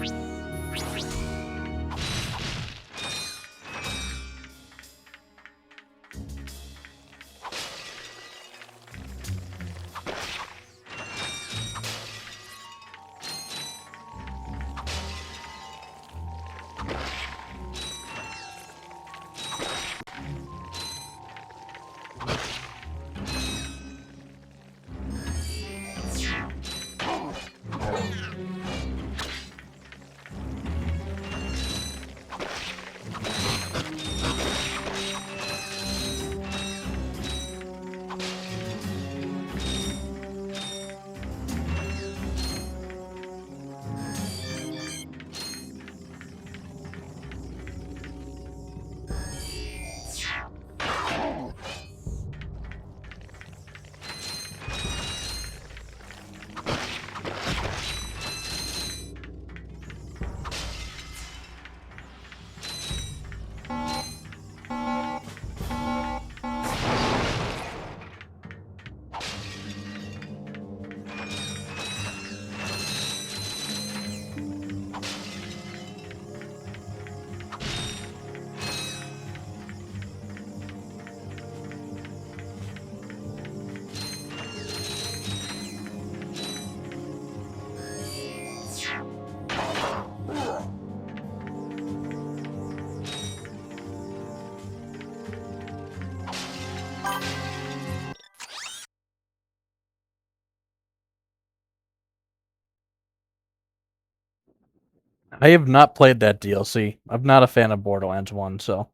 I have not played that DLC. I'm not a fan of Borderlands 1, so.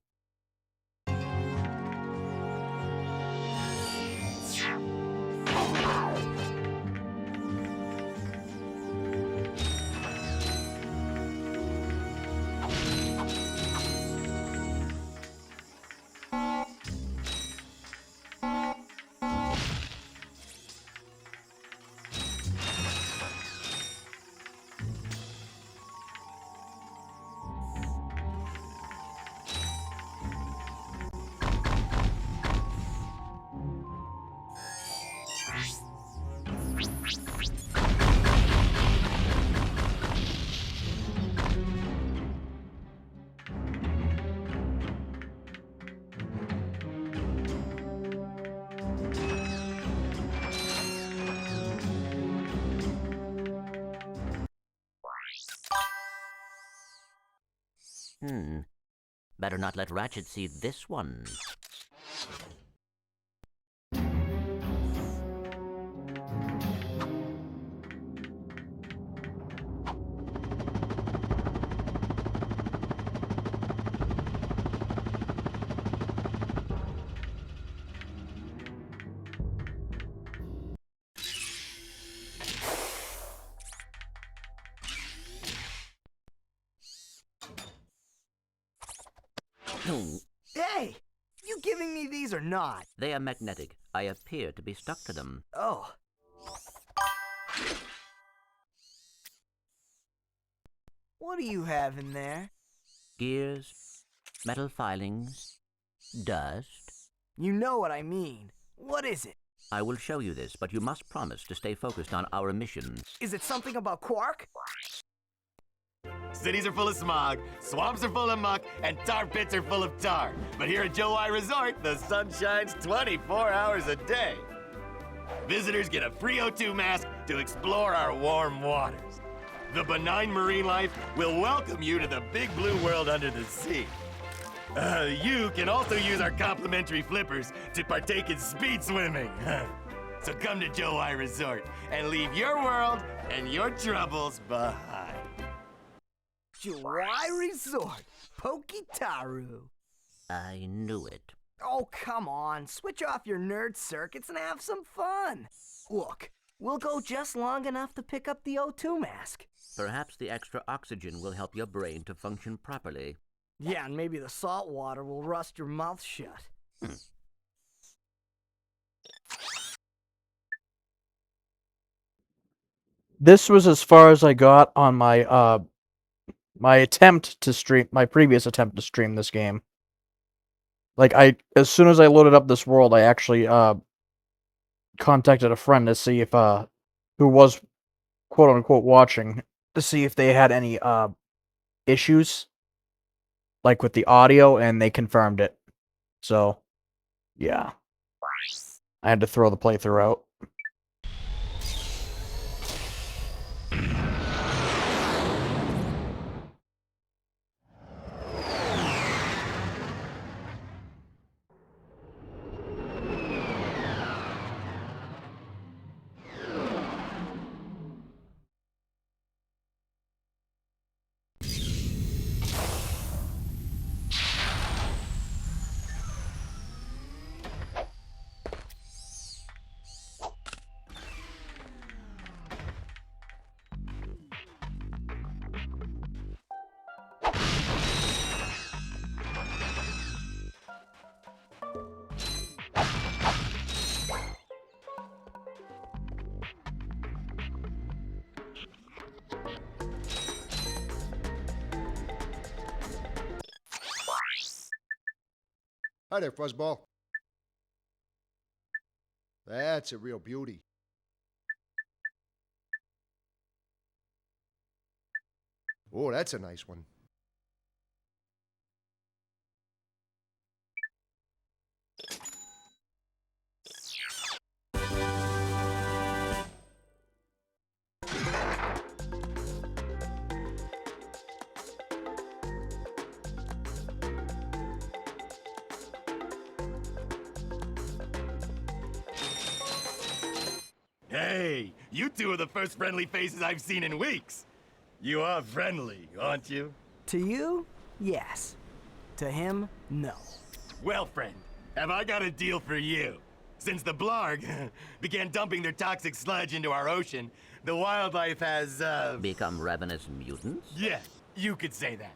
Better not let Ratchet see this one. Hey! You giving me these or not? They are magnetic. I appear to be stuck to them. Oh. What do you have in there? Gears, metal filings, dust. You know what I mean. What is it? I will show you this, but you must promise to stay focused on our mission. Is it something about Quark? Cities are full of smog, swamps are full of muck, and tar pits are full of tar. But here at Joe I Resort, the sun shines 24 hours a day. Visitors get a free O2 mask to explore our warm waters. The benign marine life will welcome you to the big blue world under the sea. You can also use our complimentary flippers to partake in speed swimming. So come to Joe I Resort and leave your world and your troubles behind. Joai Resort, Pokitaru. I knew it. Oh, come on. Switch off your nerd circuits and have some fun. Look, we'll go just long enough to pick up the O2 mask. Perhaps the extra oxygen will help your brain to function properly. Yeah, and maybe the salt water will rust your mouth shut. This was as far as I got on my my previous attempt to stream this game. Like, as soon as I loaded up this world, I actually contacted a friend to see if who was quote unquote watching, to see if they had any issues like with the audio, and they confirmed it. So yeah, I had to throw the playthrough out. Hi there, Fuzzball. That's a real beauty. Oh, that's a nice one. Hey, you two are the first friendly faces I've seen in weeks. You are friendly, aren't you? To you, yes. To him, no. Well, friend, have I got a deal for you? Since the Blarg began dumping their toxic sludge into our ocean, the wildlife has, Become ravenous mutants? Yeah, you could say that.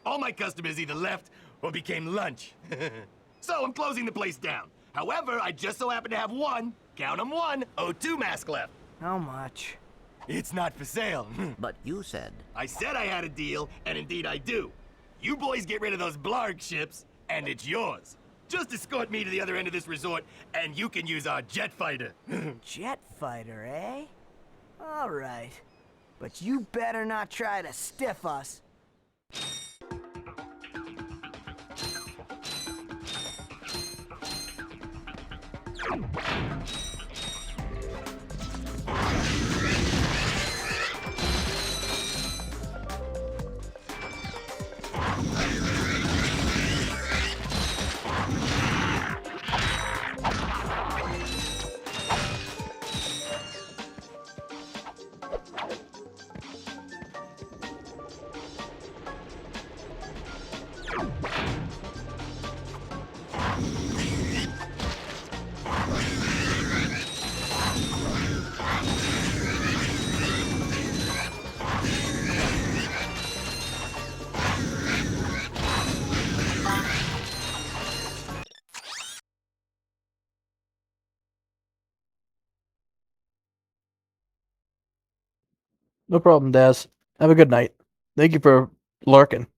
All my customers either left or became lunch. So I'm closing the place down. However, I just so happen to have one, count 'em one, O2 mask left. How much? It's not for sale. But you said... I said I had a deal, and indeed I do. You boys get rid of those Blarg ships, and it's yours. Just escort me to the other end of this resort, and you can use our jet fighter. Jet fighter, eh? All right. But you better not try to stiff us. No problem, Daz. Have a good night. Thank you for lurking.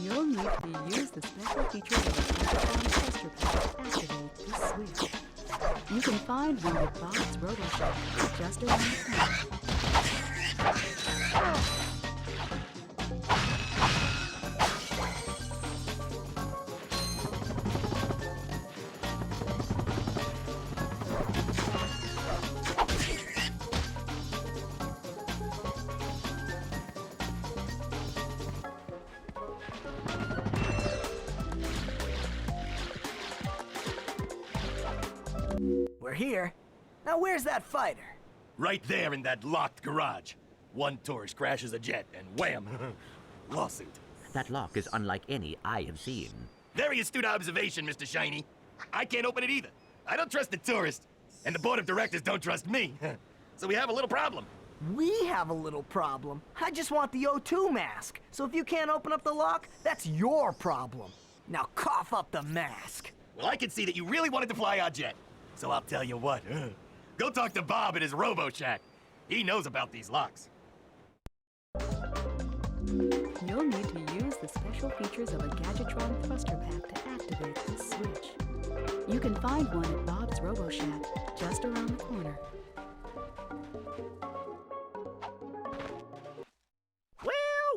You'll need to use the special features of a Pokemon tester pack to activate this switch. You can find one at Bob's Robo Shop just around the corner. We're here. Now where's that fighter? Right there in that locked garage. One tourist crashes a jet and wham! Lawsuit. That lock is unlike any I have seen. Very astute observation, Mr. Shiny. I can't open it either. I don't trust the tourist, and the board of directors don't trust me. So we have a little problem. We have a little problem. I just want the O2 mask. So if you can't open up the lock, that's your problem. Now cough up the mask. Well, I can see that you really wanted to fly our jet. So I'll tell you what. Go talk to Bob at his Robo Shack. He knows about these locks. You'll need to use the special features of a Gadgetron thruster pack to activate this switch. You can find one at Bob's Robo Shack just around the corner.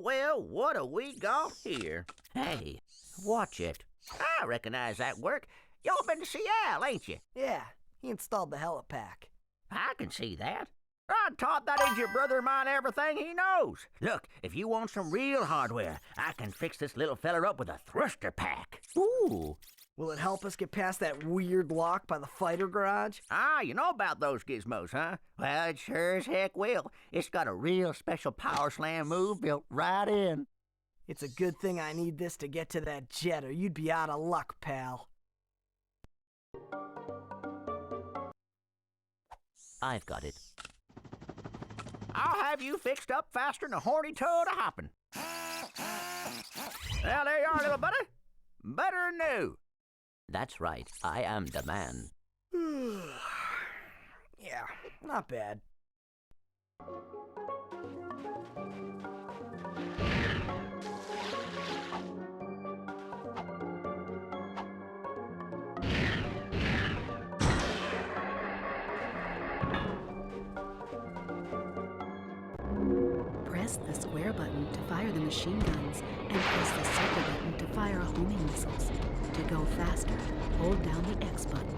Well, what do we got here? Hey, watch it. I recognize that work. Y'all been to Seattle, ain't you? Yeah, he installed the helipack. I can see that. I taught that idiot brother of mine everything he knows. Look, if you want some real hardware, I can fix this little feller up with a thruster pack. Ooh. Will it help us get past that weird lock by the fighter garage? Ah, you know about those gizmos, huh? Well, it sure as heck will. It's got a real special power slam move built right in. It's a good thing I need this to get to that jet, or you'd be out of luck, pal. I've got it. I'll have you fixed up faster than a horny toad a hopping. Well, there you are, little buddy. Better than new. That's right. I am the man. Yeah, not bad. Press the square button to fire the machine guns, and press the circle button to fire homing missiles. To go faster, hold down the X button.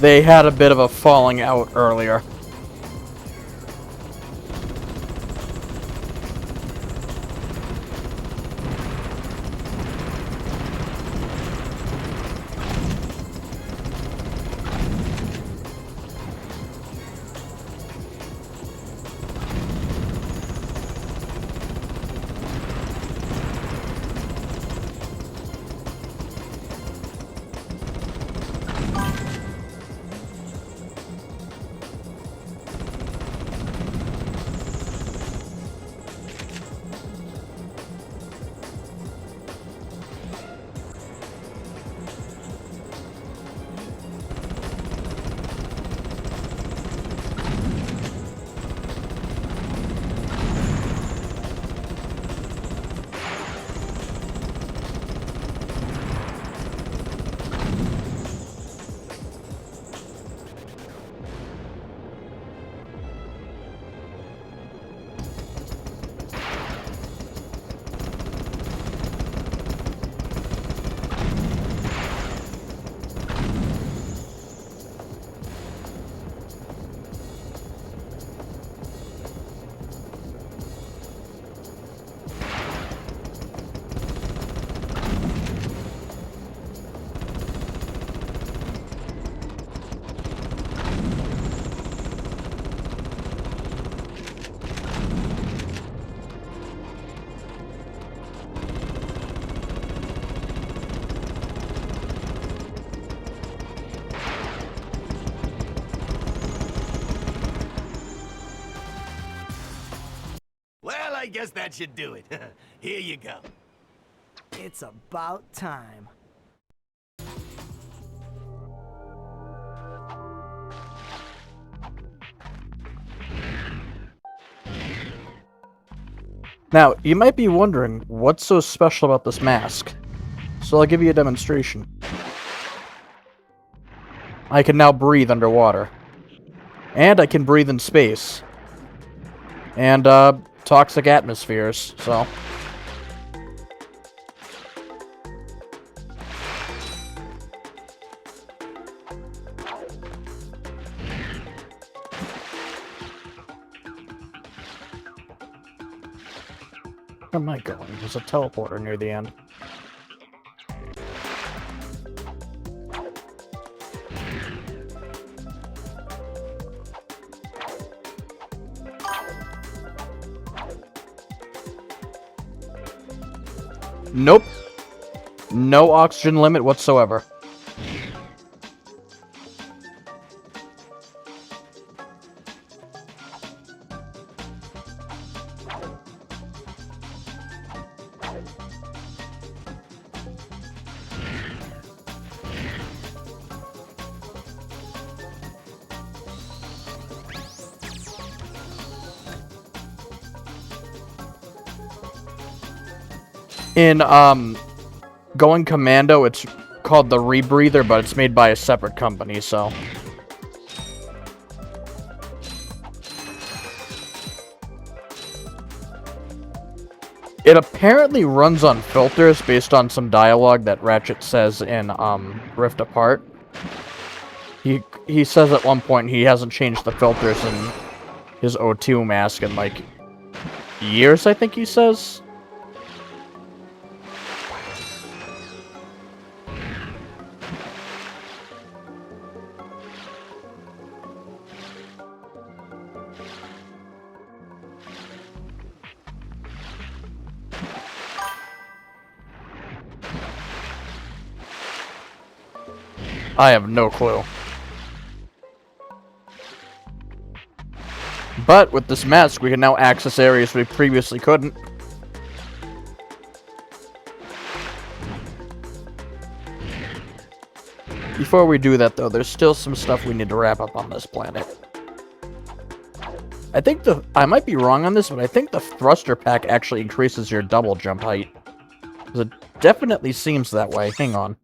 They had a bit of a falling out earlier. I guess that should do it. Here you go. It's about time. Now, you might be wondering, what's so special about this mask? So I'll give you a demonstration. I can now breathe underwater. And I can breathe in space. And, toxic atmospheres, so... Where am I going? There's a teleporter near the end. Nope. No oxygen limit whatsoever. In, Going Commando, it's called the Rebreather, but it's made by a separate company, so... It apparently runs on filters based on some dialogue that Ratchet says in, Rift Apart. He says at one point he hasn't changed the filters in his O2 mask in, like, years, I think he says. I have no clue. But with this mask, we can now access areas we previously couldn't. Before we do that, though, there's still some stuff we need to wrap up on this planet. I might be wrong on this, but I think the thruster pack actually increases your double jump height. 'Cause it definitely seems that way. Hang on.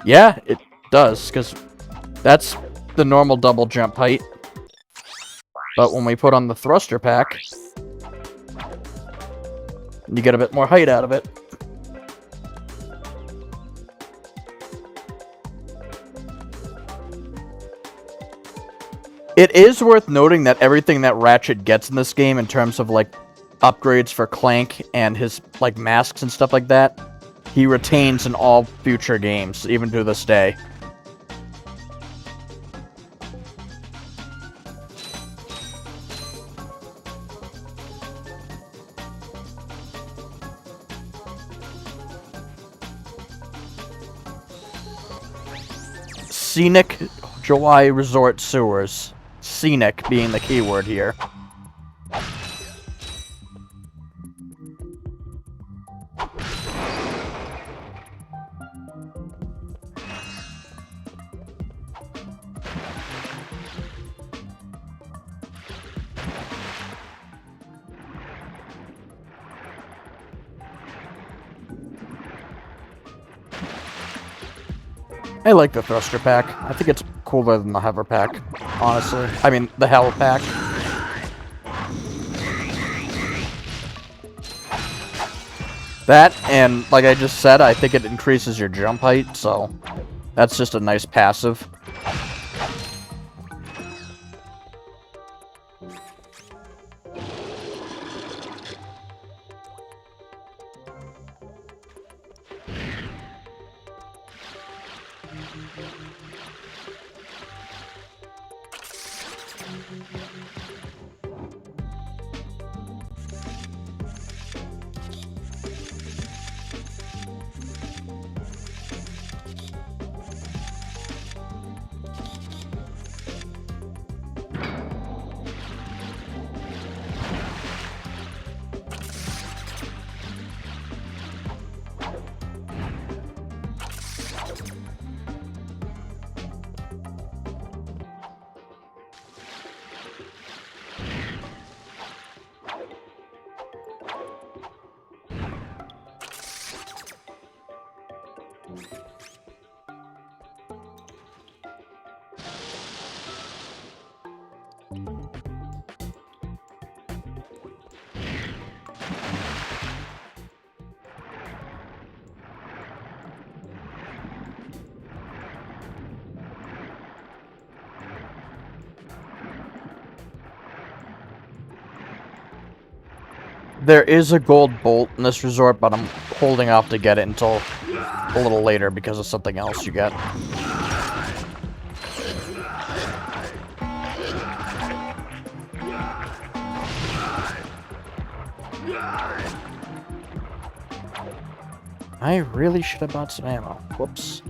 Yeah, it does, because that's the normal double jump height. But when we put on the thruster pack, you get a bit more height out of it. It is worth noting that everything that Ratchet gets in this game in terms of, like, upgrades for Clank and his, like, masks and stuff like that, he retains in all future games, even to this day. Scenic Hawaii Resort Sewers. Scenic being the keyword here. I like the thruster pack. I think it's cooler than the hover pack, honestly. I mean, the hell pack. That, and like I just said, I think it increases your jump height, so that's just a nice passive. There is a gold bolt in this resort, but I'm holding off to get it until a little later because of something else you get. I really should have bought some ammo. Whoops.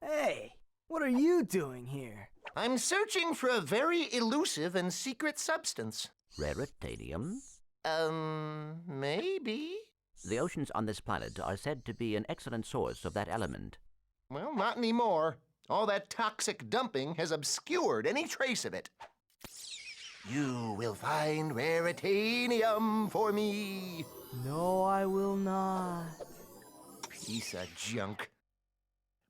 Hey, what are you doing here? I'm searching for a very elusive and secret substance. Raritanium? Maybe? The oceans on this planet are said to be an excellent source of that element. Well, not anymore. All that toxic dumping has obscured any trace of it. You will find raritanium for me. No, I will not. Piece of junk.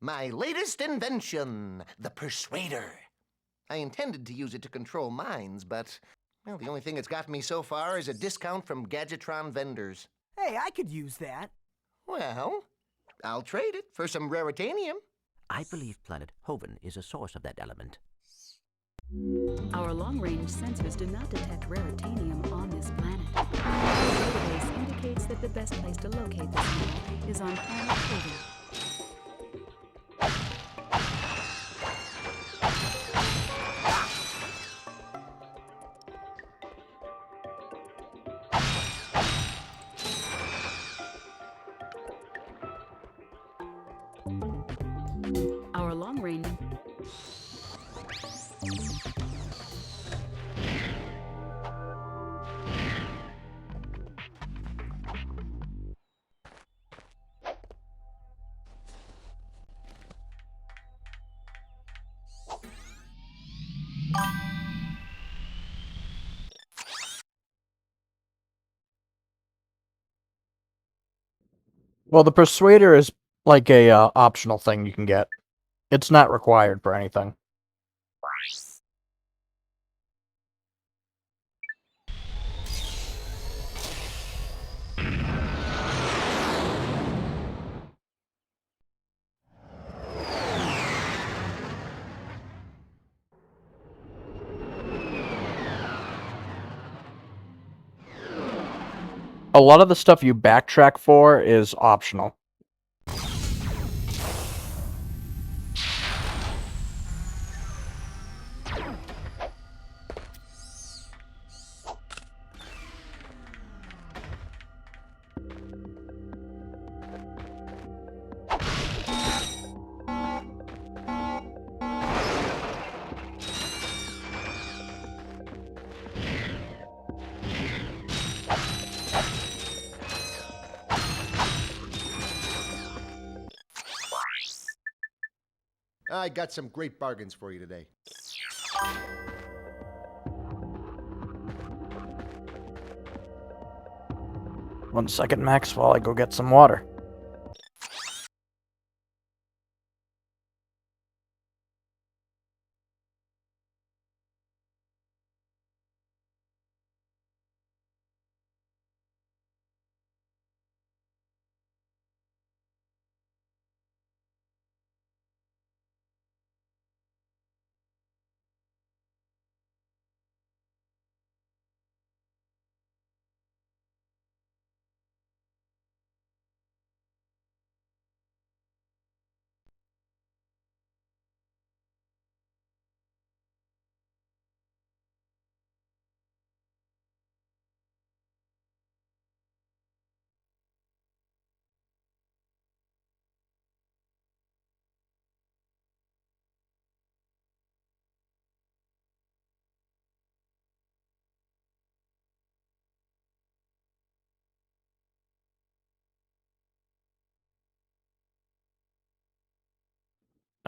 My latest invention, the Persuader. I intended to use it to control minds, but, well, the only thing it's gotten me so far is a discount from Gadgetron vendors. Hey, I could use that. Well, I'll trade it for some raritanium. I believe planet Hoven is a source of that element. Our long-range sensors do not detect raritanium on this planet. The database indicates that the best place to locate this mineral is on planet Hoven. Well, the Persuader is like a optional thing you can get. It's not required for anything. A lot of the stuff you backtrack for is optional. I got some great bargains for you today. One second, Max, while I go get some water.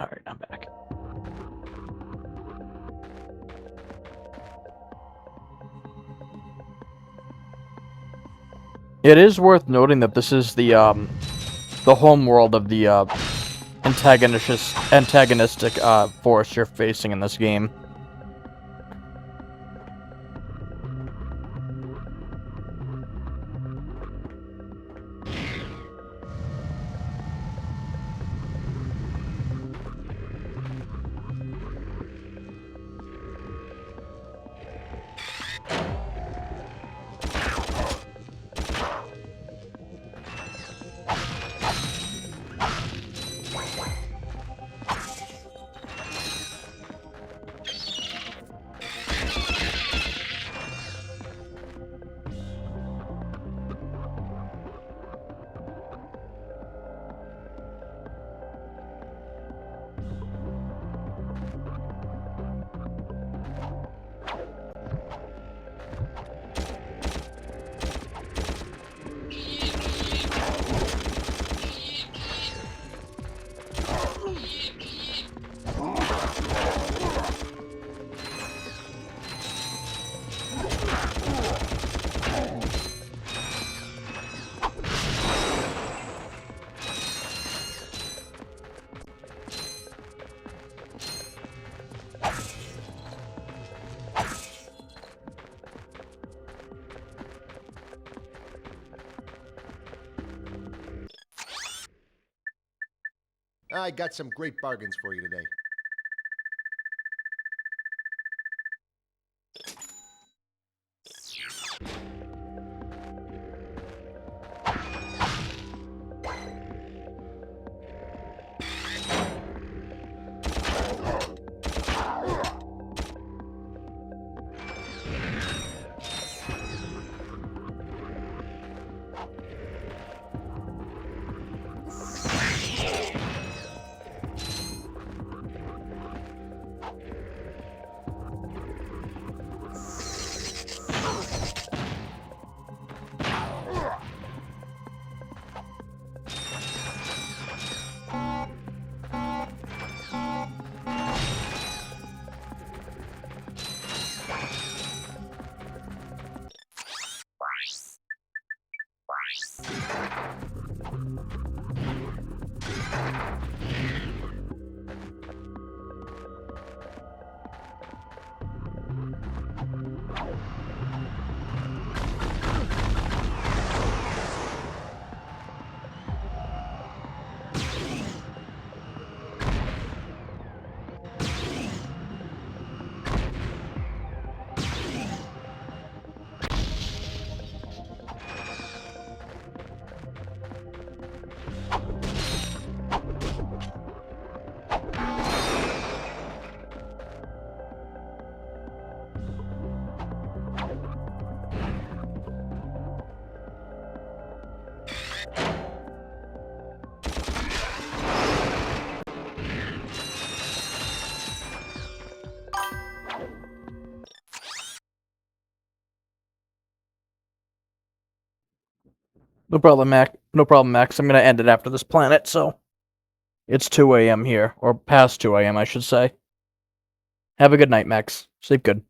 Alright, I'm back. It is worth noting that this is the home world of the antagonistic force you're facing in this game. I got some great bargains for you today. No problem, Mac. No problem, Max. I'm gonna end it after this planet, so it's 2 a.m. here, or past 2 a.m. I should say. Have a good night, Max. Sleep good.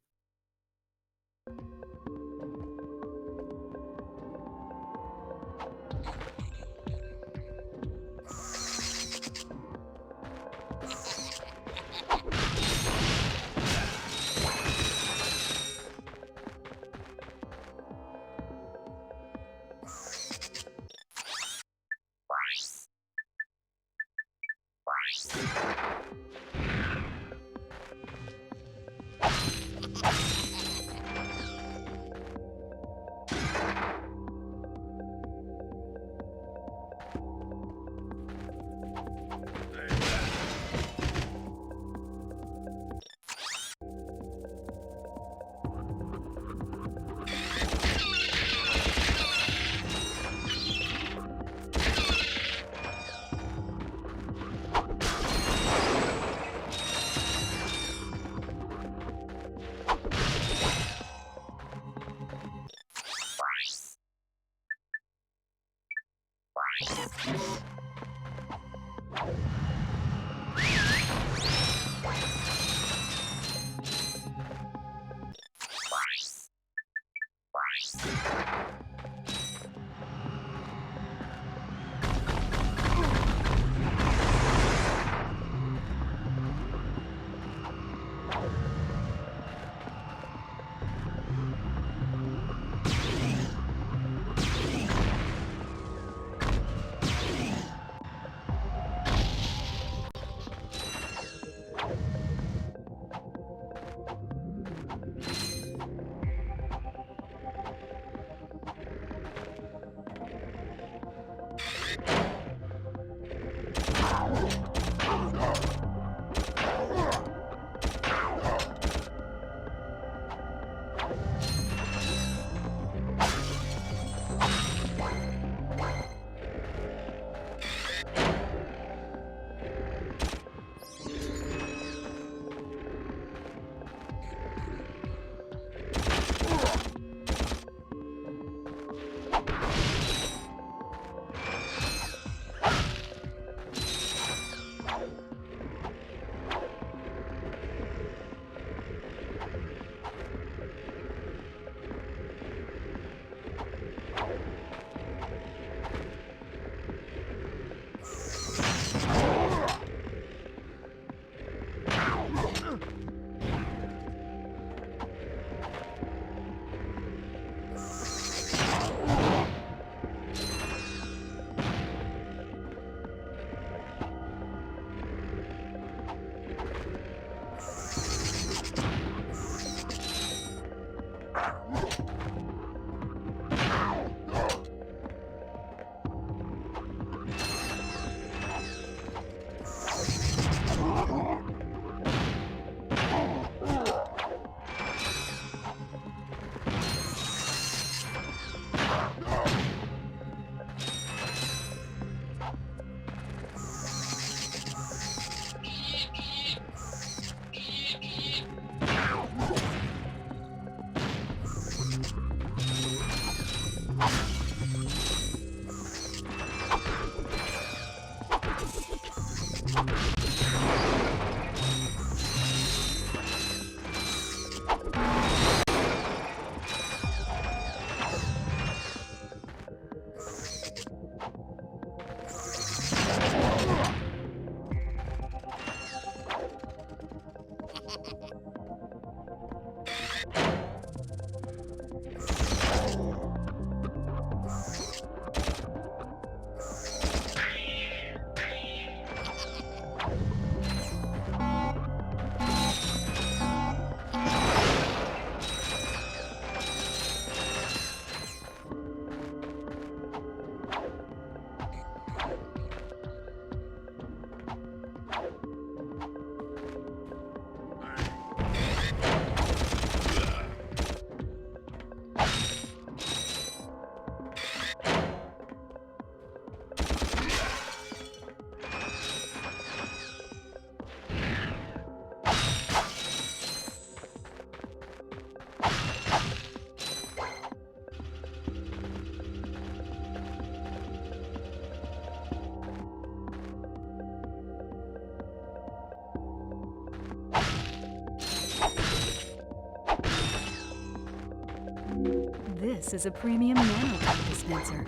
This is a premium nanotech dispenser.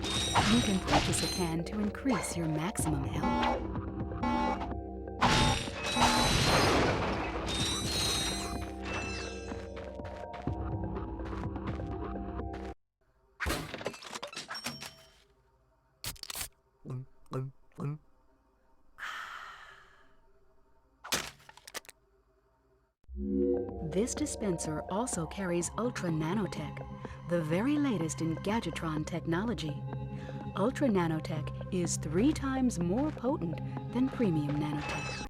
You can purchase a can to increase your maximum health. This dispenser also carries Ultra Nanotech, the very latest in Gadgetron technology. Ultra Nanotech is 3 times more potent than Premium Nanotech.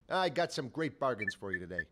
I got some great bargains for you today.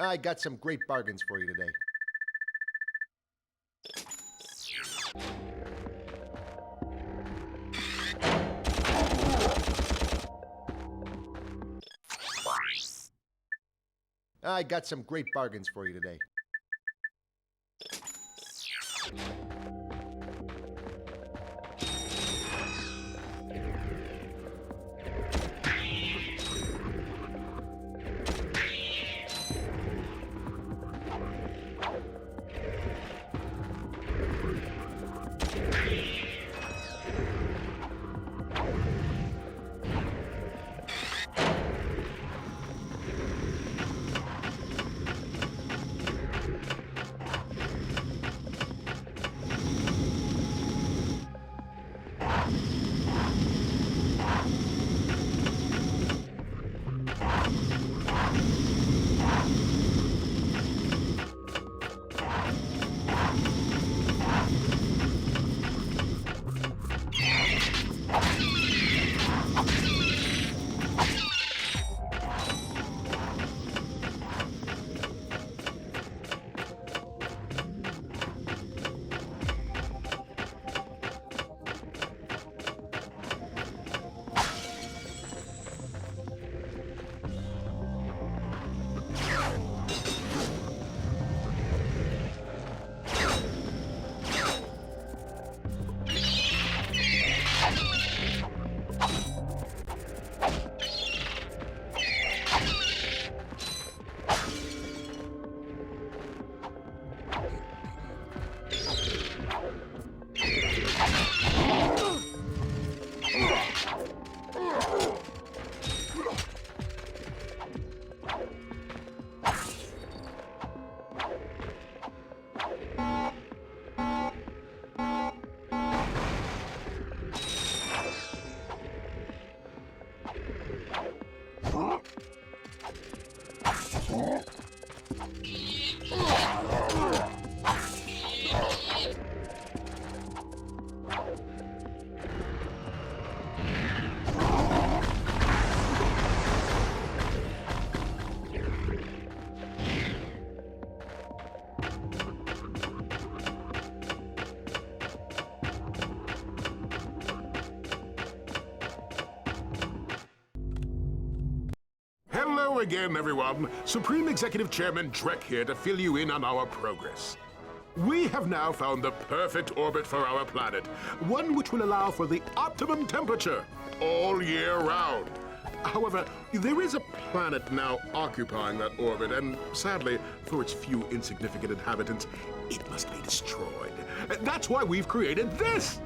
I got some great bargains for you today. I got some great bargains for you today. Hello again, everyone. Supreme Executive Chairman Drek here to fill you in on our progress. We have now found the perfect orbit for our planet, one which will allow for the optimum temperature all year round. However, there is a planet now occupying that orbit, and sadly, for its few insignificant inhabitants, it must be destroyed. That's why we've created this!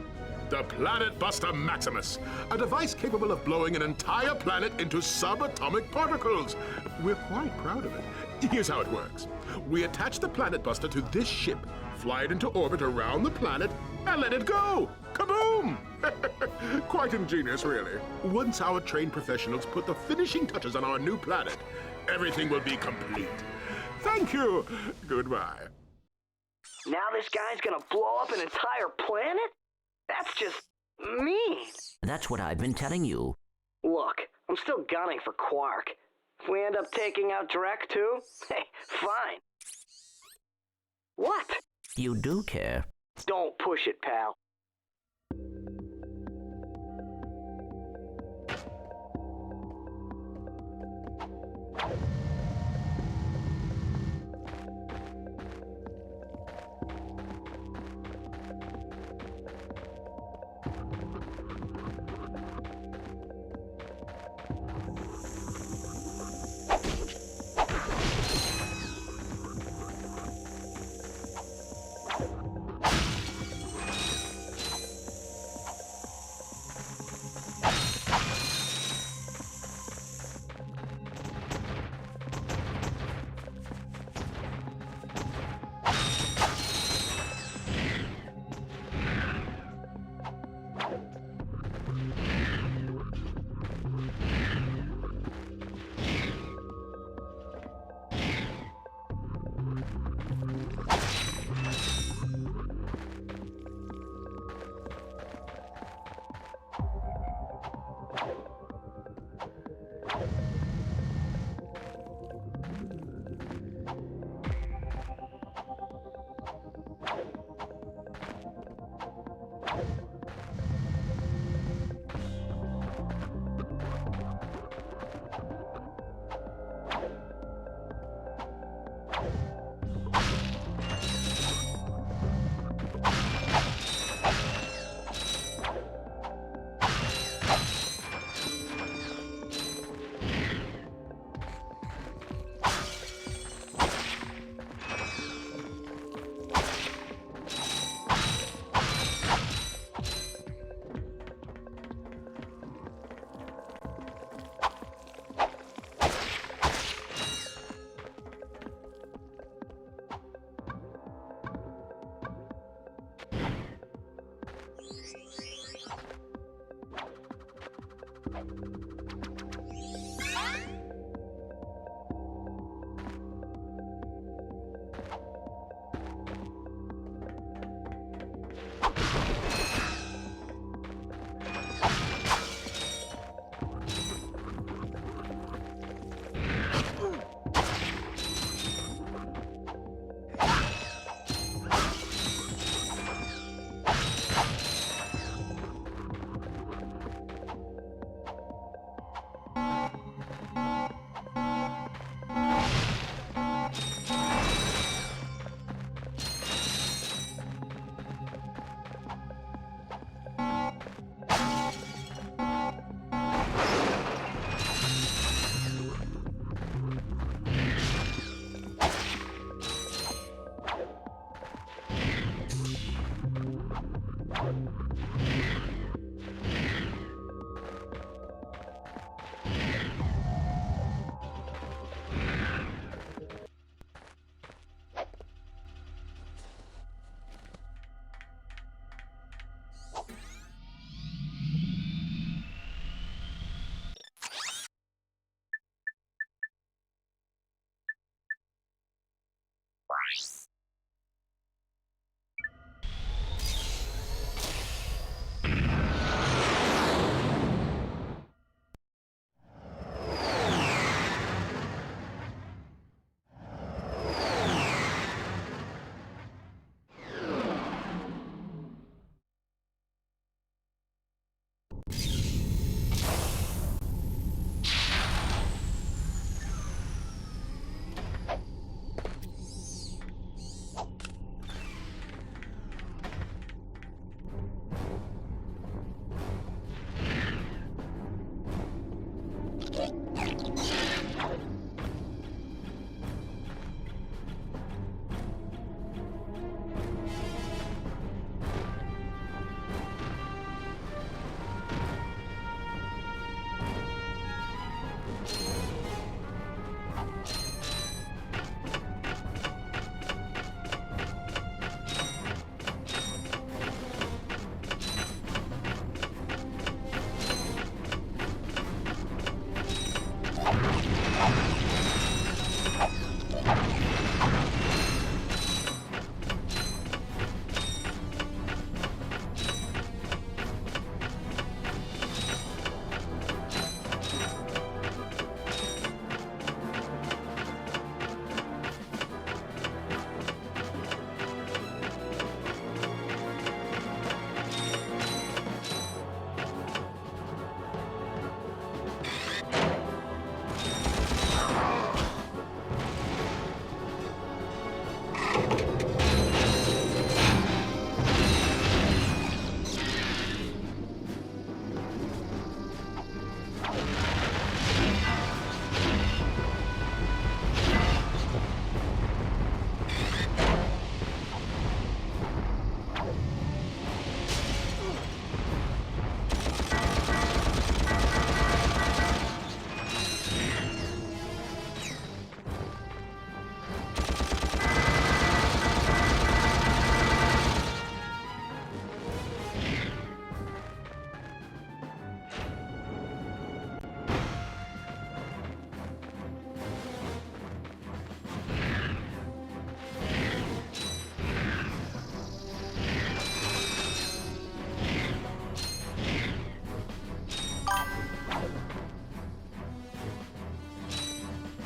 The Planet Buster Maximus, a device capable of blowing an entire planet into subatomic particles. We're quite proud of it. Here's how it works. We attach the Planet Buster to this ship, fly it into orbit around the planet, and let it go! Kaboom! Quite ingenious, really. Once our trained professionals put the finishing touches on our new planet, everything will be complete. Thank you. Goodbye. Now this guy's gonna blow up an entire planet? That's just mean. That's what I've been telling you. Look, I'm still gunning for Quark. If we end up taking out Drek too, hey, fine. What? You do care. Don't push it, pal.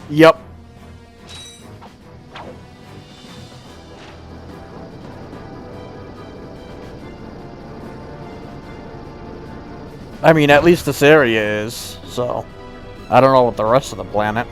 Yep. I mean, at least this area is, so... I don't know what the rest of the planet.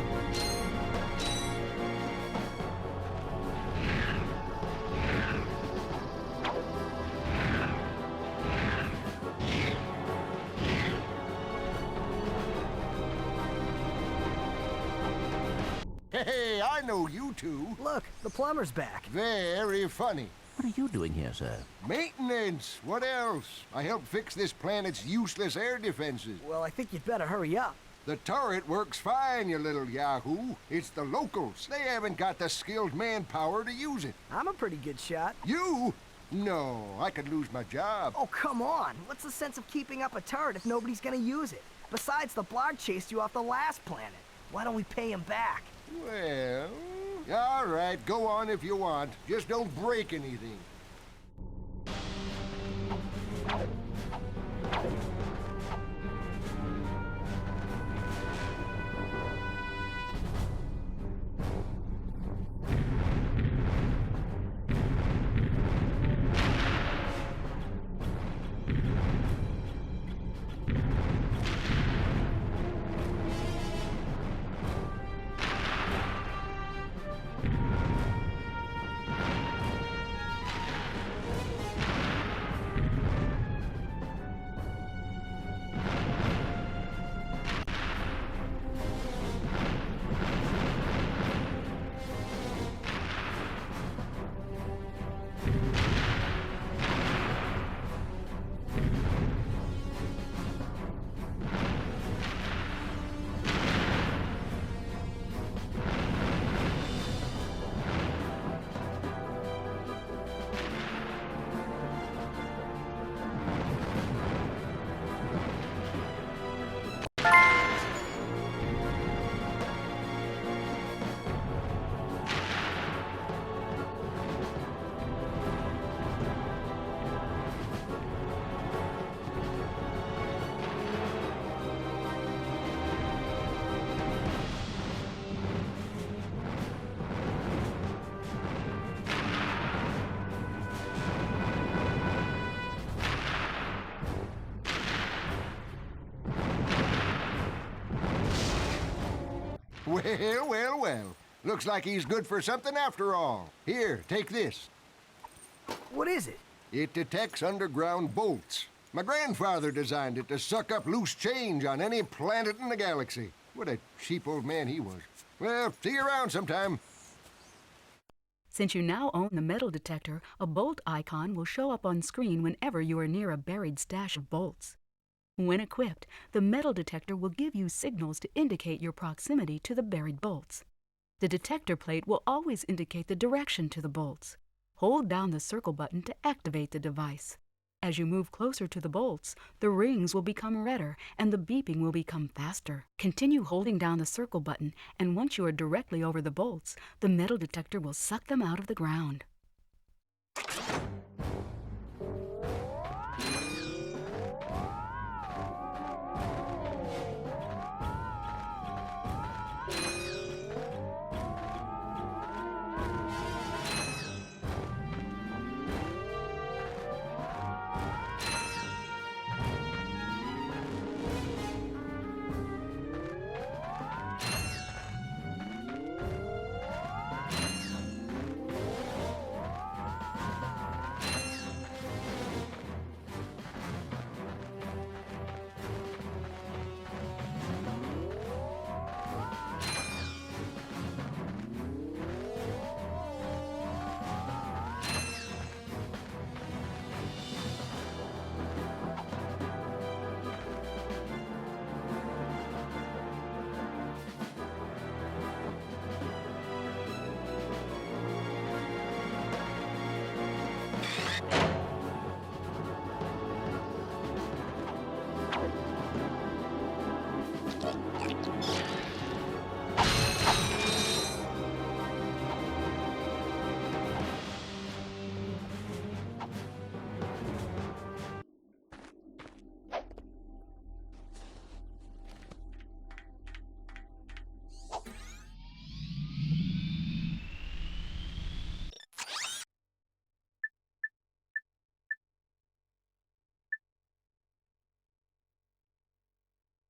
Hey, I know you two. Look, the plumber's back. Very funny. What are you doing here, sir? Maintenance. What else? I helped fix this planet's useless air defenses. Well, I think you'd better hurry up. The turret works fine, you little yahoo. It's the locals. They haven't got the skilled manpower to use it. I'm a pretty good shot. You? No, I could lose my job. Oh, come on. What's the sense of keeping up a turret if nobody's gonna use it? Besides, the Blarg chased you off the last planet. Why don't we pay him back? Well, all right, go on if you want. Just don't break anything. Well, well, well. Looks like he's good for something after all. Here, take this. What is it? It detects underground bolts. My grandfather designed it to suck up loose change on any planet in the galaxy. What a cheap old man he was. Well, see you around sometime. Since you now own the metal detector, a bolt icon will show up on screen whenever you are near a buried stash of bolts. When equipped, the metal detector will give you signals to indicate your proximity to the buried bolts. The detector plate will always indicate the direction to the bolts. Hold down the circle button to activate the device. As you move closer to the bolts, the rings will become redder and the beeping will become faster. Continue holding down the circle button, and once you are directly over the bolts, the metal detector will suck them out of the ground.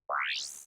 Price.